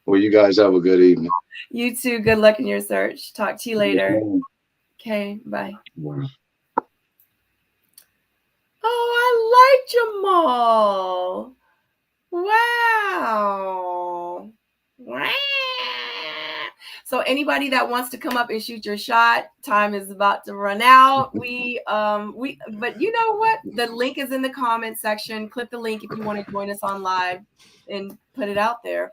Well, you guys have a good evening. You too. Good luck in your search. Talk to you later. Okay, bye. Oh, I like Jamal. Wow. Wow. So anybody that wants to come up and shoot your shot, time is about to run out. But you know what? The link is in the comment section. Click the link if you want to join us on live and put it out there.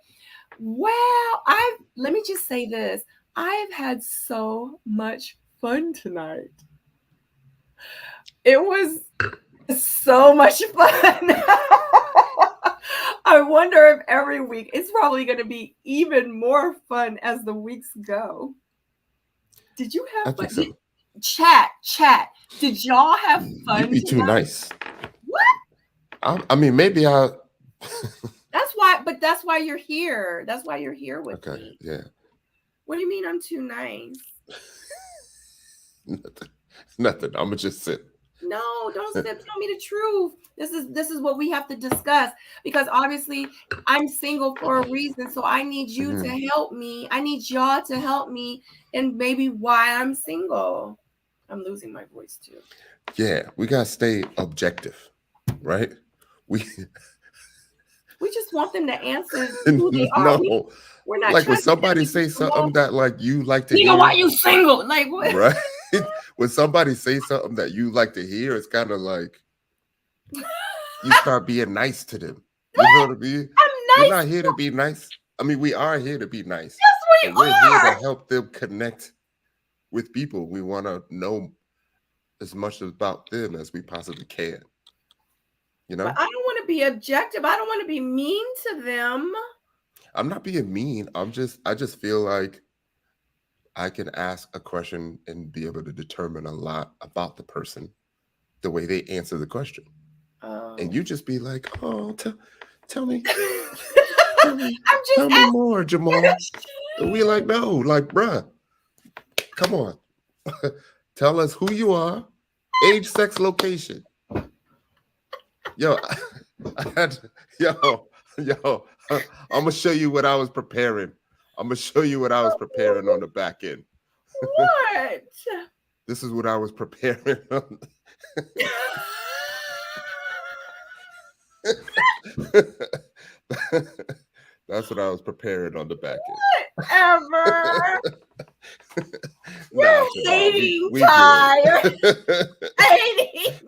Wow. Let me just say this. I've had so much fun tonight. It was so much fun. I wonder if every week it's probably going to be even more fun as the weeks go. Did you have fun? So. Chat. Did y'all have fun? You'd be too nice. What? I mean, maybe I. That's why you're here. That's why you're here with me. Okay. Yeah. What do you mean I'm too nice? Nothing. I'm gonna just sit. No, don't sit. Tell me the truth. This is what we have to discuss, because obviously I'm single for a reason. So I need you to help me. I need y'all to help me, and maybe why I'm single. I'm losing my voice too. Yeah, we gotta stay objective, right? We just want them to answer who they are. No, we're not like when somebody say something that like you like to hear. Why you single? Like what? Right? When somebody say something that you like to hear, it's kind of like you start being nice to them. You know what I mean? I'm nice. We're not here to be nice. I mean, we are here to be nice. Yes, we're here to help them connect with people. We want to know as much about them as we possibly can. You know? But I don't want to be objective. I don't want to be mean to them. I'm not being mean. I just feel like I can ask a question and be able to determine a lot about the person the way they answer the question. And you just be like, oh, tell me. tell me more, Jamal. And we like, no, like, bruh, come on. Tell us who you are, age, sex, location. Yo, I'm gonna show you what I was preparing. I'm gonna show you what I was preparing on the back end. What? This is what I was preparing on. That's what I was preparing on the back end. Whatever. You're hating, Ty. Hating.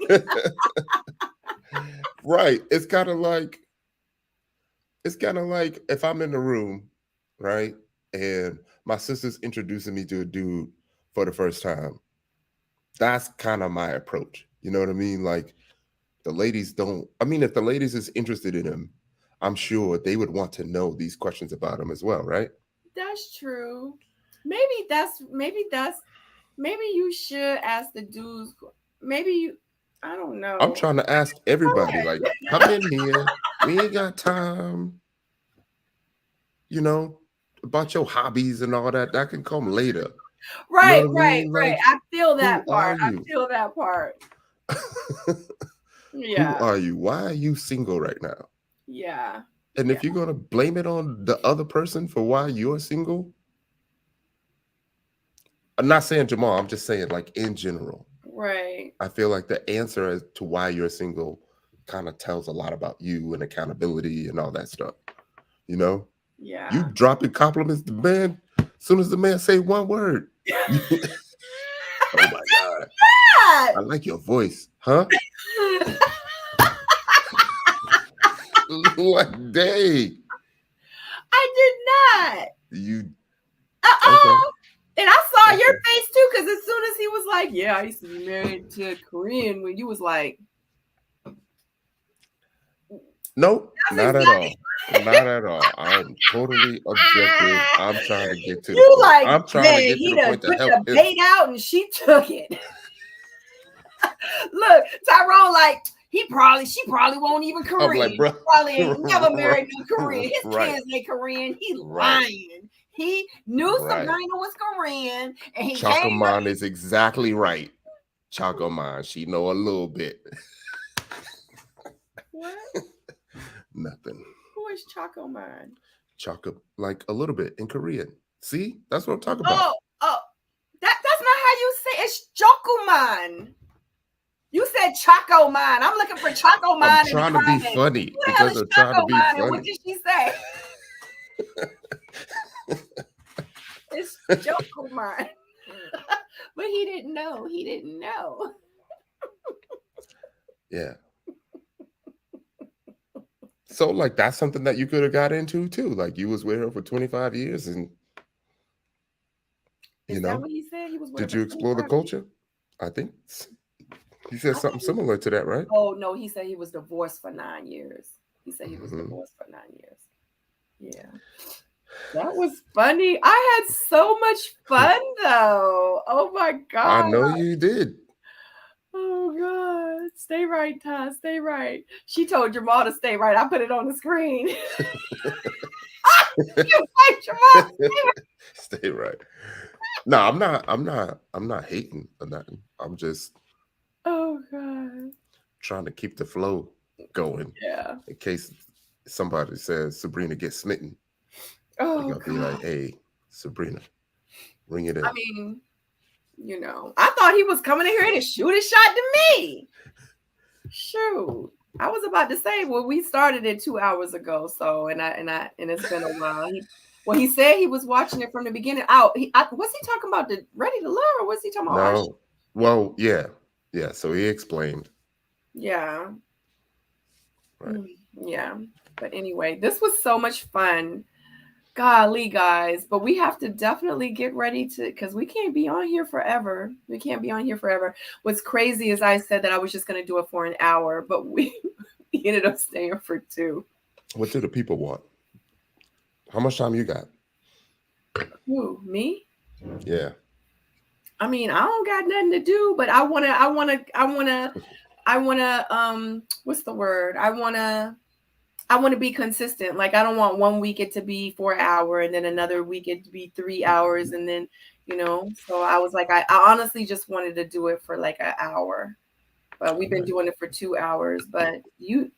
Right. It's kind of like if I'm in the room, right, and my sister's introducing me to a dude for the first time. That's kind of my approach. You know what I mean? Like, the ladies don't. I mean, if the ladies is interested in him, I'm sure they would want to know these questions about him as well, right? That's true. Maybe you should ask the dudes. I don't know. I'm trying to ask everybody, like, come in here. We ain't got time. You know, about your hobbies and all that. That can come later. Right, you know right. Like, I feel that part. Yeah. Who are you? Why are you single right now? Yeah. And if you're gonna blame it on the other person for why you're single, I'm not saying Jamal, I'm just saying like in general. Right. I feel like the answer as to why you're single kind of tells a lot about you and accountability and all that stuff. You know? Yeah. You dropping compliments to the man as soon as the man say one word. Oh my God. I like your voice, huh? What day? I did not. You. Okay. And I saw your face too, because as soon as he was like, "Yeah, I used to be married to a Korean," when you was like, "Nope, not at all, not at all." I'm totally objective. I'm trying to get to the point. Like, I'm trying to get to the point to help the bait out, and she took it. Look, Tyrone, like. She probably won't even Korean. Like, bro, probably ain't never married no Korean. His kids ain't Korean. He lying. He knew Sabrina was Korean, and he Chocoman is exactly right. Chocoman, she know a little bit. What? Nothing. Who is Chocoman? chocolate like a little bit in Korean. See, that's what I'm talking about. That's not how you say it. It's chokuman. You said choco man. I'm looking for choco man. I'm trying to be funny because I'm trying to be funny. What did she say? It's choco man. But he didn't know. He didn't know. Yeah. So like that's something that you could have got into too. Like you was with her for 25 years and Is that what he said? He was with did her you for explore the 25 culture? years? I think he said something similar to that, right? Oh no, he said he was divorced for 9 years. He said he was divorced for 9 years. Yeah. That was funny. I had so much fun though. Oh my God. I know you did. Oh God. Stay right, Ty. Stay right. She told Jamal to stay right. I put it on the screen. Jamal, stay right. No, I'm not hating or nothing. I'm just trying to keep the flow going. Yeah. In case somebody says Sabrina gets smitten. Oh, I'll be like, hey, Sabrina, bring it in. I mean, you know, I thought he was coming in here to shoot a shot to me. Shoot. I was about to say, well, we started it 2 hours ago. So, and it's been a while. He said he was watching it from the beginning out. Was he talking about the Ready to Love or was he talking about? No. Well, yeah. Yeah. So he explained. Yeah. Right. Yeah. But anyway, this was so much fun. Golly, guys. But we have to definitely get ready because we can't be on here forever. We can't be on here forever. What's crazy is I said that I was just going to do it for an hour, but we ended up staying for 2. What do the people want? How much time you got? Who, me? Yeah. I mean, I don't got nothing to do, but I wanna, what's the word? I wanna be consistent. Like, I don't want 1 week it to be 4 hours and then another week it to be 3 hours. And then, you know, so I was like, I honestly just wanted to do it for like an hour, but we've been doing it for 2 hours, but you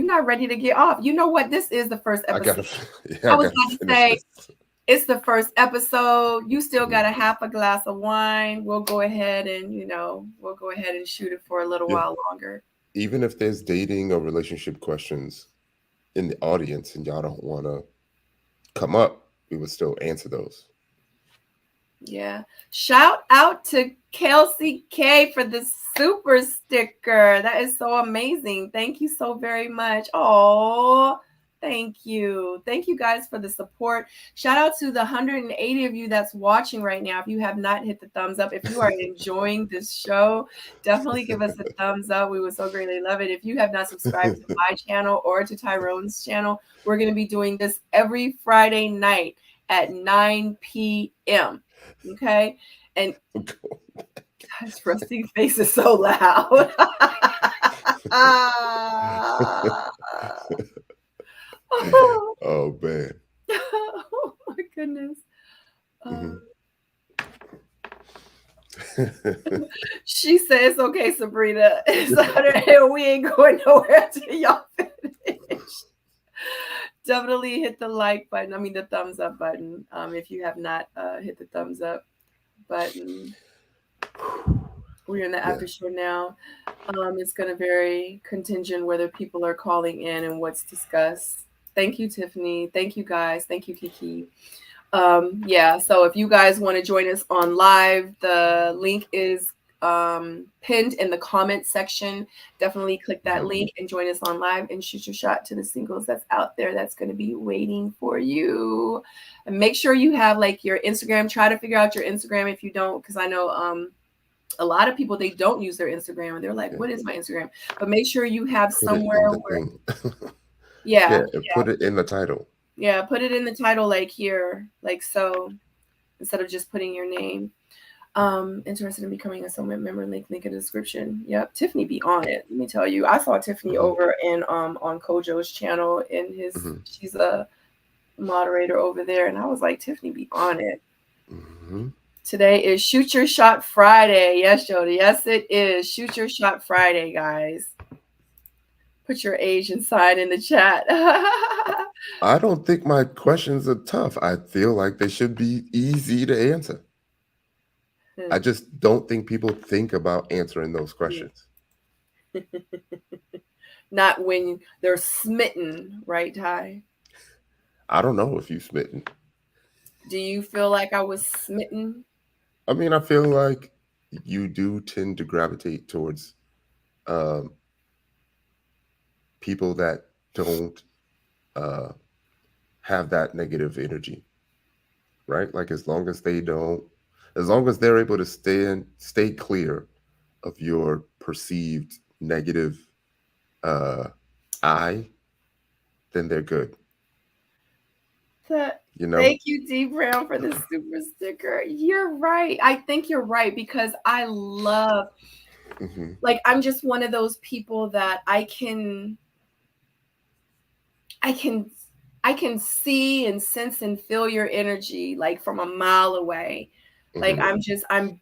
not ready to get off. You know what? This is the first episode. I was about to say, it's the first episode. You still got a half a glass of wine. We'll go ahead and, shoot it for a little while longer. Even if there's dating or relationship questions in the audience and y'all don't want to come up, we would still answer those. Yeah. Shout out to Kelsey K for the super sticker. That is so amazing. Thank you so very much. Oh, thank you. Thank you guys for the support. Shout out to the 180 of you that's watching right now. If you have not hit the thumbs up, if you are enjoying this show, definitely give us a thumbs up. We would so greatly love it. If you have not subscribed to my channel or to Tyrone's channel, we're going to be doing this every Friday night at 9 p.m. Okay. And his rusty face is so loud. Oh man. Oh my goodness. She says, okay, Sabrina, it's 100 we ain't going nowhere until y'all finish. Definitely hit the like button. I mean the thumbs up button. If you have not hit the thumbs up button. We're in the after show now. It's going to vary contingent whether people are calling in and what's discussed. Thank you, Tiffany. Thank you, guys. Thank you, Kiki. So if you guys want to join us on live, the link is pinned in the comment section. Definitely click that link and join us on live and shoot your shot to the singles that's out there that's going to be waiting for you. And make sure you have like your Instagram. Try to figure out your Instagram if you don't, because I know a lot of people, they don't use their Instagram and they're like, what is my Instagram? But make sure you have somewhere where put it in the title. Yeah, put it in the title like here, like so, instead of just putting your name. Interested in becoming a Soulmate member, link in the description. Yep, Tiffany be on it. Let me tell you, I saw Tiffany over in on Kojo's channel in his she's a moderator over there, and I was like, Tiffany be on it. Today is Shoot Your Shot Friday. Yes, Jody. Yes, it is. Shoot Your Shot Friday, guys. Put your Asian sign in the chat. I don't think my questions are tough. I feel like they should be easy to answer. I just don't think people think about answering those questions. Not when they're smitten, right, Ty? I don't know if you smitten. Do you feel like I was smitten? I mean, I feel like you do tend to gravitate towards people that don't have that negative energy, right? Like as long as they're able to stay clear of your perceived negative eye, then they're good. Thank you, D Brown, for the super sticker. You're right. I think you're right, because I love, like, I'm just one of those people that I can see and sense and feel your energy, like from a mile away. Like I'm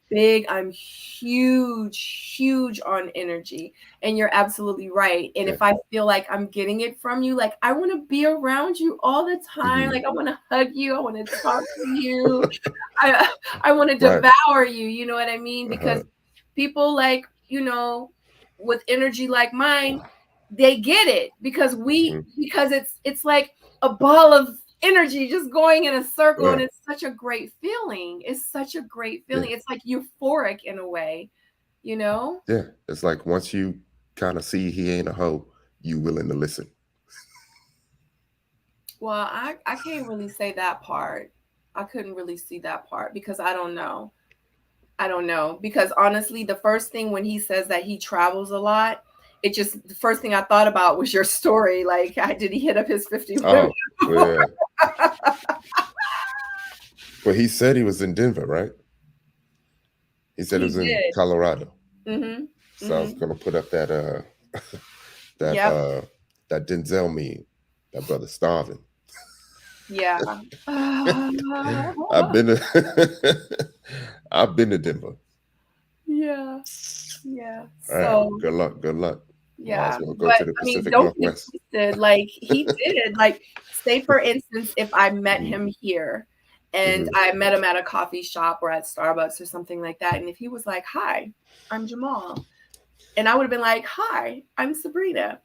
big, I'm huge on energy. And you're absolutely right. And if I feel like I'm getting it from you, like I want to be around you all the time. Like I want to hug you, I want to talk to you. I want to devour you, you know what I mean? Because people like, you know, with energy like mine, they get it because it's like a ball of energy just going in a circle, and it's such a great feeling. It's such a great feeling. It's like euphoric in a way, you know? Yeah, it's like once you kind of see he ain't a hoe, you willing to listen. Well, I can't really say that part. I couldn't really see that part because I don't know. Because honestly, the first thing when he says that he travels a lot, the first thing I thought about was your story. Like, did he hit up his 50 women? Yeah. Well, he said he was in Denver, right? He said he was in Colorado. So I was gonna put up that that Denzel meme, that brother starving. Yeah. I've been to Denver. Yeah. All right, good luck. Yeah, well, go to the Pacific Northwest. Like he did. Like, say for instance, if I met him here and I met him at a coffee shop or at Starbucks or something like that, and if he was like, "Hi, I'm Jamal," and I would have been like, "Hi, I'm Sabrina,"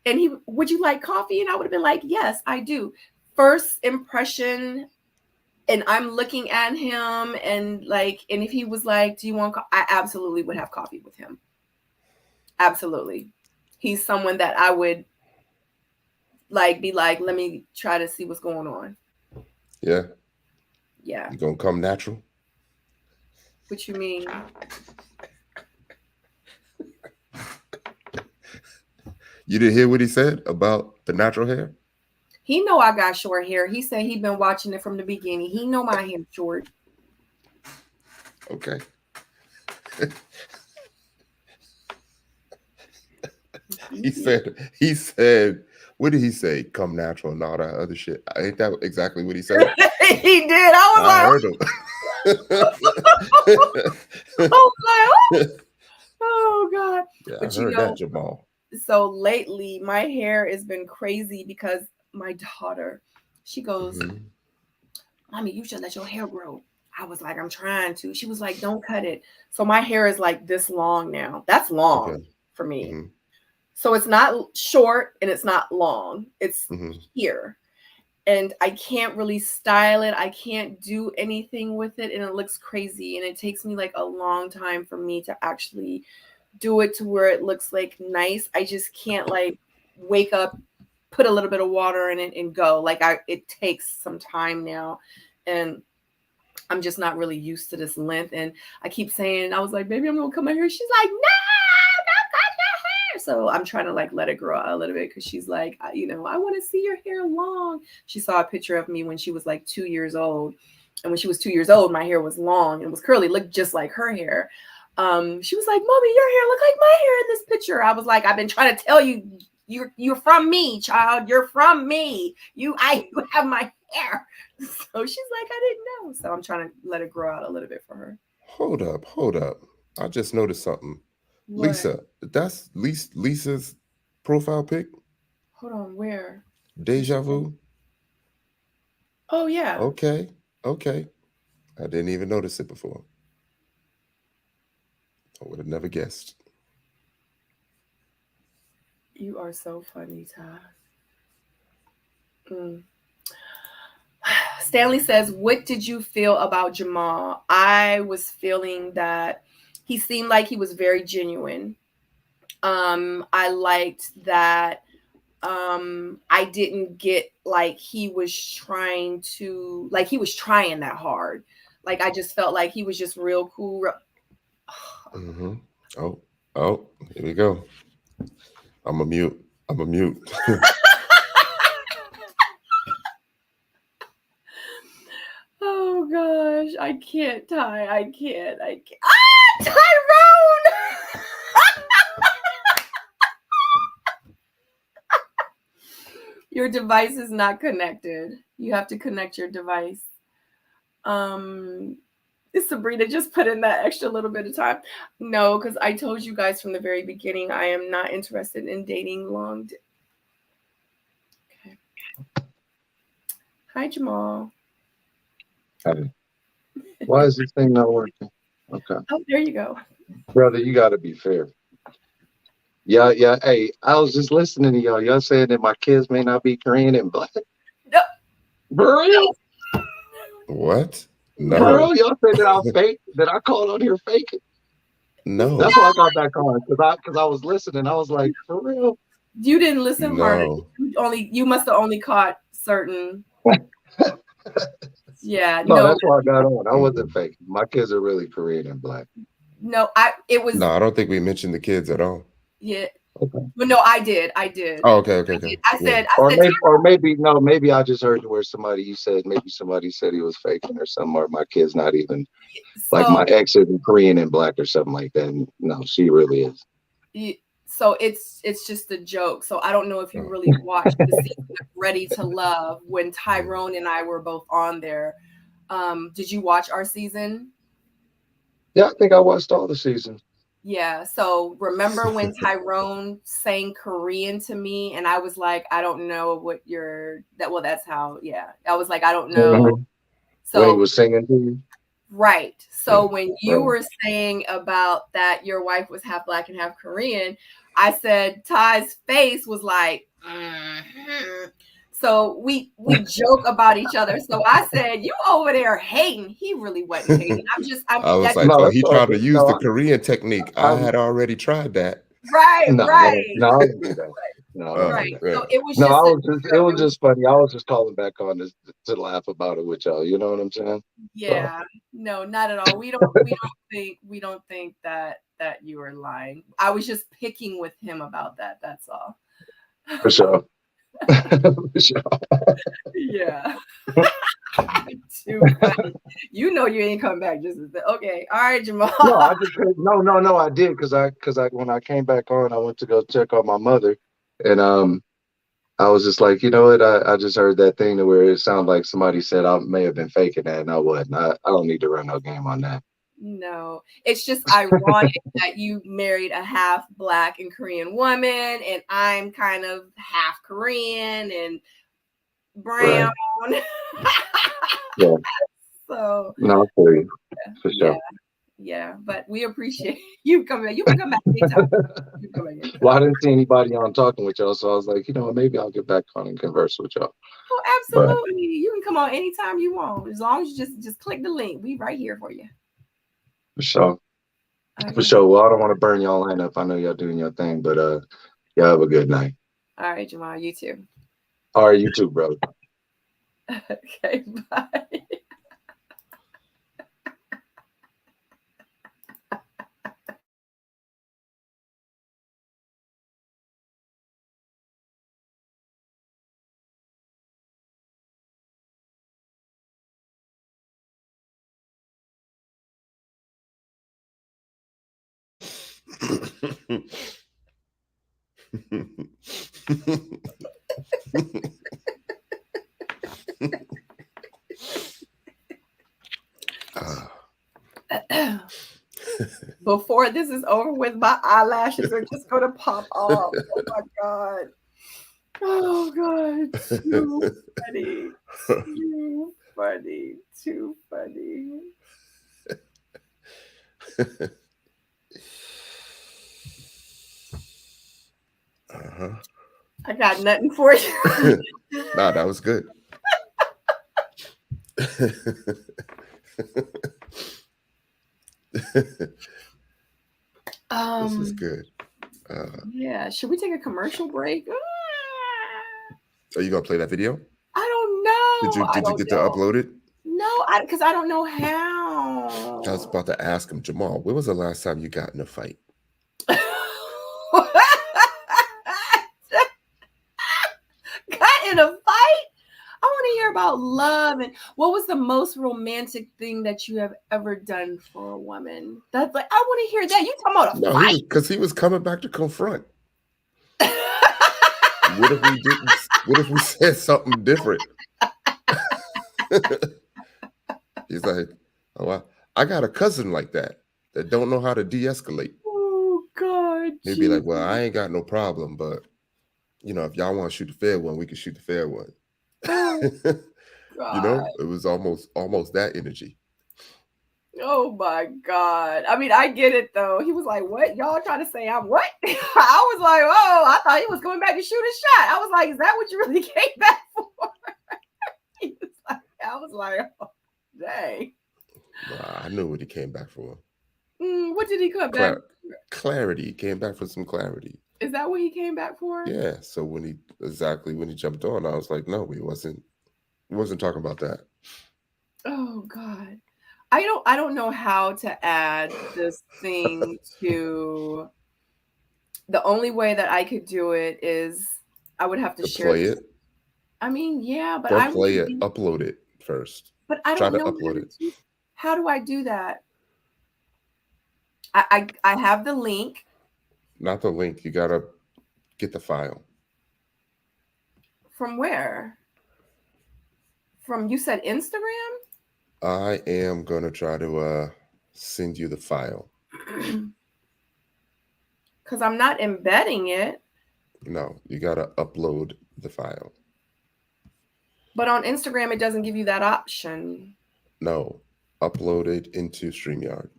and would you like coffee? And I would have been like, "Yes, I do." First impression. And I'm looking at him, and if he was like, "Do you want?" I absolutely would have coffee with him. Absolutely. He's someone that I would be like, let me try to see what's going on. Yeah. Yeah. You gonna come natural? What you mean? You didn't hear what he said about the natural hair? He know I got short hair. He said he been watching it from the beginning. He know my hair's short. Okay. He said, what did he say? Come natural and all that other shit. Ain't that exactly what he said? He did. I heard him. Oh God. Yeah, but I heard that, Jamal. So lately my hair has been crazy because my daughter, she goes, "Mommy, you should let your hair grow." I was like, "I'm trying to." She was like, "Don't cut it." So my hair is like this long now. That's long for me. So it's not short and it's not long. It's here. And I can't really style it. I can't do anything with it. And it looks crazy. And it takes me like a long time for me to actually do it to where it looks like nice. I just can't like wake up, put a little bit of water in it and go. Like it takes some time now. And I'm just not really used to this length. And I keep saying, I was like, "Baby, I'm going to cut my hair." She's like, "No, don't cut your hair." So I'm trying to like let it grow out a little bit because she's like, "I want to see your hair long." She saw a picture of me when she was like 2 years old. And when she was 2 years old, my hair was long and was curly, looked just like her hair. She was like, "Mommy, your hair look like my hair in this picture." I was like, "I've been trying to tell you, you're from me, child. You're from me. You have my hair." So she's like, "I didn't know." So I'm trying to let it grow out a little bit for her. Hold up. I just noticed something. What? Lisa, that's Lisa's profile pic? Hold on, where? Deja vu? Oh yeah. Okay. Okay. I didn't even notice it before. I would have never guessed. You are so funny, Ty. Stanley says, what did you feel about Jamal? I was feeling that he seemed like he was very genuine. I liked that I didn't get like he was trying that hard. Like I just felt like he was just real cool. Mm-hmm. Oh, here we go. I'm a mute. Oh gosh, I can't, Ty. I can't. Ah, Tyrone! Your device is not connected. You have to connect your device. Sabrina just put in that extra little bit of time. No, because I told you guys from the very beginning, I am not interested in dating long. Okay. Hi, Jamal. Hey. Why is this thing not working? Okay. Oh, there you go. Brother, you got to be fair. Yeah. Hey, I was just listening to y'all. Y'all saying that my kids may not be Korean and black. No. For real? What? No. For real? Y'all said that I'm fake? That I called on here faking? No. That's why I got back on, because I was listening. I was like, for real? You didn't listen hard. No. You must have only caught certain. Yeah. No, that's why I got on. I wasn't faking. My kids are really Korean and black. No, it was. No, I don't think we mentioned the kids at all. Yeah. Okay. Well, no, I did. Oh, okay. I said, maybe I just heard where somebody said he was faking or something, or my kid's not even like my ex isn't Korean and black or something like that. And no, she really is. So it's just a joke. So I don't know if you really watched the season of Ready to Love when Tyrone and I were both on there. Did you watch our season? Yeah, I think I watched all the seasons. Yeah. So remember when Tyrone sang Korean to me and I was like, I don't know what that's how, yeah. I was like, I don't know. Mm-hmm. So when he was singing to you? Right. So when you were saying about that your wife was half black and half Korean, I said Ty's face was like, So we joke about each other. So I said, you over there hating. He really wasn't hating. I was like, oh, he tried to use the Korean technique. I had already tried that. Right. No, I didn't do that. No, right. So it was it was just funny. I was just calling back on this to laugh about it with y'all. You know what I'm saying? Yeah. No, not at all. We don't think that you were lying. I was just picking with him about that. That's all. For sure. For sure. Yeah. Too funny. You know you ain't come back just okay. All right, Jamal. No, I just no, I did because I when I came back on, I went to go check on my mother, and I was just like, you know what, I just heard that thing where it sounded like somebody said I may have been faking that, and I wasn't. I don't need to run no game on that. No, it's just ironic that you married a half black and Korean woman, and I'm kind of half Korean and brown. Right. Yeah. So no, for you. For sure. Yeah, but we appreciate you coming. You can come back anytime. Well, I didn't see anybody on talking with y'all, so I was like, you know, maybe I'll get back on and converse with y'all. Oh, absolutely. But you can come on anytime you want, as long as you just click the link. We right here for you. For sure. Okay. For sure. Well, I don't want to burn y'all line up. I know y'all doing your thing, but y'all have a good night. All right, Jamal. You too. All right, you too, brother. Okay, bye. before this is over with, my eyelashes are just going to pop off. Oh my God. Oh God. Too funny. Too funny. Too funny. I got nothing for you. Nah, that was good. This is good. Yeah. Should we take a commercial break? Are you gonna play that video? I don't know. Did you get to upload it? No, because I don't know how. I was about to ask him, Jamal, when was the last time you got in a fight? Got in a fight? I want to hear about love. And what was the most romantic thing that you have ever done for a woman? That's like, I want to hear that. You talking about a fight? Because he was coming back to confront. What if we didn't? What if we said something different? He's like, oh, I got a cousin like that don't know how to de-escalate. Oh God. He'd be like, well, I ain't got no problem, but you know, if y'all want to shoot the fair one, we can shoot the fair one. You know, it was almost that energy. Oh my God. I mean, I get it though. He was like, what? Y'all trying to say I'm what? I was like, oh, I thought he was going back to shoot a shot. I was like, is that what you really came back for? He was like, I was like, oh, dang. Nah, I knew what he came back for. What did he come back for? Clarity. He came back for some clarity. Is that what he came back for? Yeah. So when he jumped on, I was like, no, he wasn't talking about that. Oh God. I don't know how to add this thing to. The only way that I could do it is I would have to share play it. I mean, yeah, but don't play it. Upload it first. But I don't know to upload it. How do I do that? I have the link. Not the link. You gotta get the file. From where? From, you said Instagram? I am gonna try to send you the file. Because I'm not embedding it. No, you gotta upload the file. But on Instagram, it doesn't give you that option. No, upload it into StreamYard.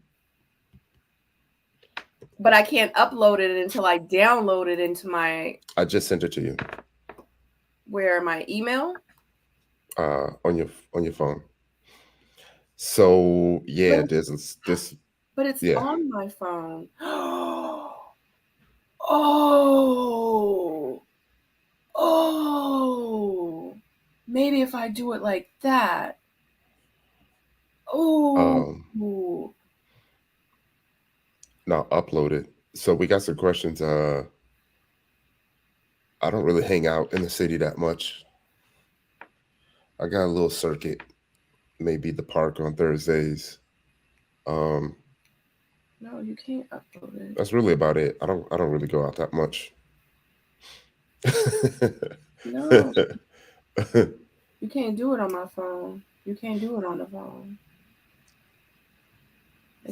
But I can't upload it until I download it into my... I just sent it to you. Where? My email? On your phone. So yeah, there's this. But it's on my phone. Oh, maybe if I do it like that. Now upload it. So we got some questions. I don't really hang out in the city that much. I got a little circuit, maybe the park on Thursdays. No, you can't upload it. That's really about it. I don't really go out that much. No. You can't do it on my phone. You can't do it on the phone.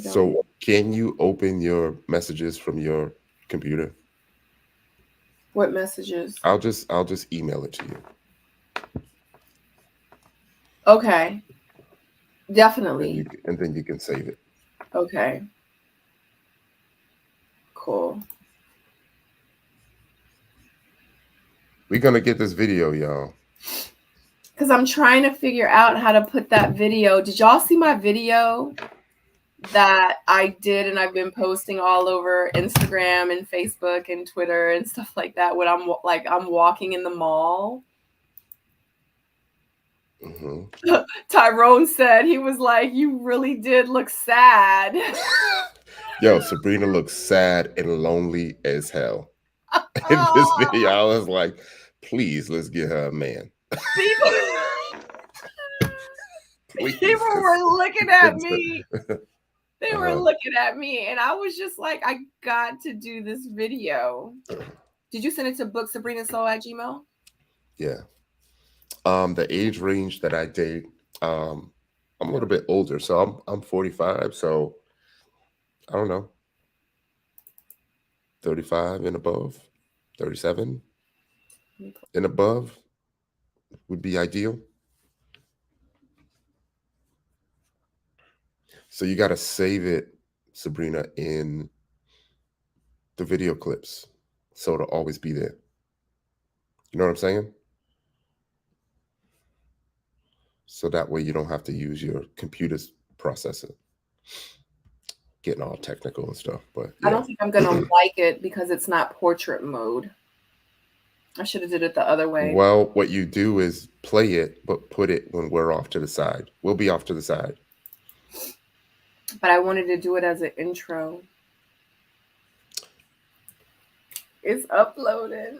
So can you open your messages from your computer? What messages? I'll just email it to you. Okay. Definitely. And then you can save it. Okay. Cool. We're gonna get this video, y'all. Because I'm trying to figure out how to put that video. Did y'all see my video that I did and I've been posting all over Instagram and Facebook and Twitter and stuff like that when I'm walking in the mall? Mm-hmm. Tyrone said, he was like, you really did look sad. Yo, Sabrina looks sad and lonely as hell. In this video, I was like, please, let's get her a man. People were looking at me. They were looking at me, and I was just like, I got to do this video. Did you send it to booksabrinasoul@gmail.com? Yeah. The age range that I date, I'm a little bit older, so I'm 45, so I don't know. 35 and above, 37 and above would be ideal. So you got to save it, Sabrina, in the video clips, so it'll always be there. You know what I'm saying? So that way you don't have to use your computer's processor. Getting all technical and stuff, but yeah. I don't think I'm gonna like it because it's not portrait mode. I should have did it the other way. Well, what you do is play it, but put it when we're off to the side. We'll be off to the side. But I wanted to do it as an intro. It's uploaded.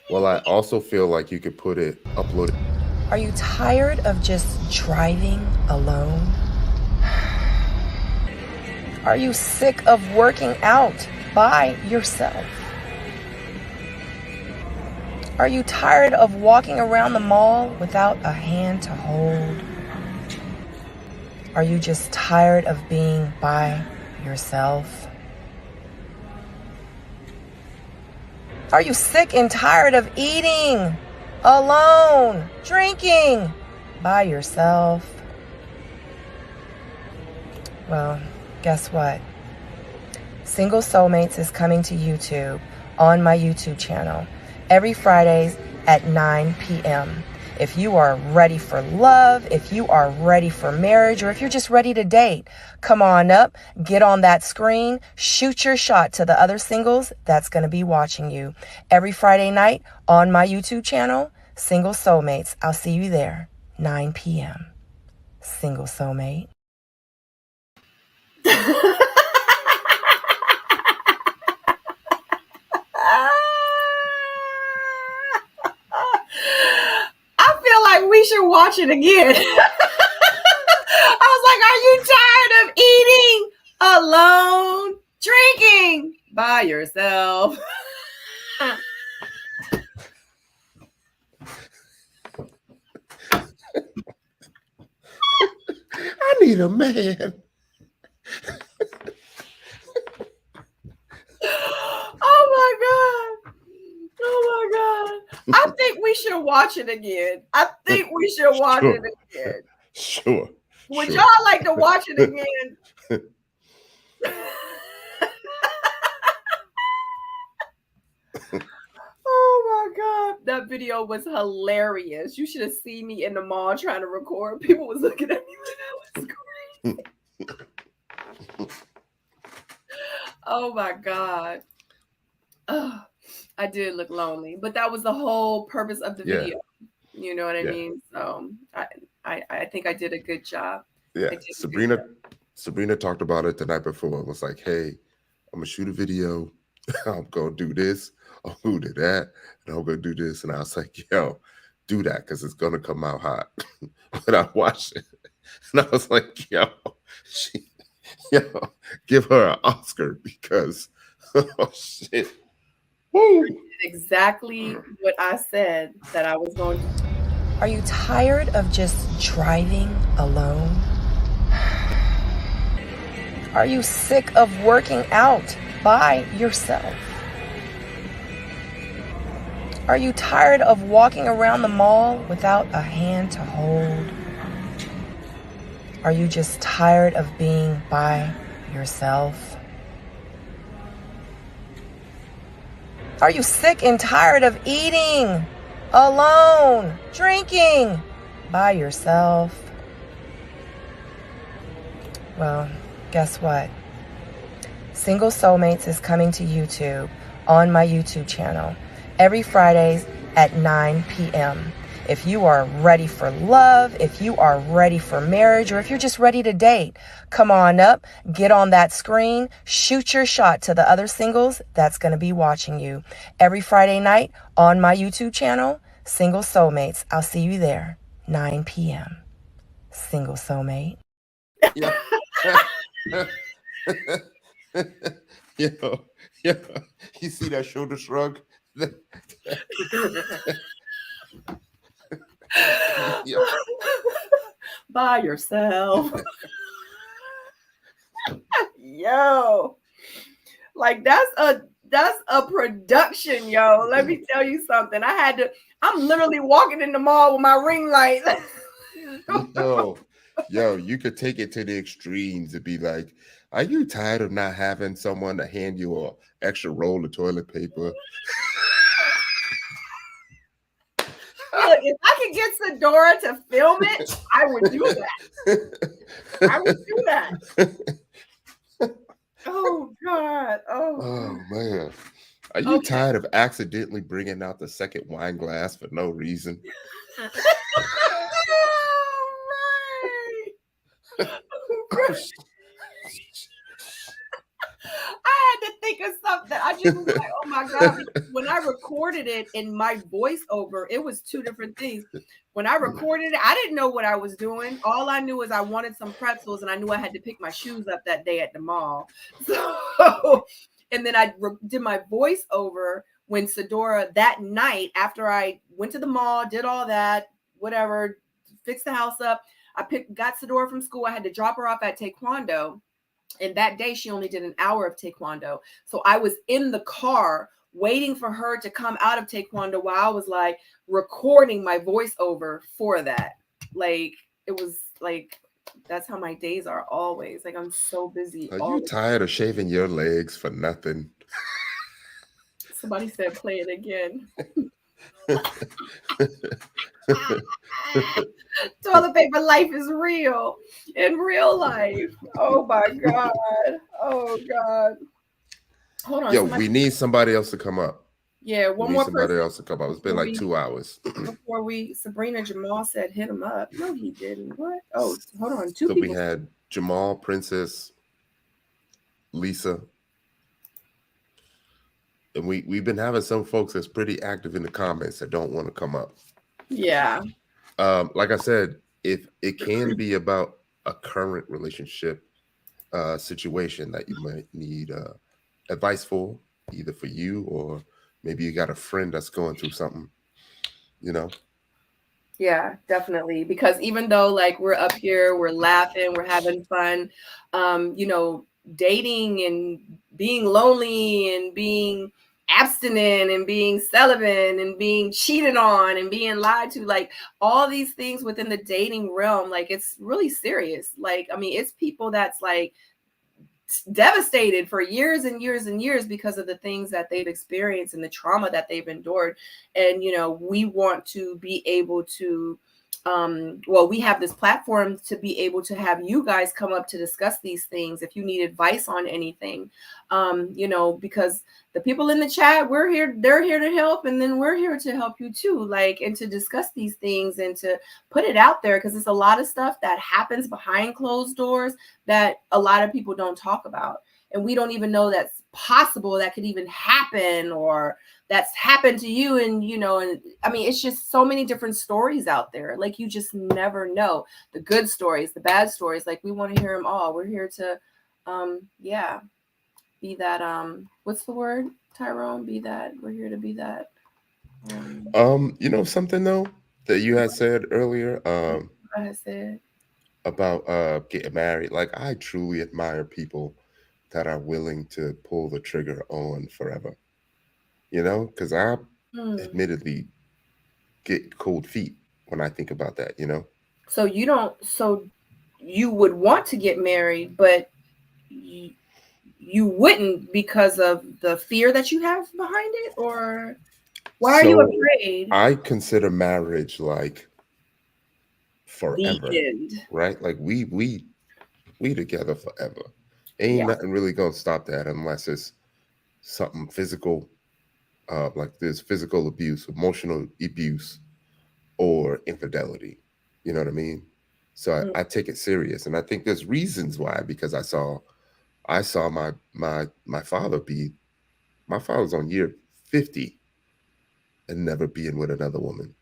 Well, I also feel like you could upload it. Are you tired of just driving alone? Are you sick of working out by yourself? Are you tired of walking around the mall without a hand to hold? Are you just tired of being by yourself? Are you sick and tired of eating alone, drinking by yourself? Well, guess what? Single Soulmates is coming to YouTube on my YouTube channel every Fridays at 9 p.m. If you are ready for love, if you are ready for marriage, or if you're just ready to date, come on up, get on that screen, shoot your shot to the other singles that's going to be watching you. Every Friday night on my YouTube channel, Single Soulmates. I'll see you there, 9 p.m. Single Soulmate. I feel like we should watch it again. I was like, are you tired of eating alone, drinking by yourself? I need a man. Oh my God. Oh my God. I think we should watch it again. I think we should watch it again. Sure. Would sure. y'all like to watch it again? Oh my God. That video was hilarious. You should have seen me in the mall trying to record. People was looking at me like I was crazy. Oh my God. Oh, I did look lonely, but that was the whole purpose of the video. You know what I mean? So I think I did a good job. Yeah. Sabrina talked about it the night before. It was like, hey, I'm gonna shoot a video. I'm gonna do this. I'm gonna do that, and I'm gonna do this. And I was like, yo, do that because it's gonna come out hot. But I watched it, and I was like, yo, give her an Oscar because oh shit. Woo. Exactly what I said that I was going to. Are you tired of just driving alone? Are you sick of working out by yourself? Are you tired of walking around the mall without a hand to hold? Are you just tired of being by yourself? Are you sick and tired of eating alone, drinking by yourself? Well, guess what? Single Soulmates is coming to YouTube on my YouTube channel every Fridays at 9 p.m. If you are ready for love, if you are ready for marriage, or if you're just ready to date, come on up, get on that screen, shoot your shot to the other singles that's going to be watching you. Every Friday night on my YouTube channel, Single Soulmates. I'll see you there, 9 p.m. Single Soulmate. Yeah. Yeah. You see that shoulder shrug? by yourself. Yo, like that's a production, yo. Let me tell you something. I'm literally walking in the mall with my ring light. Yo, you could take it to the extremes to be like, are you tired of not having someone to hand you an extra roll of toilet paper? Look, if I could get Sadora to film it, I would do that. I would do that. Oh God. Oh man. Are you tired of accidentally bringing out the second wine glass for no reason? I had to think of something. I just was like, oh my God. When I recorded it in my voiceover, it was two different things. When I recorded it, I didn't know what I was doing. All I knew is I wanted some pretzels and I knew I had to pick my shoes up that day at the mall. So, and then I did my voiceover when Sadora that night after I went to the mall, did all that, whatever, fixed the house up. Got Sadora from school. I had to drop her off at Taekwondo. And that day she only did an hour of Taekwondo. So I was in the car waiting for her to come out of Taekwondo while I was like recording my voiceover for that. Like, it was like, that's how my days are always. Like, I'm so busy. Are you tired of shaving your legs for nothing? Somebody said play it again. Toilet paper life is real in real life. Oh my God. Oh God. Hold on. Yo, we need somebody else to come up. Yeah, one more somebody else to come up. It's been like 2 hours. Before Sabrina Jamal said hit him up. No, he didn't. What? Oh, hold on. Two so people. We had Jamal, Princess, Lisa. And we've been having some folks that's pretty active in the comments that don't want to come up. Yeah. Like I said, if it can be about a current relationship situation that you might need advice for, either for you or maybe you got a friend that's going through something, you know? Yeah, definitely. Because even though like we're up here, we're laughing, we're having fun, you know, dating and being lonely and being abstinent and being celibate and being cheated on and being lied to, like all these things within the dating realm, like it's really serious. Like, I mean, it's people that's like devastated for years and years and years because of the things that they've experienced and the trauma that they've endured. And, you know, we want to be able to, well, we have this platform to be able to have you guys come up to discuss these things. If you need advice on anything, you know, because the people in the chat, they're here to help. And then we're here to help you too, like, and to discuss these things and to put it out there. Cause it's a lot of stuff that happens behind closed doors that a lot of people don't talk about. And we don't even know that's possible, that could even happen, or that's happened to you. And, you know, and I mean, it's just so many different stories out there. Like, you just never know the good stories, the bad stories. Like, we want to hear them all. We're here to, yeah, be that, what's the word, Tyrone? We're here to be that. You know, something though, that you had said earlier, I said about getting married. Like, I truly admire people that are willing to pull the trigger on forever, you know, because I admittedly get cold feet when I think about that, you know. So you would want to get married, but you wouldn't because of the fear that you have behind it, or why are you afraid? I consider marriage like forever, right? Like we together forever. Ain't nothing really gonna stop that unless it's something physical, like there's physical abuse, emotional abuse, or infidelity. You know what I mean? So I take it serious, and I think there's reasons why. Because I saw my father my father's on year 50 and never being with another woman.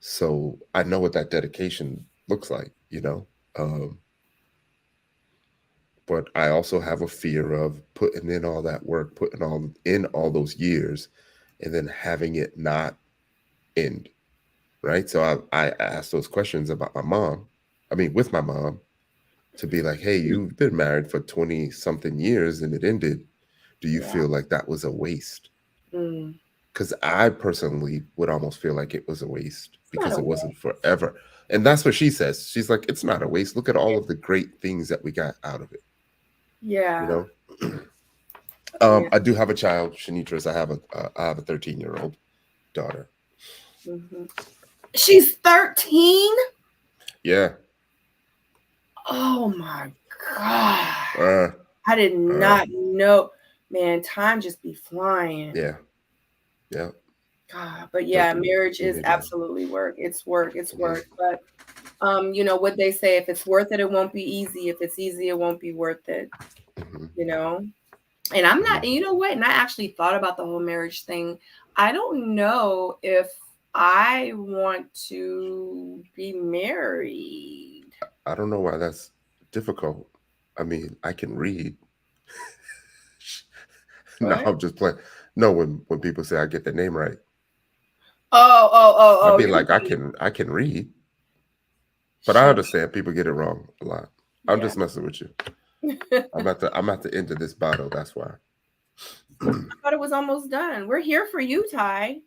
So I know what that dedication looks like, you know. But I also have a fear of putting in all that work, putting all those years, and then having it not end, right? So I asked those questions about my mom, I mean, with my mom, to be like, hey, you've been married for 20 something years and it ended. Do you feel like that was a waste? Because I personally would almost feel like it was a waste because it wasn't forever. And that's what she says. She's like, it's not a waste. Look at all of the great things that we got out of it. Yeah. You know, I do have a child, Shanitras. I have a 13-year-old daughter. She's 13. Yeah. Oh my God. I did not know. Man, time just be flying. Yeah. Yeah. God, but yeah, marriage is absolutely work. It's work. It's work. But you know what they say, if it's worth it, it won't be easy. If it's easy, it won't be worth it. You know? And I'm not, you know what? And I actually thought about the whole marriage thing. I don't know if I want to be married. I don't know why that's difficult. I mean, I can read. No, I'm just playing. No, when people say I get the name right. I'd be like, I can read. But I understand people get it wrong a lot. I'm just messing with you. I'm at the end of this bottle, that's why. I thought it was almost done. We're here for you, Ty.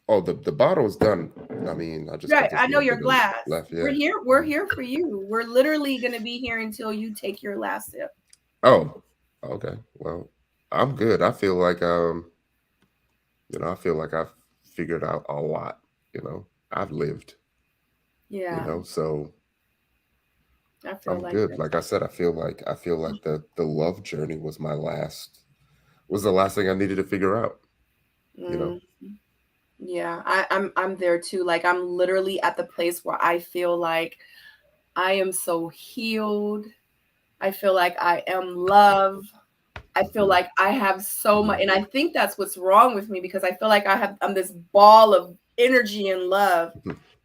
Oh, the bottle's done. I mean, I just I know your glass. Left, yeah. We're here for you. We're literally gonna be here until you take your last sip. Oh, okay. Well, I'm good. I feel like you know, I feel like I've figured out a lot, you know. I've lived. Yeah. You know, so I feel I'm like good. Like I said, I feel like the love journey was the last thing I needed to figure out. You know. Yeah, I'm there too. Like I'm literally at the place where I feel like I am so healed. I feel like I am love. I feel like I have so much, and I think that's what's wrong with me, because I feel like I'm this ball of energy and love.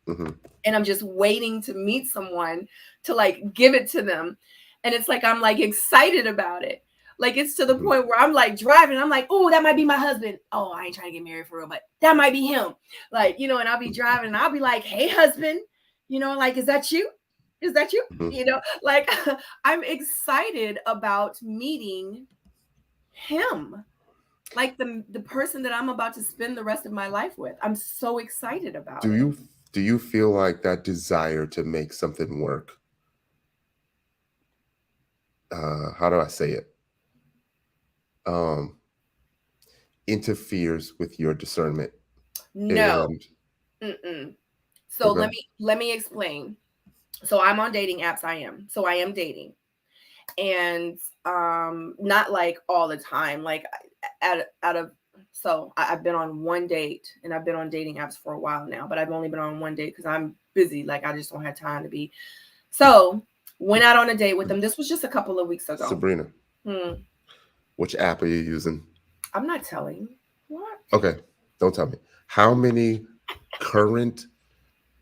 And I'm just waiting to meet someone to like give it to them. And it's like I'm like excited about it. Like it's to the point where I'm like driving. I'm like, oh, that might be my husband. Oh, I ain't trying to get married for real, but that might be him. Like, you know, and I'll be driving and I'll be like, hey, husband, you know, like, is that you? Is that you? You know, like I'm excited about meeting him. Like the person that I'm about to spend the rest of my life with. I'm so excited about it. Do you feel like that desire to make something work? How do I say it? Interferes with your discernment? No. So let me explain. So I'm on dating apps. I am dating, and not like all the time. Like so I've been on one date, and I've been on dating apps for a while now, but I've only been on one date because I'm busy. Like I just don't have time to be. So went out on a date with them. This was just a couple of weeks ago. Sabrina, which app are you using? I'm not telling. What? Okay, don't tell me. How many current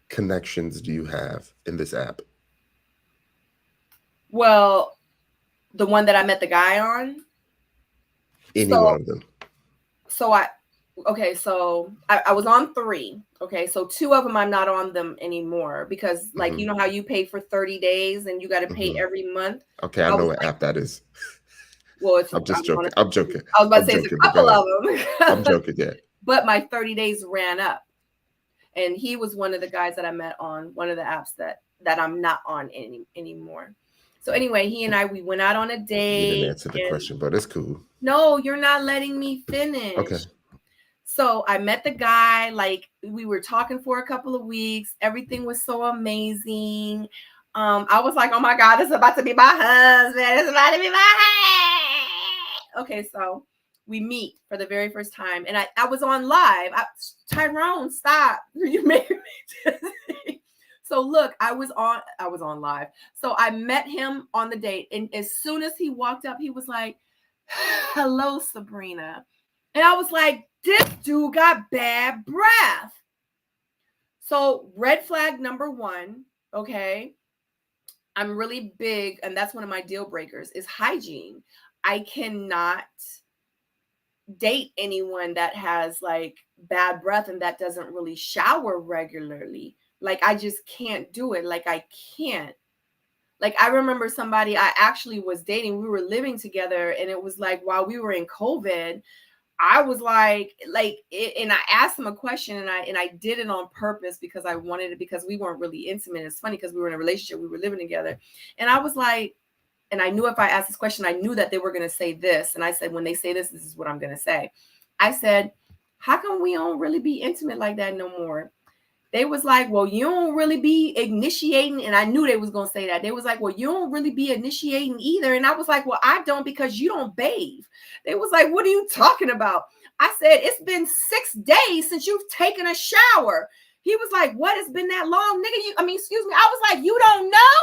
connections do you have in this app? Well, the one that I met the guy on. Any one of them. So I was on 3. Okay. So 2 of them, I'm not on them anymore because like, you know how you pay for 30 days and you got to pay every month. Okay. I know what app that is. Well, I'm just joking. I'm joking. I was about to say it's a couple of them. I'm joking. Yeah. But my 30 days ran up, and he was one of the guys that I met on one of the apps that I'm not on anymore. So anyway, he and we went out on a date. You didn't answer the question, but it's cool. No, you're not letting me finish. Okay. So I met the guy, like we were talking for a couple of weeks. Everything was so amazing. I was like, oh my God, this is about to be my husband. This is about to be my husband. Okay, so we meet for the very first time. And I was on live. Tyrone, stop. You made me. So look, I was on live. So I met him on the date. And as soon as he walked up, he was like, hello, Sabrina. And I was like, this dude got bad breath. So red flag number 1, okay? I'm really big, and that's one of my deal breakers, is hygiene. I cannot date anyone that has like bad breath and that doesn't really shower regularly. Like, I just can't do it. Like, I can't. Like, I remember somebody I actually was dating, we were living together, and it was like while we were in COVID, I was like and I asked him a question, and I did it on purpose because I wanted it, because we weren't really intimate. It's funny because we were in a relationship, we were living together. And I was like, and I knew if I asked this question, I knew that they were going to say this. And I said, when they say this, this is what I'm going to say. I said, how come we don't really be intimate like that no more? They was like, well, you don't really be initiating. And I knew they was going to say that. They was like, well, you don't really be initiating either. And I was like, well, I don't, because you don't bathe. They was like, what are you talking about? I said, it's been 6 days since you've taken a shower. He was like, what? It's been that long, nigga? Excuse me. I was like, you don't know?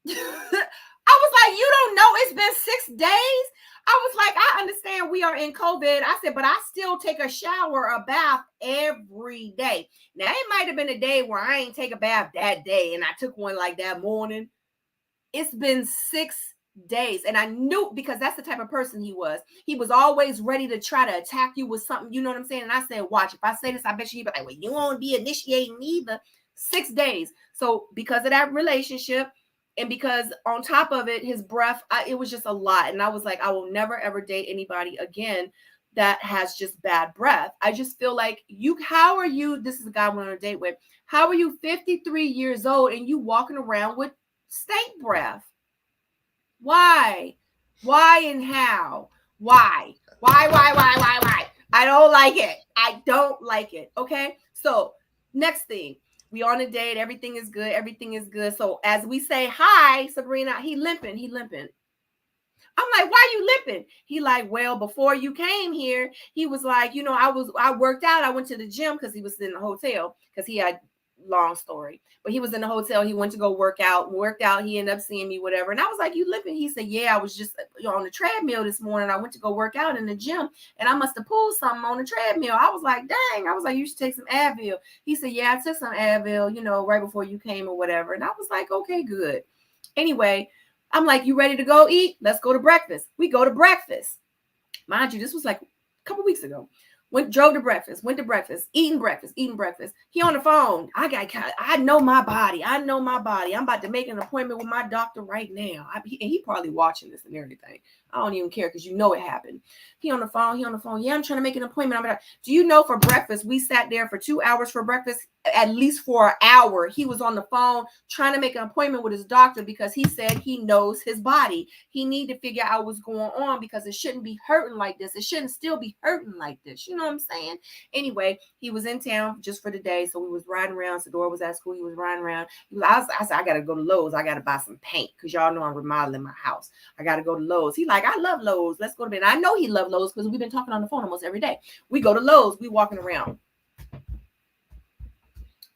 I was like, you don't know it's been 6 days? I was like, I understand we are in COVID. I said, but I still take a shower, a bath every day. Now, it might have been a day where I ain't take a bath that day, and I took one like that morning. It's been 6 days. And I knew, because that's the type of person he was. He was always ready to try to attack you with something. You know what I'm saying? And I said, watch, if I say this, I bet you he'd be like, well, you won't be initiating either. 6 days. So because of that relationship, and because on top of it, his breath, it was just a lot. And I was like, I will never, ever date anybody again that has just bad breath. I just feel like how are you, this is a guy I went on a date with, how are you 53 years old and you walking around with stank breath? Why? Why and how? Why? Why? I don't like it. I don't like it. Okay. So next thing. We on a date. Everything is good. Everything is good. So as we say, hi, Sabrina, he limping. I'm like, why are you limping? He like, well, before you came here, he was like, I worked out. I went to the gym because he was in the hotel, because he had, long story, but he was in the hotel. He went to go worked out. He ended up seeing me, whatever. And I was like, you limping? He said, yeah, I was just on the treadmill this morning. I went to go work out in the gym, and I must have pulled something on the treadmill. I was like, dang. I was like, you should take some Advil. He said, yeah, I took some Advil, right before you came or whatever. And I was like, okay, good. Anyway, I'm like, you ready to go eat? Let's go to breakfast. We go to breakfast. Mind you, this was like a couple weeks ago. Went to breakfast, eating breakfast. He on the phone. I know my body. I'm about to make an appointment with my doctor right now. He probably watching this and everything. I don't even care, because it happened. He on the phone. Yeah, I'm trying to make an appointment. Do you know, for breakfast, we sat there for 2 hours for breakfast, at least for an hour. He was on the phone trying to make an appointment with his doctor, because he said he knows his body. He need to figure out what's going on, because it shouldn't be hurting like this. It shouldn't still be hurting like this. You know what I'm saying? Anyway, he was in town just for the day. So we was riding around. Sadora was at school. He was riding around. I said, I got to go to Lowe's. I got to buy some paint, because y'all know I'm remodeling my house. I got to go to Lowe's. He like, I love Lowe's. Let's go to bed. I know he loved Lowe's, because we've been talking on the phone almost every day. We go to Lowe's. We walking around.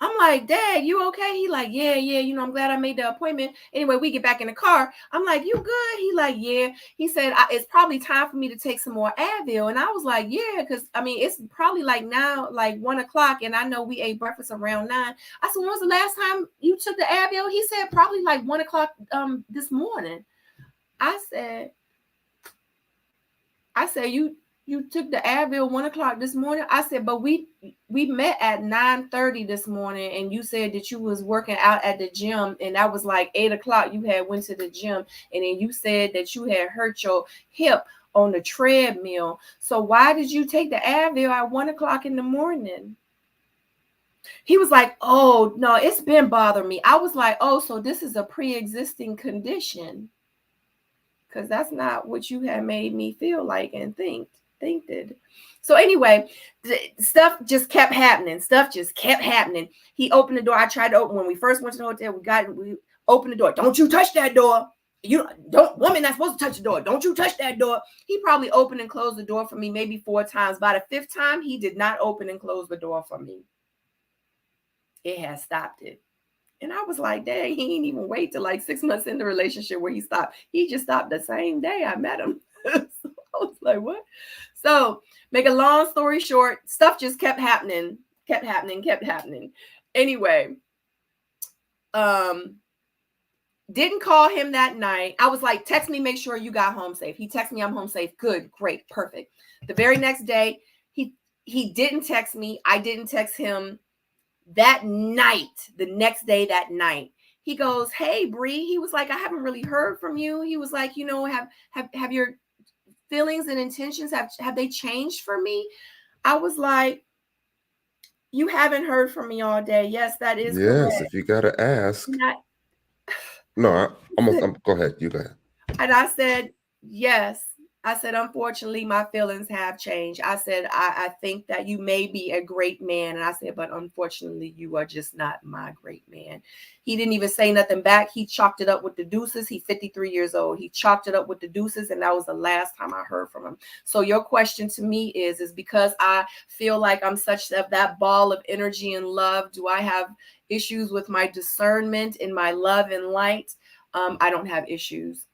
I'm like, Dad, you okay? He like, yeah, I'm glad I made the appointment. Anyway, we get back in the car. I'm like, you good? He like, yeah. He said, it's probably time for me to take some more Advil. And I was like, yeah, because it's probably like now, like 1 o'clock, and I know we ate breakfast around 9. I said, when was the last time you took the Advil? He said, probably like 1 o'clock this morning. I said, you took the Advil 1 o'clock this morning? I said, but we met at 9:30 this morning, and you said that you was working out at the gym, and that was like 8 o'clock. You had went to the gym, and then you said that you had hurt your hip on the treadmill. So why did you take the Advil at 1 o'clock in the morning? He was like, oh, no, it's been bothering me. I was like, oh, so this is a pre-existing condition, because that's not what you had made me feel like and think. So anyway, stuff just kept happening. He opened the door. I tried to open when we first went to the hotel. We opened the door. Don't you touch that door. Woman not supposed to touch the door. Don't you touch that door. He probably opened and closed the door for me maybe 4 times. By the 5th time, he did not open and close the door for me. It has stopped it. And I was like, dang, he ain't even wait till like 6 months in the relationship where he stopped. He just stopped the same day I met him. So I was like, what? So make a long story short, stuff just kept happening. Anyway, didn't call him that night. I was like, text me, make sure you got home safe. He texted me, I'm home safe. Good, great, perfect. The very next day, he didn't text me. I didn't text him. That night, the next day, that night, he goes, "Hey, Bree," he was like, "I haven't really heard from you." He was like, have your feelings and intentions, have they changed for me? I was like, "You haven't heard from me all day." Yes, that is Yes, correct. if you gotta ask. And No, I'm go ahead. You go ahead. and I said, "Yes." I said, "Unfortunately, my feelings have changed." I said, I think that you may be a great man. And I said, "But unfortunately, you are just not my great man." He didn't even say nothing back. He chalked it up with the deuces. He's 53 years old. He chalked it up with the deuces. And that was the last time I heard from him. So your question to me is because I feel like I'm such that ball of energy and love, do I have issues with my discernment in my love and light? I don't have issues.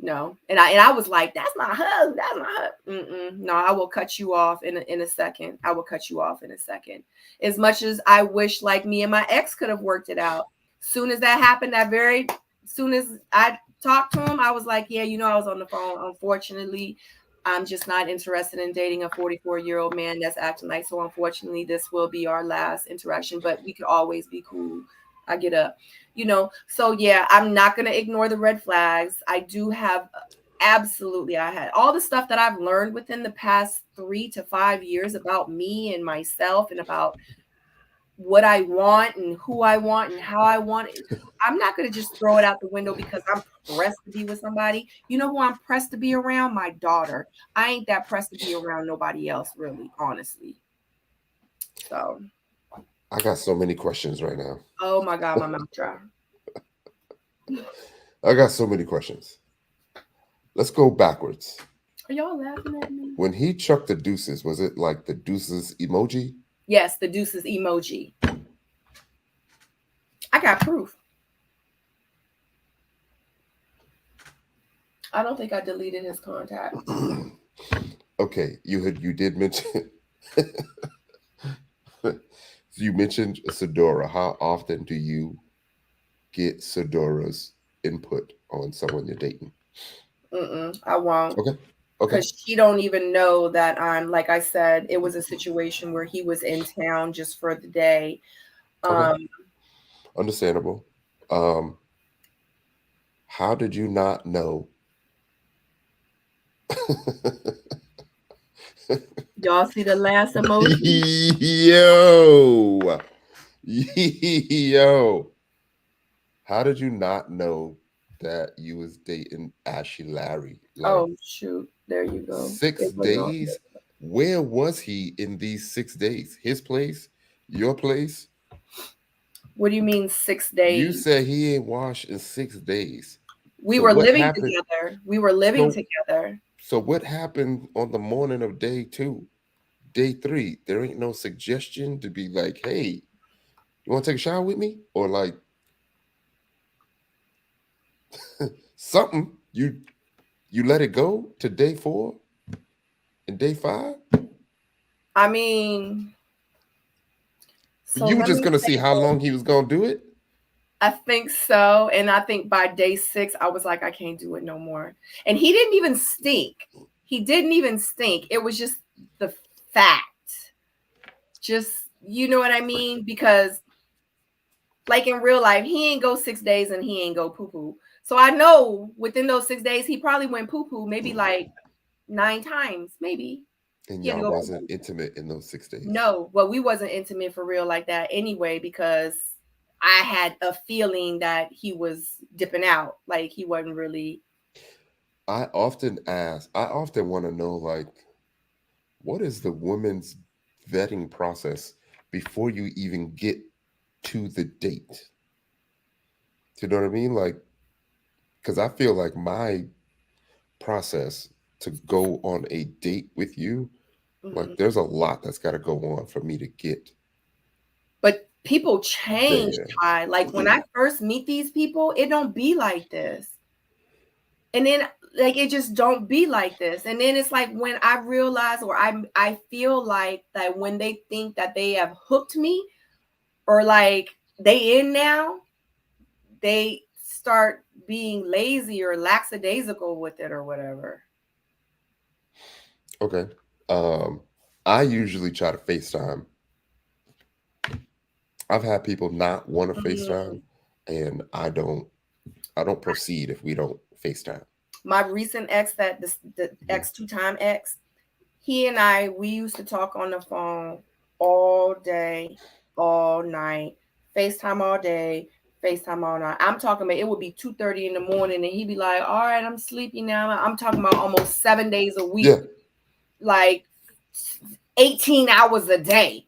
No. And I was like, "That's my husband. That's my husband." No, I will cut you off in a second. I will cut you off in a second. As much as I wish, like, me and my ex could have worked it out. Soon as that happened, soon as I talked to him, I was like, "Yeah, I was on the phone. Unfortunately, I'm just not interested in dating a 44-year-old man that's acting like, so unfortunately, this will be our last interaction, but we could always be cool." I get up. So yeah, I'm not going to ignore the red flags. I do have, absolutely, I had all the stuff that I've learned within the past 3 to 5 years about me and myself and about what I want and who I want and how I want it. I'm not going to just throw it out the window because I'm pressed to be with somebody. You know who I'm pressed to be around? My daughter. I ain't that pressed to be around nobody else, really, honestly. So I got so many questions right now. oh my God, my mouth dry. I got so many questions. Let's go backwards. Are y'all laughing at me? When he chucked the deuces, was it like the deuces emoji? Yes, the deuces emoji. I got proof. I don't think I deleted his contact. Okay, you did mention you mentioned Sedora. How often do you get Sedora's input on someone you're dating? I won't. Okay. Because she don't even know that I'm, like I said, it was a situation where he was in town just for the day. Understandable. How did you not know? Y'all see the last emoji? Yo. How did you not know that you was dating Ashley Larry? Like, oh shoot, there you go. 6 days? Where was he in these 6 days? His place? Your place? What do you mean 6 days? You said he ain't washed in 6 days. We were living together. We were living together. So what happened on the morning of day 2? Day 3, there ain't no suggestion to be like, "Hey, you want to take a shower with me?" Or like something. You let it go to day 4 and day 5? I mean, so you were just gonna see how long he was gonna do it? I think so. And I think by day 6, I was like, I can't do it no more. And he didn't even stink. He didn't even stink. It was just the fact. Just, you know what I mean? Because like in real life, he ain't go 6 days and he ain't go poo-poo. So I know within those 6 days, he probably went poo-poo maybe like 9 times, maybe. And y'all wasn't intimate in those 6 days? No, well, we wasn't intimate for real like that anyway, because I had a feeling that he was dipping out. Like he wasn't really. I often want to know, like, what is the woman's vetting process before you even get to the date? You know what I mean? Like, because I feel like my process to go on a date with you, like, there's a lot that's got to go on for me to get. But people change, Ty. Like when I first meet these people, it don't be like this. And then like it just don't be like this. And then it's like when I realize, or I feel like that when they think that they have hooked me, or like they in now, they start being lazy or lackadaisical with it or whatever. Okay. I usually try to FaceTime I've had people not want to FaceTime, and I don't proceed if we don't FaceTime. My recent ex, the ex 2-time ex, he and we used to talk on the phone all day, all night, FaceTime all day, FaceTime all night. I'm talking about it would be 2:30 in the morning, and he'd be like, "All right, I'm sleepy now." I'm talking about almost 7 days a week, like 18 hours a day.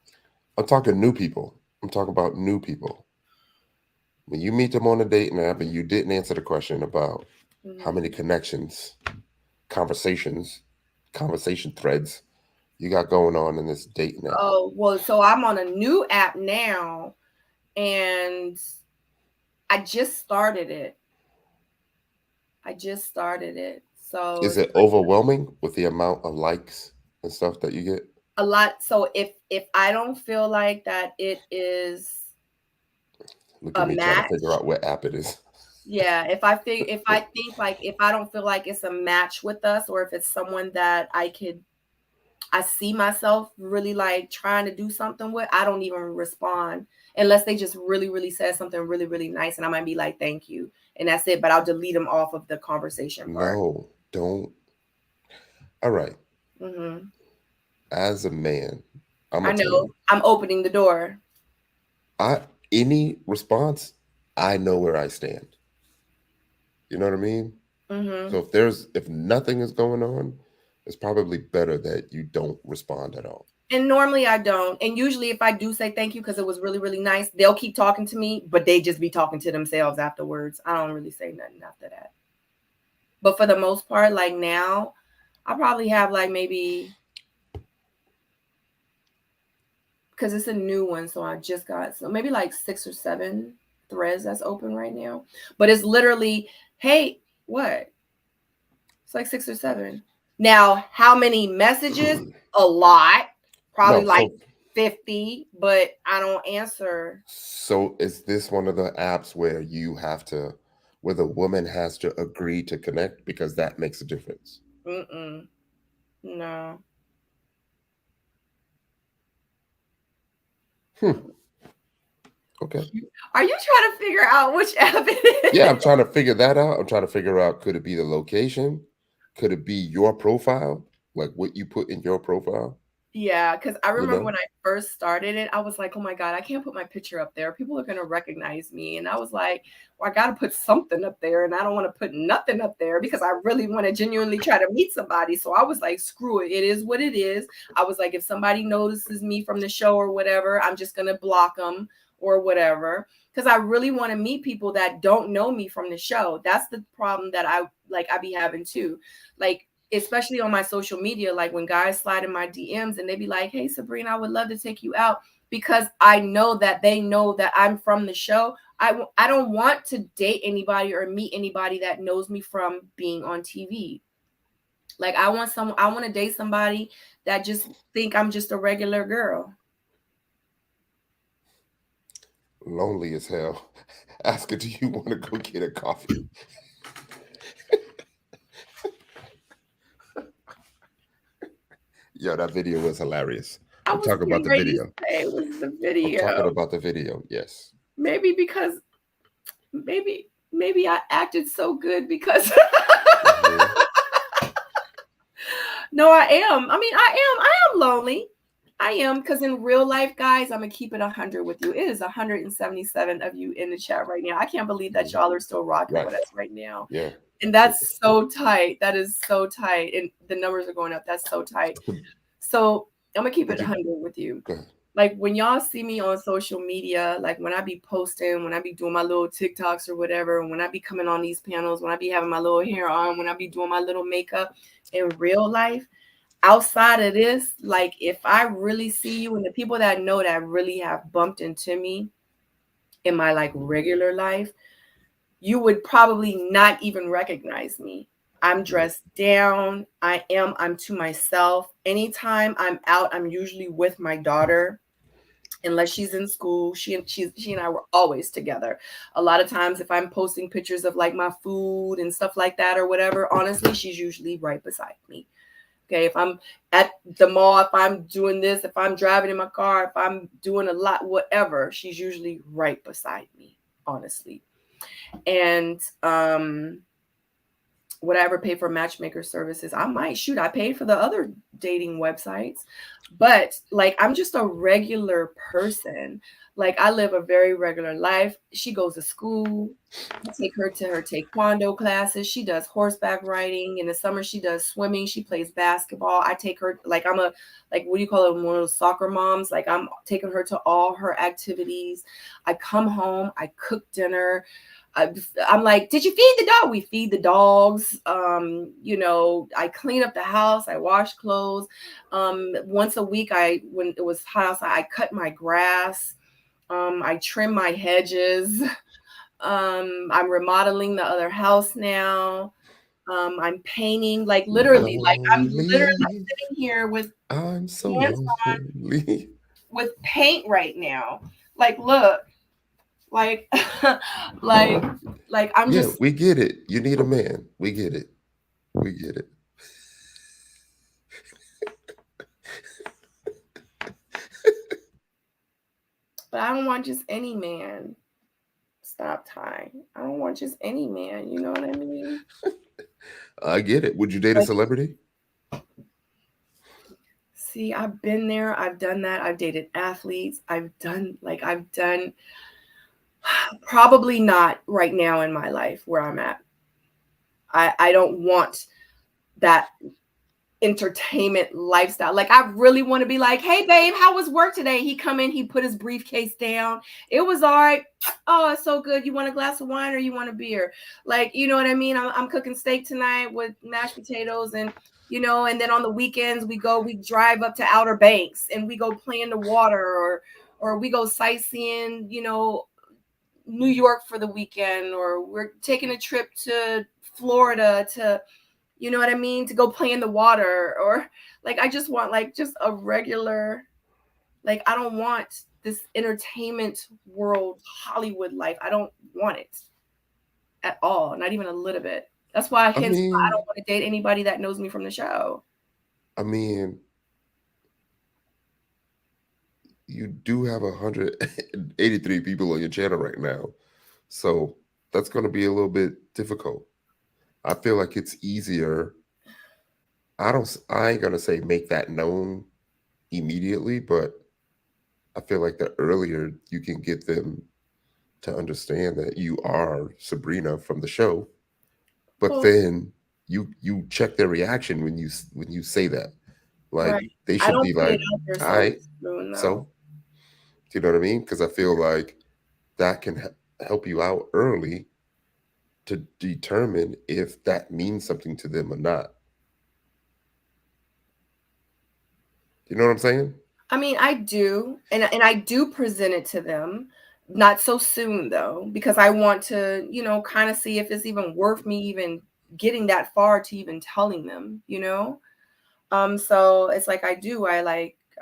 I'm talking new people. I'm talking about new people. When you meet them on a dating app and you didn't answer the question about how many connections, conversation threads you got going on in this dating app. Oh, well, so I'm on a new app now, and I just started it. So is it overwhelming with the amount of likes and stuff that you get? A lot. So if I don't feel like that it is look at me trying to figure out what app it is. Yeah, if I think like if I don't feel like it's a match with us, or if it's someone that I see myself really like trying to do something with, I don't even respond unless they just really, really said something really, really nice, and I might be like, "Thank you," and that's it. But I'll delete them off of the conversation part. No, don't. All right. Mm-hmm. As a man, I know I'm opening the door. Any response, I know where I stand. You know what I mean? Mm-hmm. So if nothing is going on, it's probably better that you don't respond at all. And normally I don't. And usually if I do say thank you because it was really, really nice, they'll keep talking to me, but they just be talking to themselves afterwards. I don't really say nothing after that. But for the most part, like now, I probably have like maybe, because it's a new one, so I just got, so maybe like 6 or 7 threads that's open right now. But it's literally, hey, what? It's like 6 or 7. Now, how many messages? A lot. Probably like 50, but I don't answer. So is this one of the apps where where the woman has to agree to connect, because that makes a difference? No. Okay. Are you trying to figure out which app it is? Yeah, I'm trying to figure that out. I'm trying to figure out, could it be the location? Could it be your profile? Like what you put in your profile? Yeah, because I remember when I first started it, I was like, oh my God, I can't put my picture up there. People are going to recognize me. And I was like, well, I got to put something up there. And I don't want to put nothing up there because I really want to genuinely try to meet somebody. So I was like, screw it. It is what it is. I was like, if somebody notices me from the show or whatever, I'm just going to block them or whatever. Because I really want to meet people that don't know me from the show. That's the problem that I be having too. Like, especially on my social media, like when guys slide in my DMs and they be like, hey, Sabrina, I would love to take you out, because I know that they know that I'm from the show. I don't want to date anybody or meet anybody that knows me from being on TV. Like I want to date somebody that just think I'm just a regular girl. Lonely as hell. Ask her, do you want to go get a coffee? Yo, that video was hilarious. I'm talking about the video. It was the video. I'm talking about the video. Yes. Maybe because maybe I acted so good because No, I am. I mean, I am lonely. I am, because in real life, guys, I'm gonna keep it 100 with you. It is 177 of you in the chat right now. I can't believe that y'all are still rocking with us right now. Yeah. And that's so tight. That is so tight. And the numbers are going up. That's so tight. So I'm gonna keep it 100 with you. Like when y'all see me on social media, like when I be posting, when I be doing my little TikToks or whatever, when I be coming on these panels, when I be having my little hair on, when I be doing my little makeup, in real life, outside of this, like if I really see you and the people that know that really have bumped into me in my like regular life, you would probably not even recognize me. I'm dressed down. I'm to myself. Anytime I'm out, I'm usually with my daughter. Unless she's in school, she and I were always together. A lot of times if I'm posting pictures of like my food and stuff like that or whatever, honestly, she's usually right beside me. Okay, if I'm at the mall, if I'm doing this, if I'm driving in my car, if I'm doing a lot, whatever, she's usually right beside me, honestly. And would I ever pay for matchmaker services? I might. Shoot, I paid for the other dating websites, but like I'm just a regular person. Like I live a very regular life. She goes to school. I take her to her taekwondo classes. She does horseback riding. In the summer, she does swimming. She plays basketball. I take her, like I'm a, like, what do you call it? One of those soccer moms. Like I'm taking her to all her activities. I come home, I cook dinner. I'm like, did you feed the dog? We feed the dogs. You know, I clean up the house. I wash clothes. Once a week, when it was hot outside, I cut my grass. I trim my hedges. I'm remodeling the other house now. I'm painting, like literally, like I'm literally sitting here with I'm so pants on, lonely. with paint right now. Like, look, like, like I'm just. We get it. You need a man. We get it. We get it. But I don't want just any man. Stop, Ty. I don't want just any man. You know what I mean? I get it. Would you date a celebrity? See, I've been there. I've done that. I've dated athletes. I've done probably not right now in my life where I'm at. I don't want that entertainment lifestyle. Like I really want to be like, hey babe, how was work today? He come in, he put his briefcase down. It was all right. Oh, it's so good. You want a glass of wine or you want a beer? Like, you know what I mean? I'm cooking steak tonight with mashed potatoes, and you know, and then on the weekends we drive up to Outer Banks and we go play in the water, or we go sightseeing, you know, New York for the weekend, or we're taking a trip to Florida to, you know what I mean, to go play in the water. Or like I just want like just a regular, like I don't want this entertainment world Hollywood life. I don't want it at all, not even a little bit. That's why I don't want to date anybody that knows me from the show. I mean, you do have 183 people on your channel right now, so that's going to be a little bit difficult. I feel like it's easier. I ain't going to say make that known immediately, but I feel like the earlier you can get them to understand that you are Sabrina from the show, but then you check their reaction when you say that. Like they should be like, all right, so do you know what I mean? Because I feel like that can help you out early to determine if that means something to them or not. You know what I'm saying? I mean, I do, and I do present it to them, not so soon though, because I want to, you know, kind of see if it's even worth me even getting that far to even telling them, you know. So it's like I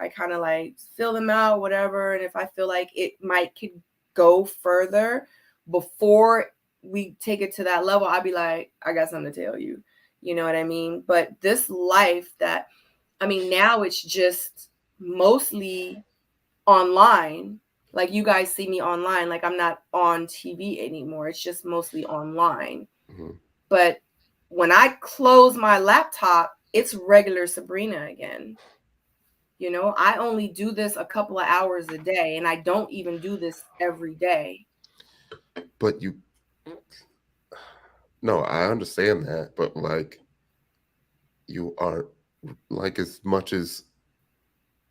kind of like fill them out, whatever, and if I feel like it could go further before we take it to that level, I'd be like, I got something to tell you. You know what I mean? But this life that, I mean, now it's just mostly online. Like you guys see me online. Like I'm not on TV anymore. It's just mostly online. Mm-hmm. But when I close my laptop, it's regular Sabrina again. You know, I only do this a couple of hours a day, and I don't even do this every day. But no, I understand that, but like you aren't, like, as much as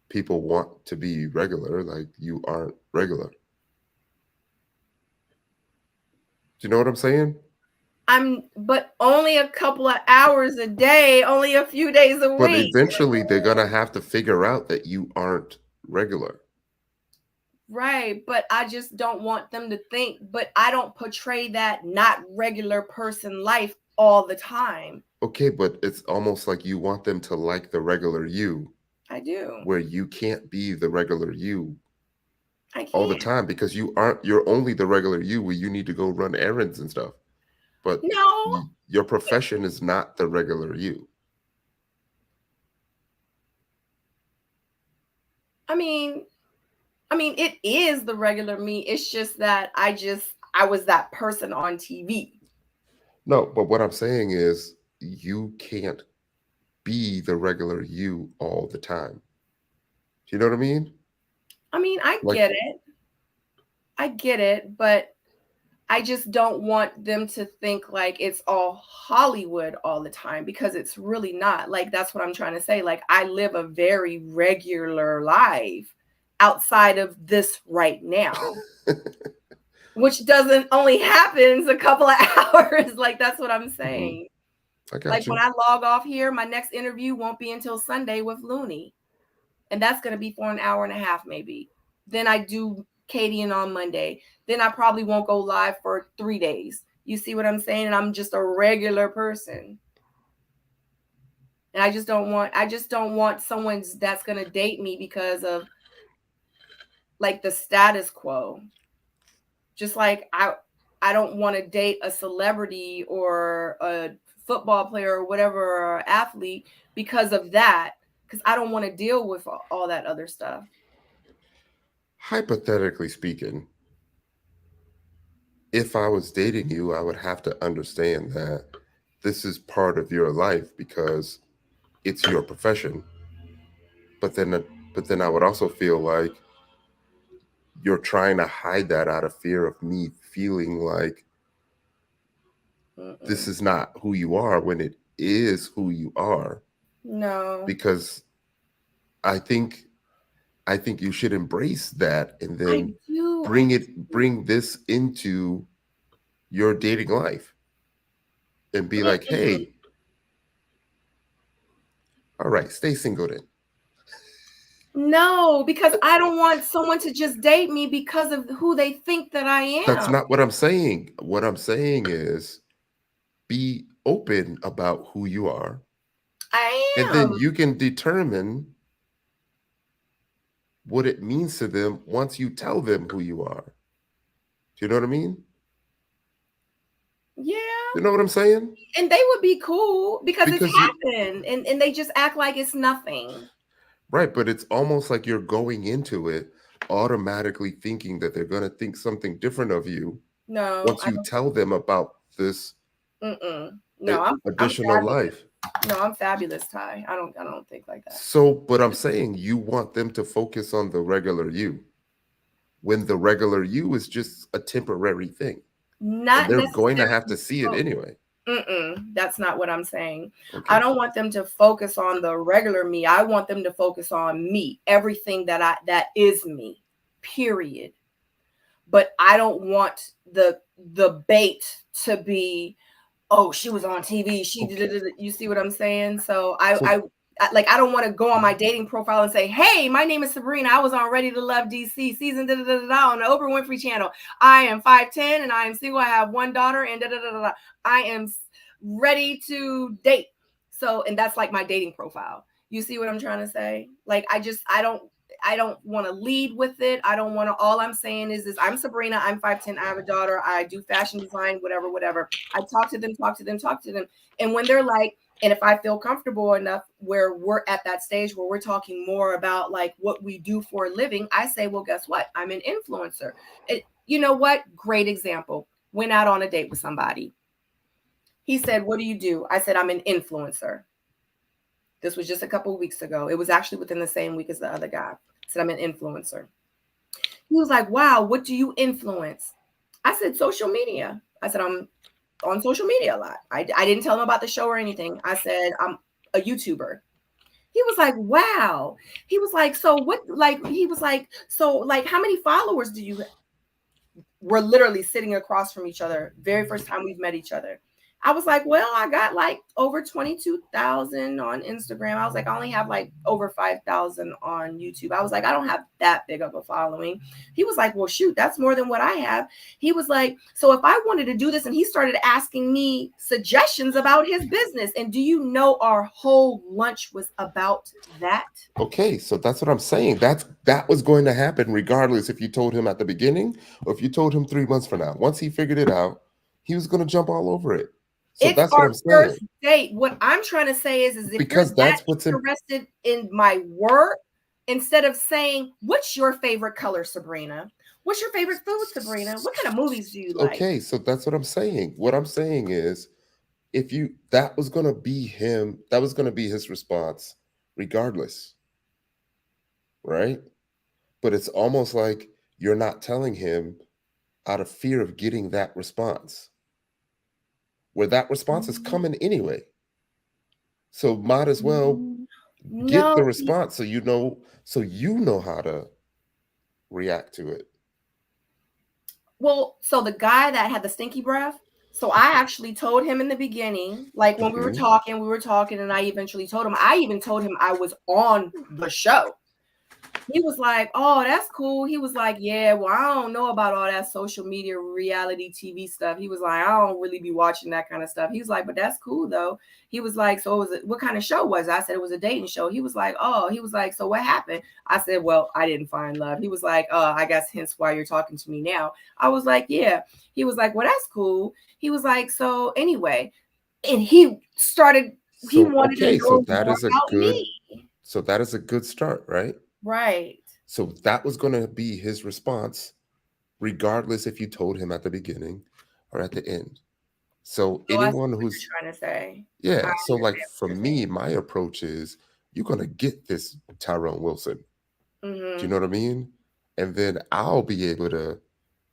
people want to be regular, like you aren't regular. Do you know what I'm saying? But only a couple of hours a day, only a few days a week. But eventually they're going to have to figure out that you aren't regular. Right. But I just don't want them to think, but I don't portray that not regular person life all the time. Okay, but it's almost like you want them to like the regular you. I do. Where you can't be the regular you all the time, because you're only the regular you where you need to go run errands and stuff. But no, your profession is not the regular you. I mean, it is the regular me. It's just that I was that person on TV. No, but what I'm saying is you can't be the regular you all the time. Do you know what I mean? I mean, I Like, get it, but I just don't want them to think like it's all Hollywood all the time, because it's really not. Like, that's what I'm trying to say. Like, I live a very regular life outside of this right now, which doesn't only happens a couple of hours. Like, that's what I'm saying. I got Like, you. when I log off here, my next interview won't be until Sunday with Looney. And that's going to be for an hour and a half, maybe. Then I do Kadian on Monday. Then I probably won't go live for 3 days. You see what I'm saying? And I'm just a regular person. And I just don't want someone that's going to date me because of like the status quo. Just like I don't want to date a celebrity or a football player or whatever, or athlete, because of that. Because I don't want to deal with all that other stuff. Hypothetically speaking, if I was dating you, I would have to understand that this is part of your life because it's your profession. But then I would also feel like you're trying to hide that out of fear of me feeling like this is not who you are, when it is who you are. No. Because I think you should embrace that and then bring this into your dating life and be like, hey, all right, stay single then. No, because I don't want someone to just date me because of who they think that I am. That's not what I'm saying. What I'm saying is be open about who you are. I am. And then you can determine what it means to them once you tell them who you are. Do you know what I mean? Yeah. You know what I'm saying? And they would be cool because it's happened, and they just act like it's nothing. Right, but it's almost like you're going into it automatically thinking that they're going to think something different of you. No. Once you tell them about this additional life. No, I'm fabulous, Ty. I don't think like that. So, but I'm saying you want them to focus on the regular you, when the regular you is just a temporary thing. Not and they're going to have to see it anyway. That's not what I'm saying. Okay. I don't want them to focus on the regular me. I want them to focus on me, everything that is me, period. But I don't want the bait to be, oh, she was on TV. She did. You see what I'm saying? So I don't want to go on my dating profile and say, hey, my name is Sabrina. I was on Ready to Love DC season on the Oprah Winfrey channel. I am 5'10" and I am single. I have one daughter and I am ready to date. So, and that's like my dating profile. You see what I'm trying to say? Like, I don't want to lead with it. I don't want to, all I'm saying is I'm Sabrina. I'm 5'10". I have a daughter. I do fashion design, whatever. I talk to them. And when they're like, and if I feel comfortable enough where we're at that stage where we're talking more about like what we do for a living, I say, well, guess what? I'm an influencer. You know what? Great example. Went out on a date with somebody. He said, what do you do? I said, I'm an influencer. This was just a couple of weeks ago. It was actually within the same week as the other guy. I said, I'm an influencer. He was like, wow, what do you influence? I said, social media. I said, I'm on social media a lot. I didn't tell him about the show or anything. I said, I'm a YouTuber. He was like, wow. He was like, so what, like, he was like, so like, how many followers do you have? We're literally sitting across from each other. Very first time we've met each other. I was like, well, I got like over 22,000 on Instagram. I was like, I only have like over 5,000 on YouTube. I was like, I don't have that big of a following. He was like, well, shoot, that's more than what I have. He was like, so if I wanted to do this, and he started asking me suggestions about his business. And do you know our whole lunch was about that? Okay, so that's what I'm saying. That was going to happen regardless if you told him at the beginning or if you told him 3 months from now. Once he figured it out, he was going to jump all over it. So it's that's our what I'm saying. First date. What I'm trying to say is if because you're that interested in my work instead of saying, what's your favorite color, Sabrina? What's your favorite food, Sabrina? What kind of movies do you like? Okay, so that's what I'm saying. What I'm saying is, if you that was gonna be him, that was gonna be his response, regardless, right? But it's almost like you're not telling him out of fear of getting that response, where that response is coming anyway. So might as well get the No. response so you know how to react to it. Well, so the guy that had the stinky breath, so I actually told him in the beginning, like when we were talking, and I even told him I was on the show. He was like, oh, that's cool. He was like, yeah, well, I don't know about all that social media reality TV stuff. He was like, I don't really be watching that kind of stuff. He was like, but that's cool though. He was like, so what kind of show was it? I said it was a dating show. He was like, oh, he was like, so what happened? I said, well, I didn't find love. He was like, I guess hence why you're talking to me now. I was like, yeah. He was like, well, that's cool. He was like, so anyway, and he wanted to know more about me. So that is a good start, right? Right. So that was going to be his response, regardless if you told him at the beginning or at the end. So anyone who's trying to say, yeah. So like for me, my approach is you're going to get this Tyrone Wilson. Do you know what I mean? And then I'll be able to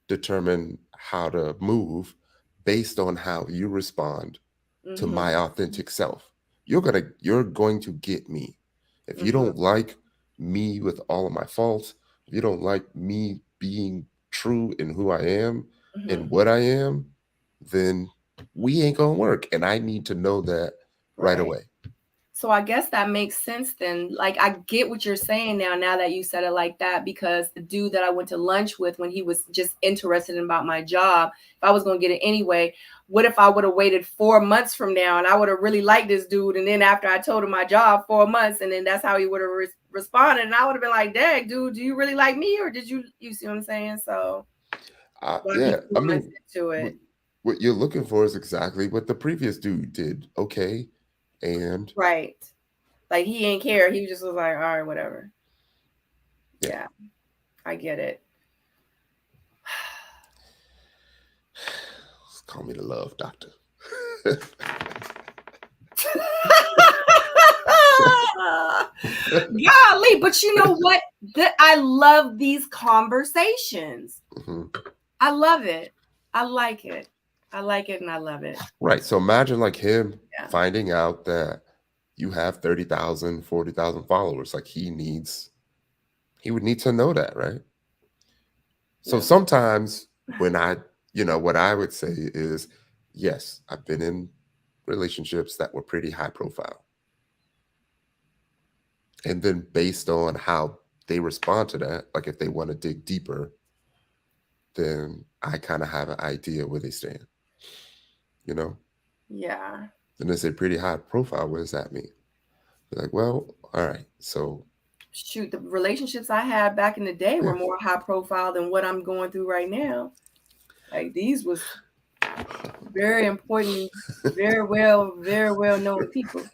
determine how to move based on how you respond to my authentic self. You're going to get me. If you don't like me with all of my faults, if you don't like me being true in who I am and what I am, then we ain't gonna work. And I need to know that right away. So I guess that makes sense then. Like, I get what you're saying now that you said it like that, because the dude that I went to lunch with, when he was just interested about my job, if I was going to get it anyway, what if I would have waited 4 months from now and I would have really liked this dude? And then after I told him my job, 4 months, and then that's how he would have responded. And I would have been like, dang, dude, do you really like me? Or did you see what I'm saying? So yeah, I mean, what you're looking for is exactly what the previous dude did. Okay. And right, like he ain't care. He just was like, all right, whatever. Yeah, I get it. Call me the love doctor. Golly, but you know what? I love these conversations. I love it. I like it. I like it and I love it. Right. So imagine like him finding out that you have 30,000, 40,000 followers. Like he would need to know that, right? So sometimes when what I would say is, yes, I've been in relationships that were pretty high profile. And then based on how they respond to that, like if they want to dig deeper, then I kind of have an idea where they stand. You know? Yeah. And they say pretty high profile. What does that mean? They're like, well, all right. So shoot, the relationships I had back in the day were more high profile than what I'm going through right now. Like these was very important, very well known people.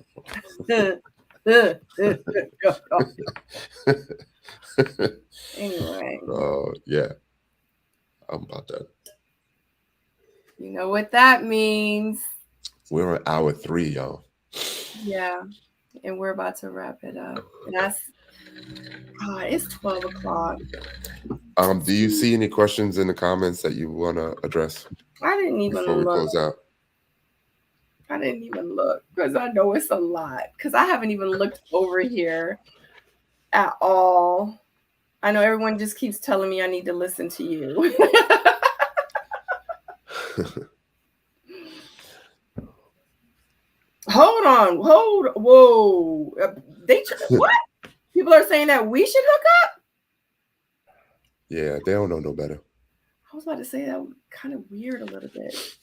Anyway. Oh, yeah. I'm about that. You know what that means. We're on hour 3, y'all. Yeah. And we're about to wrap it up. And it's 12 o'clock. Do you see any questions in the comments that you want to address? I didn't even before we close out. I didn't even look because I know it's a lot. Because I haven't even looked over here at all. I know everyone just keeps telling me I need to listen to you. Whoa. What? People are saying that we should hook up? Yeah, they don't know no better. I was about to say that was kind of weird a little bit.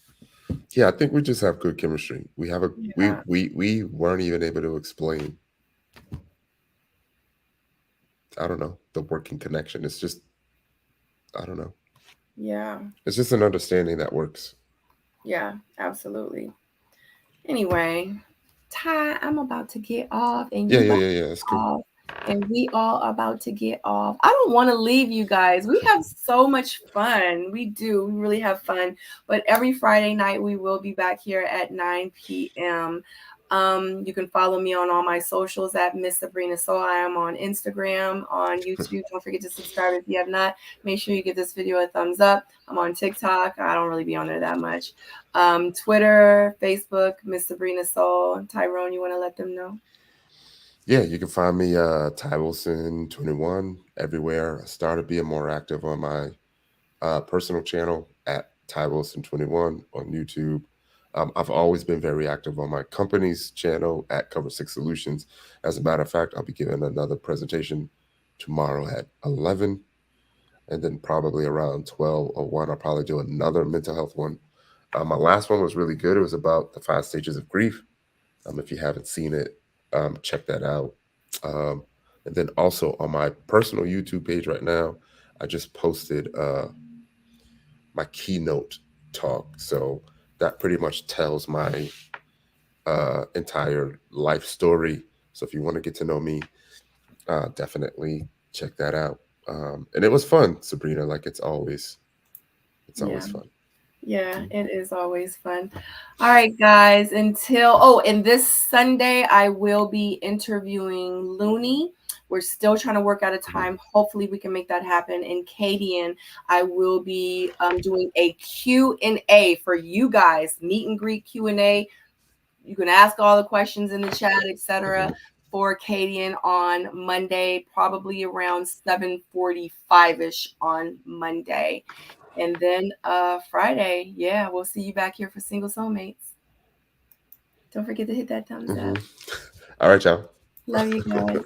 Yeah, I think we just have good chemistry. We have we weren't even able to explain, I don't know, the working connection. It's just, I don't know. Yeah. It's just an understanding that works. Yeah, absolutely. Anyway, Ty, I'm about to get off and yeah, it's cool. and we all about to get off. I don't want to leave you guys. We have so much fun. We do. We really have fun. But every Friday night, we will be back here at 9 p.m. You can follow me on all my socials at Miss Sabrina Soul. I am on Instagram, on YouTube. Don't forget to subscribe if you have not. Make sure you give this video a thumbs up. I'm on TikTok. I don't really be on there that much. Twitter, Facebook, Miss Sabrina Soul. Tyrone, you want to let them know? Yeah, you can find me Ty Wilson 21 everywhere. I started being more active on my personal channel at Ty Wilson 21 on YouTube. I've always been very active on my company's channel at Cover 6 Solutions. As a matter of fact, I'll be giving another presentation tomorrow at 11, and then probably around 12 or 1, I'll probably do another mental health one. My last one was really good. It was about the 5 stages of grief. If you haven't seen it, check that out. And then also on my personal YouTube page right now, I just posted my keynote talk. So that pretty much tells my entire life story. So if you want to get to know me, definitely check that out. And it was fun, Sabrina. Like it's always fun. Yeah, it is always fun. All right, guys. And this Sunday, I will be interviewing Looney. We're still trying to work out a time. Hopefully we can make that happen. And Katie and I will be doing a Q&A for you guys, meet and greet Q&A. You can ask all the questions in the chat, etc. for Katie on Monday, probably around 7:45-ish on Monday. And then Friday, we'll see you back here for Single Soulmates. Don't forget to hit that thumbs up. All right, y'all. Love you guys.